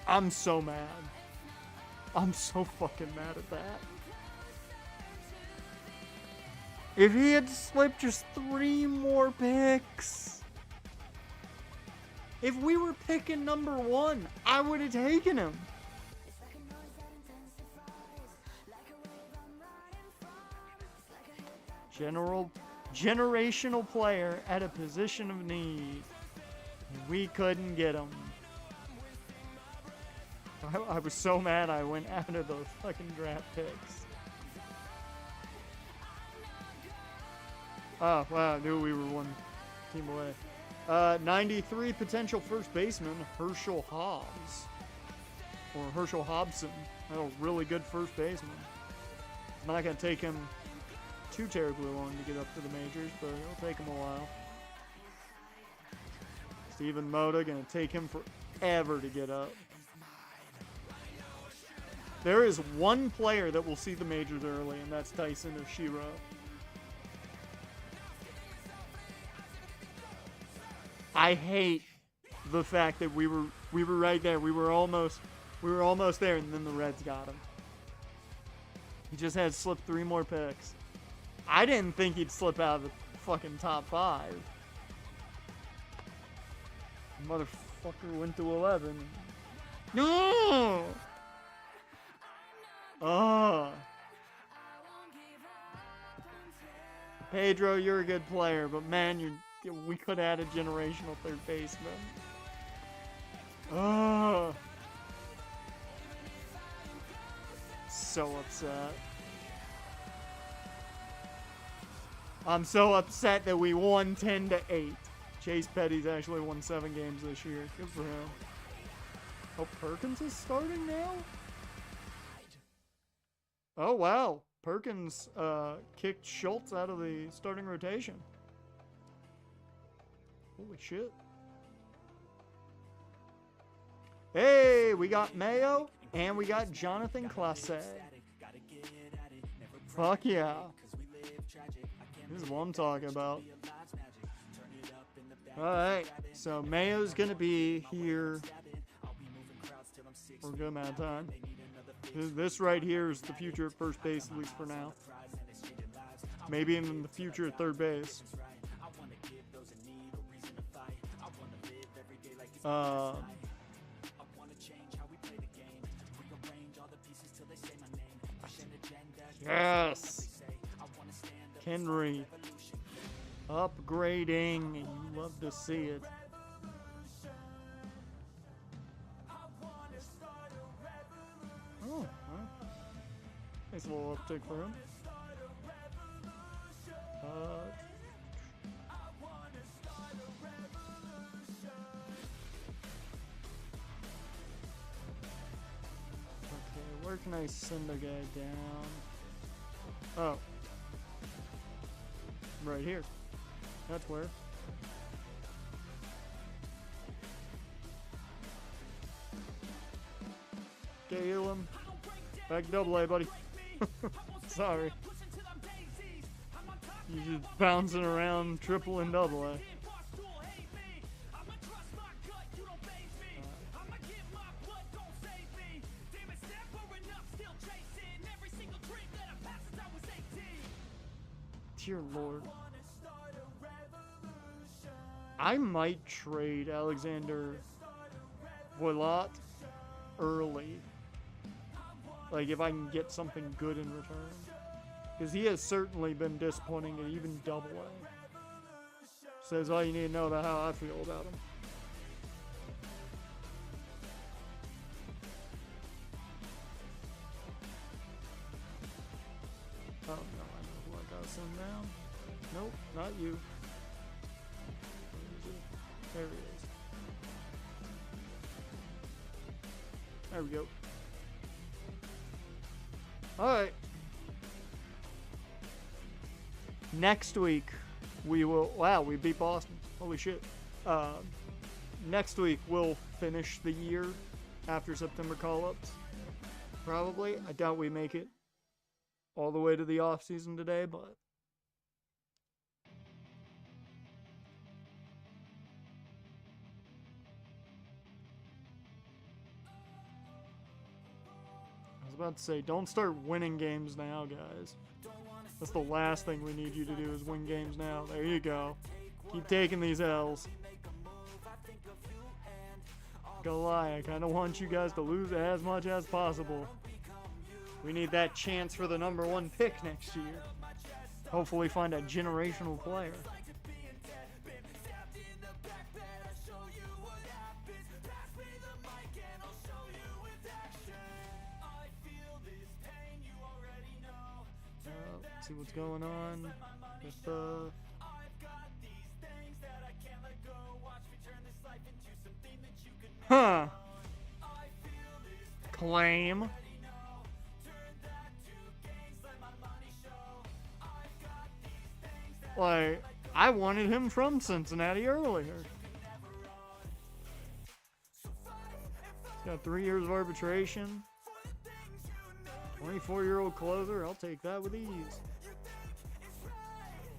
S1: I'm so mad. I'm so fucking mad at that. If he had slipped just 3 more picks. If we were picking number 1, I would have taken him. Generational player at a position of need. We couldn't get him. I was so mad I went after those fucking draft picks. Oh, wow, I knew we were one team away. 93 potential first baseman, Herschel Hobbs. Or Herschel Hobson. A really good first baseman. It's not going to take him too terribly long to get up to the majors, but it'll take him a while. Steven Mota, going to take him forever to get up. There is one player that will see the majors early, and that's Tyson Oshiro. I hate the fact that we were right there. We were almost there, and then the Reds got him. He just had slipped 3 more picks. I didn't think he'd slip out of the fucking top 5. Motherfucker went to 11. No! Oh. Pedro, you're a good player, but man, we could have had a generational third baseman. Oh. So upset. I'm so upset that we won 10-8. Chase Petty's actually won 7 games this year. Good for him. Oh, Perkins is starting now? Oh, wow. Perkins kicked Schultz out of the starting rotation. Holy shit. Hey, we got Mayo and we got Jonathan Clase. Fuck yeah. This is what I'm talking about. Alright, so Mayo's going to be here for a good amount of time. This right here is the future at first base, at least for now. Maybe in the future at third base. Yes! Henry. Upgrading. You love to see it. Oh, well. Nice little uptick for him. Okay, where can I send the guy down? Oh. Right here. That's where. Okay, Elam. Back to double A, buddy. Sorry. You're just bouncing around triple and double A. Dear Lord. I might trade Alexander Voilot early. Like, if I can get something good in return. Because he has certainly been disappointing at even double A. Says all you need to know about how I feel about him. Oh, no, I know who I gotta send down. Nope, not you. There he is. There we go. Alright. Next week, we will... Wow, we beat Boston. Holy shit. Next week, we'll finish the year after September call-ups. Probably. I doubt we make it all the way to the off-season today, but... I was about to say, don't start winning games now, guys. That's the last thing we need you to do is win games now. There you go. Keep taking these L's. Gonna lie, I kind of want you guys to lose as much as possible. We need that chance for the #1 pick next year. Hopefully find a generational player. Let's see what's going on with Huh. Claim. Like, I wanted him from Cincinnati earlier. He's got 3 years of arbitration. 24-year-old closer. I'll take that with ease.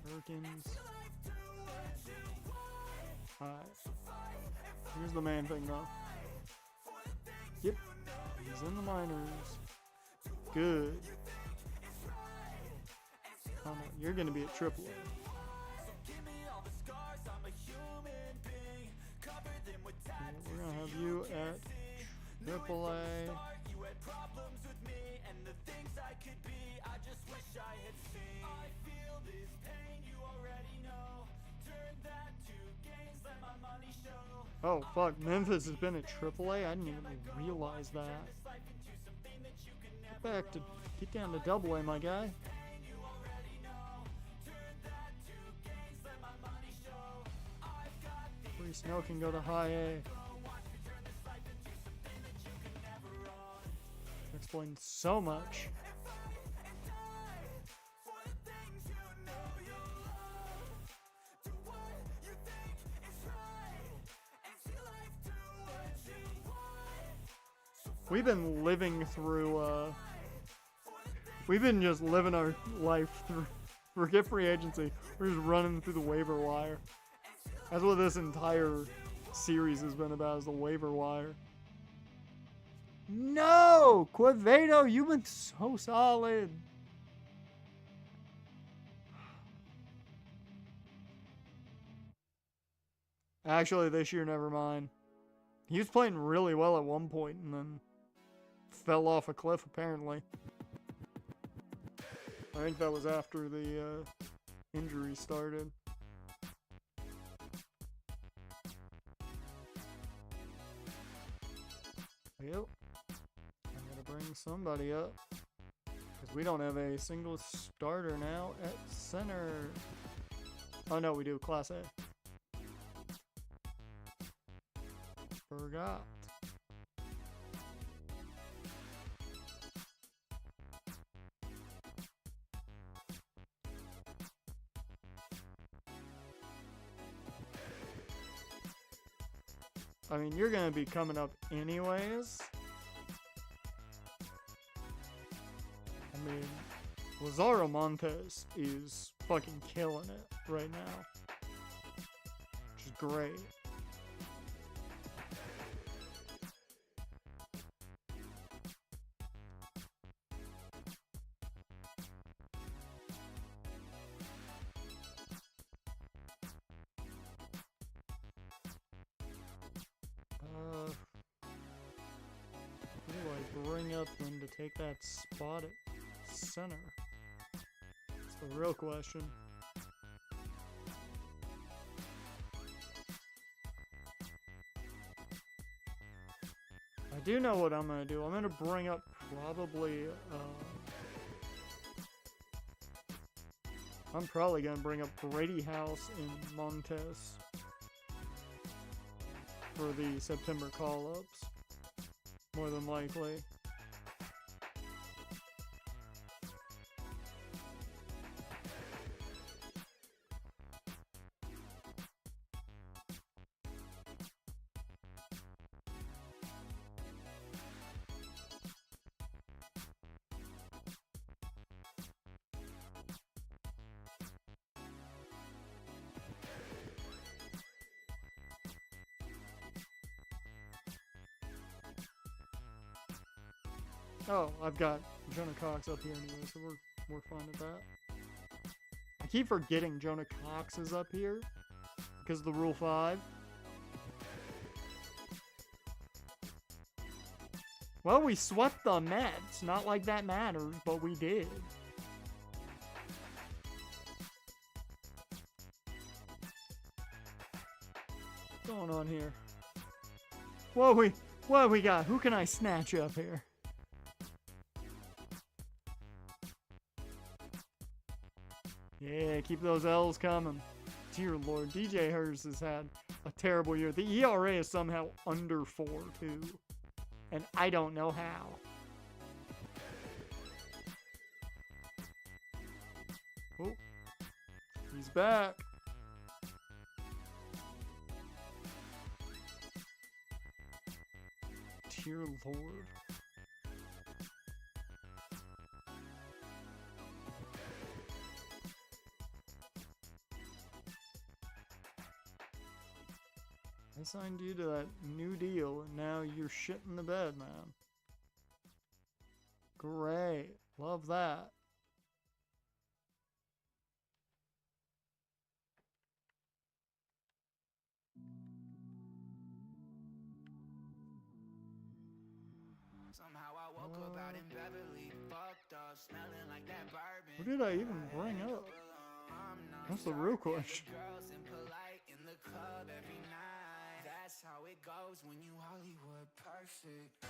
S1: Perkins. Alright. Here's the main thing, though. Yep. He's in the minors. Good. Oh, no, you're going to be at AAA. We're going to have you at AAA. Oh, fuck. Memphis has been at AAA? I didn't even realize that. Get down to AA, my guy. Free Snow can go to high A. Explains so much. We've been living through, we've been just living our life through, forget free agency, we're just running through the waiver wire. That's what this entire series has been about, is the waiver wire. No! Quevedo, you've been so solid. Actually, this year, never mind. He was playing really well at one point and then fell off a cliff, apparently. I think that was after the injury started. Yep. I'm gonna bring somebody up. Because we don't have a single starter now at center. Oh no, we do. Class A. Forgot. I mean, you're going to be coming up anyways. I mean, Lazaro Montes is fucking killing it right now. Which is great. up them to take that spot at center? That's the real question. I do know what I'm going to do. I'm going to bring up probably... I'm probably going to bring up Brady House in Montes for the September call-ups. More than likely. Oh, I've got Jonah Cox up here anyway, so we're fine with that. I keep forgetting Jonah Cox is up here because of the Rule 5. Well, we swept the Mets. Not like that matters, but we did. What's going on here? What we got? Who can I snatch up here? Yeah, keep those L's coming. Dear Lord, DJ Hurst has had a terrible year. The ERA is somehow under 4, too. And I don't know how. Oh, he's back. Dear Lord. I signed you to that new deal, and now you're shitting the bed, man. Great. Love that.
S2: Somehow I woke up out in Beverly, fucked up, smelling like that bourbon.
S1: What did I even bring up? That's the real question.
S2: Girls impolite in the club every night. That's how it goes when you Hollywood perfect.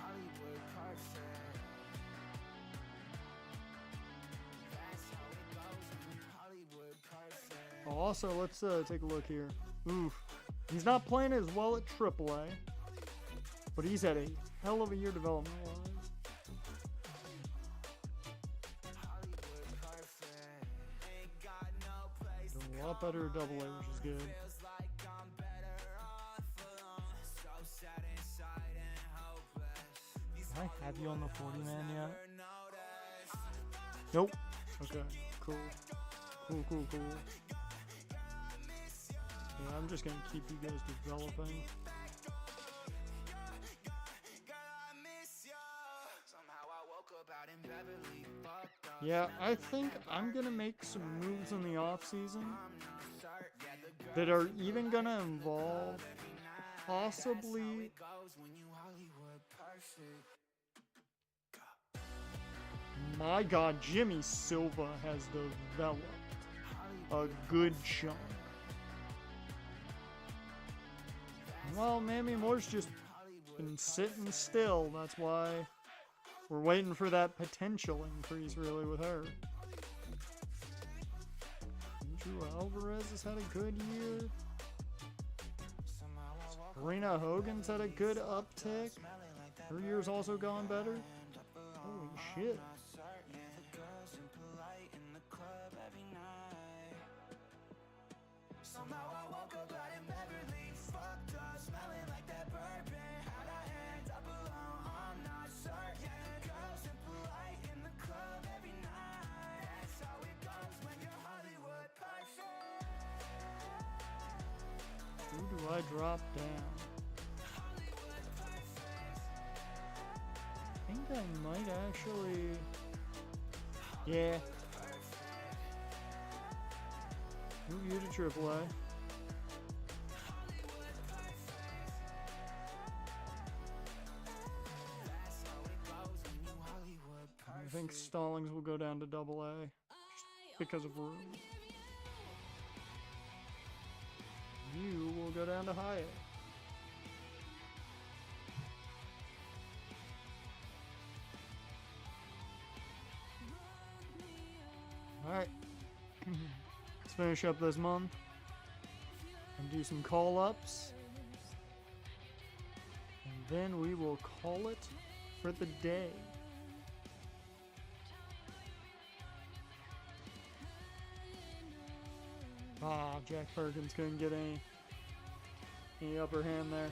S2: Hollywood perfect. That's how it goes when you Hollywood perfect.
S1: Also, let's take a look here. Oof. He's not playing as well at AAA, but he's had a hell of a year development-wise. Doing a lot better at AA, which is good. Do I have you on the 40-man yet? Nope. Okay, cool. Cool. Yeah, I'm just gonna keep you guys developing. Yeah, I think I'm gonna make some moves in the off season that are even gonna involve possibly my God, Jimmy Silva has developed a good chunk. Well, Mamie Moore's just been sitting still. That's why we're waiting for that potential increase, really, with her. Andrew Alvarez has had a good year. Serena Hogan's had a good uptick. Her year's also gone better. Holy shit. Who do I drop down? I think I might actually... Yeah. Move you to AAA. think Stallings will go down to Double A because of room. You will go down to High A. Alright. Let's finish up this month and do some call-ups. And then we will call it for the day. Ah, Jack Perkins couldn't get any upper hand there.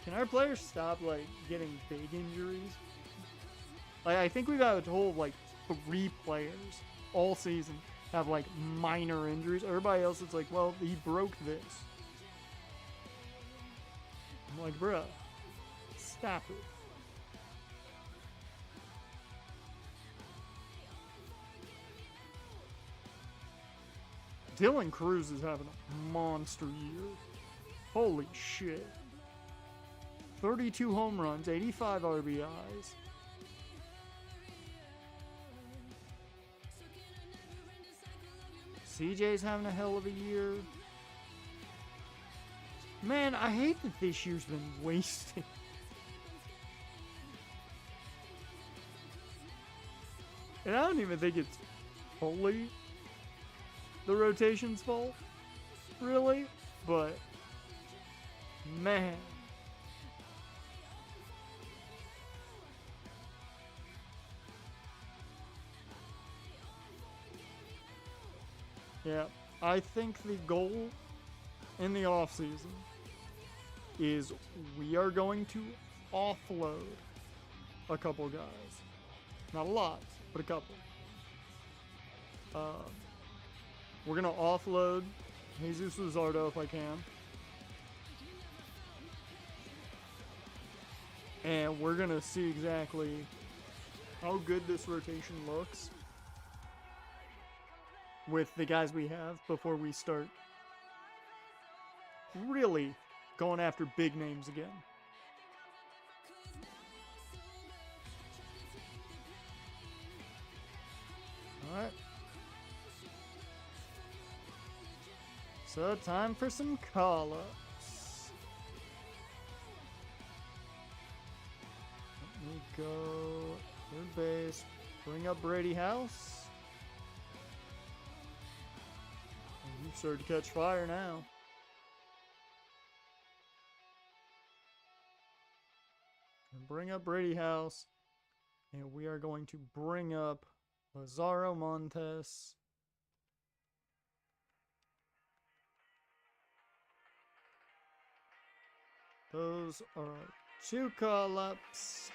S1: Can our players stop, like, getting big injuries? Like, I think we've had a total of, like, 3 players all season have, like, minor injuries. Everybody else is like, well, he broke this. I'm like, bruh, stop it. Dylan Cruz is having a monster year. Holy shit. 32 home runs, 85 RBIs. CJ's having a hell of a year. Man, I hate that this year's been wasted. And I don't even think it's fully the rotation's fault, really, but man. Yeah, I think the goal in the offseason is we are going to offload a couple guys. Not a lot, but a couple. We're going to offload Jesus Luzardo if I can. And we're going to see exactly how good this rotation looks with the guys we have before we start really going after big names again. Alright. So, time for some call-ups. Let me go third base. Bring up Brady House. And you've started to catch fire now. And bring up Brady House. And we are going to bring up Lazaro Montes. Those are our 2 call-ups.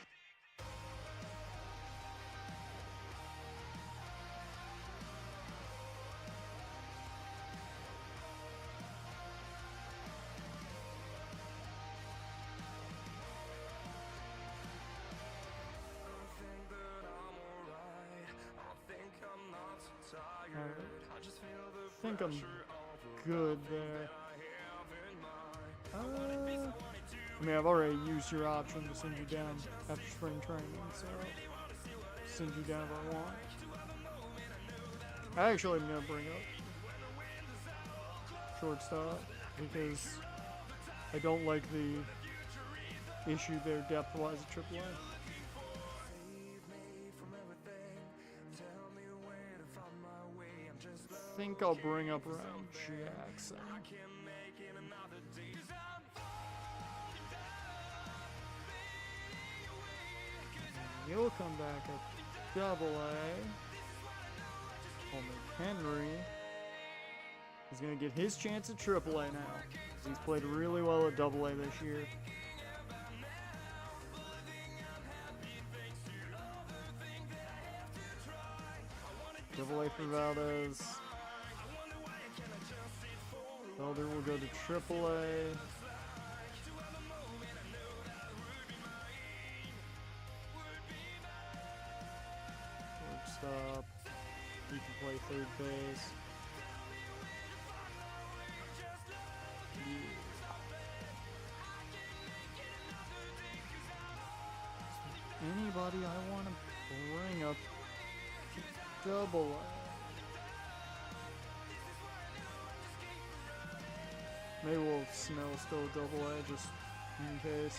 S1: I think I'm good there. I mean, I've already used your option to send you down after spring training, so I'll send you down if I want. I actually am going to bring up shortstop because I don't like the issue there depth-wise at AAA. I think I'll bring up Ryan Jackson. He'll come back at Double A. Homer Henry is going to get his chance at Triple A now. He's played really well at Double A this year. Double A for Valdez. Felder will go to Triple A. Shortstop. He can play third base. anybody I want to bring up to double A. Maybe we'll Snell still double A just in case.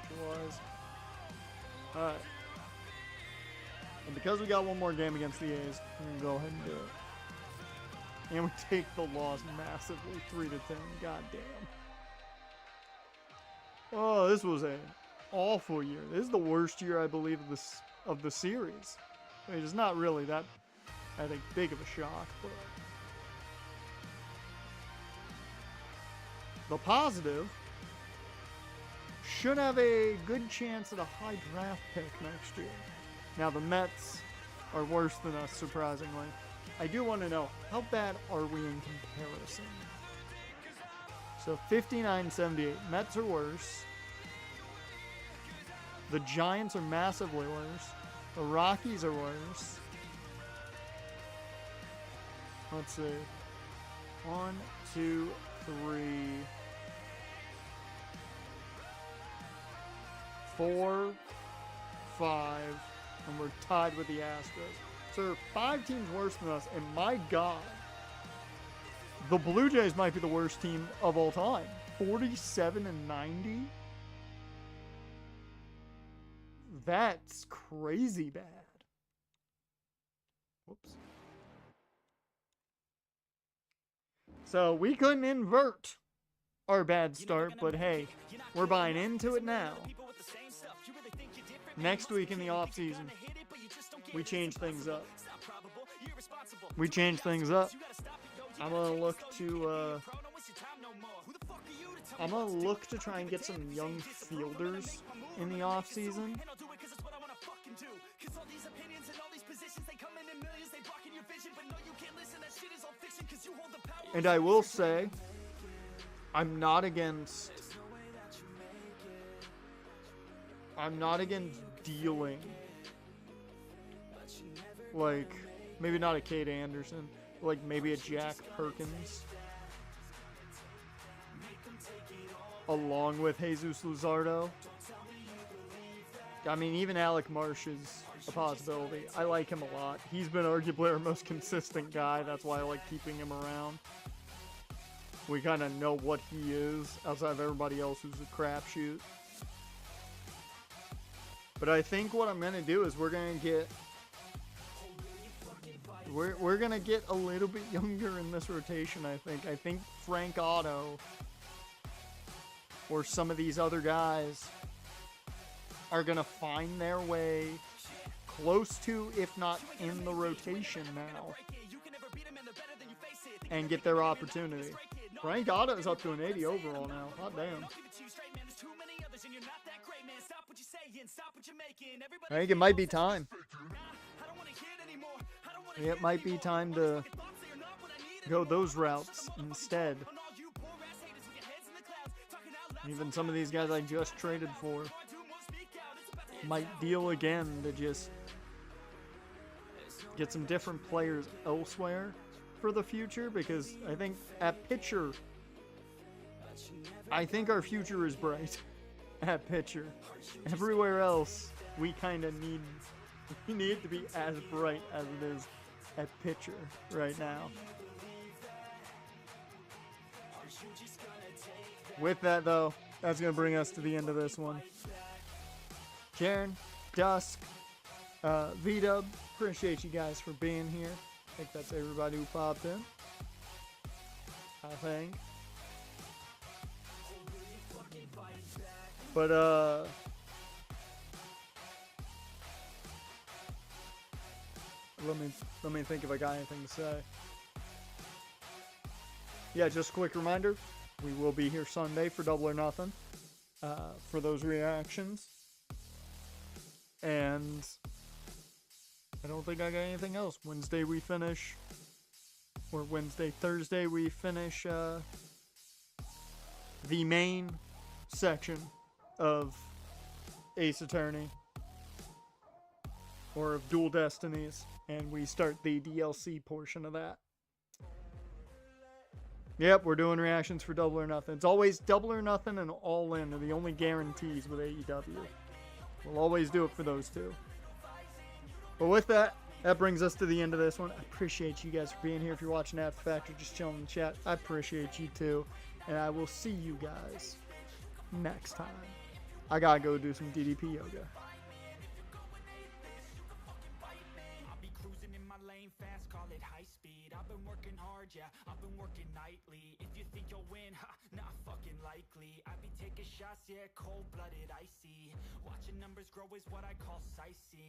S1: Otherwise. Alright. And because we got one more game against the A's, we're going to go ahead and do it. And we take the loss massively, 3-10. God damn. Oh, this was an awful year. This is the worst year, I believe, of the series. I mean, it's not really that, I think, big of a shock, but the positive should have a good chance at a high draft pick next year. Now, the Mets are worse than us, surprisingly. I do want to know, how bad are we in comparison? So 59-78. Mets are worse. The Giants are massively worse. The Rockies are worse. Let's see. 1, 2, 3, 4, 5, and we're tied with the Astros. So there are 5 teams worse than us, and my God, the Blue Jays might be the worst team of all time. 47-90? That's crazy bad. Whoops. So we couldn't invert our bad start, but hey, we're buying into it now. Next week in the offseason, we change things up. We change things up. I'm gonna look to try and get some young fielders in the offseason. And I will say, I'm not against dealing, like, maybe not a Cade Anderson, like maybe a Jack Perkins, along with Jesus Luzardo. I mean, even Alec Marsh is a possibility. I like him a lot. He's been arguably our most consistent guy. That's why I like keeping him around. We kind of know what he is outside of everybody else who's a crapshoot. But I think what I'm gonna do is we're gonna get a little bit younger in this rotation. I think Frank Otto or some of these other guys are gonna find their way close to, if not in the rotation now, and get their opportunity. Frank Otto's up to an 80 overall now. Hot damn. I think it might be time. It might be time to go those routes instead. Even some of these guys I just traded for might deal again to just get some different players elsewhere for the future, because I think at pitcher, I think our future is bright at pitcher. Everywhere else, we kind of need it to be as bright as it is at pitcher right now. With that, though, that's going to bring us to the end of this one. Jaren, Dusk, V-Dub, appreciate you guys for being here. I think that's everybody who popped in. I think. But, let me think if I got anything to say. Yeah, just a quick reminder, we will be here Sunday for Double or Nothing, for those reactions. And I don't think I got anything else. Thursday we finish the main section of Ace Attorney, or of Dual Destinies, and we start the DLC portion of that. Yep, we're doing reactions for Double or Nothing. It's always Double or Nothing and All In are the only guarantees with AEW. We'll always do it for those two. But with that, that brings us to the end of this one. I appreciate you guys for being here. If you're watching After the Fact or just chilling in the chat, I appreciate you too. And I will see you guys next time. I gotta go do some DDP yoga.
S2: I'll be cruising in my lane fast, call it high speed. I've been working hard, yeah, I've been working nightly. If you think you'll win, not fucking likely. I be taking shots, yeah, cold-blooded, icy. Watching numbers grow is what I call sightseeing.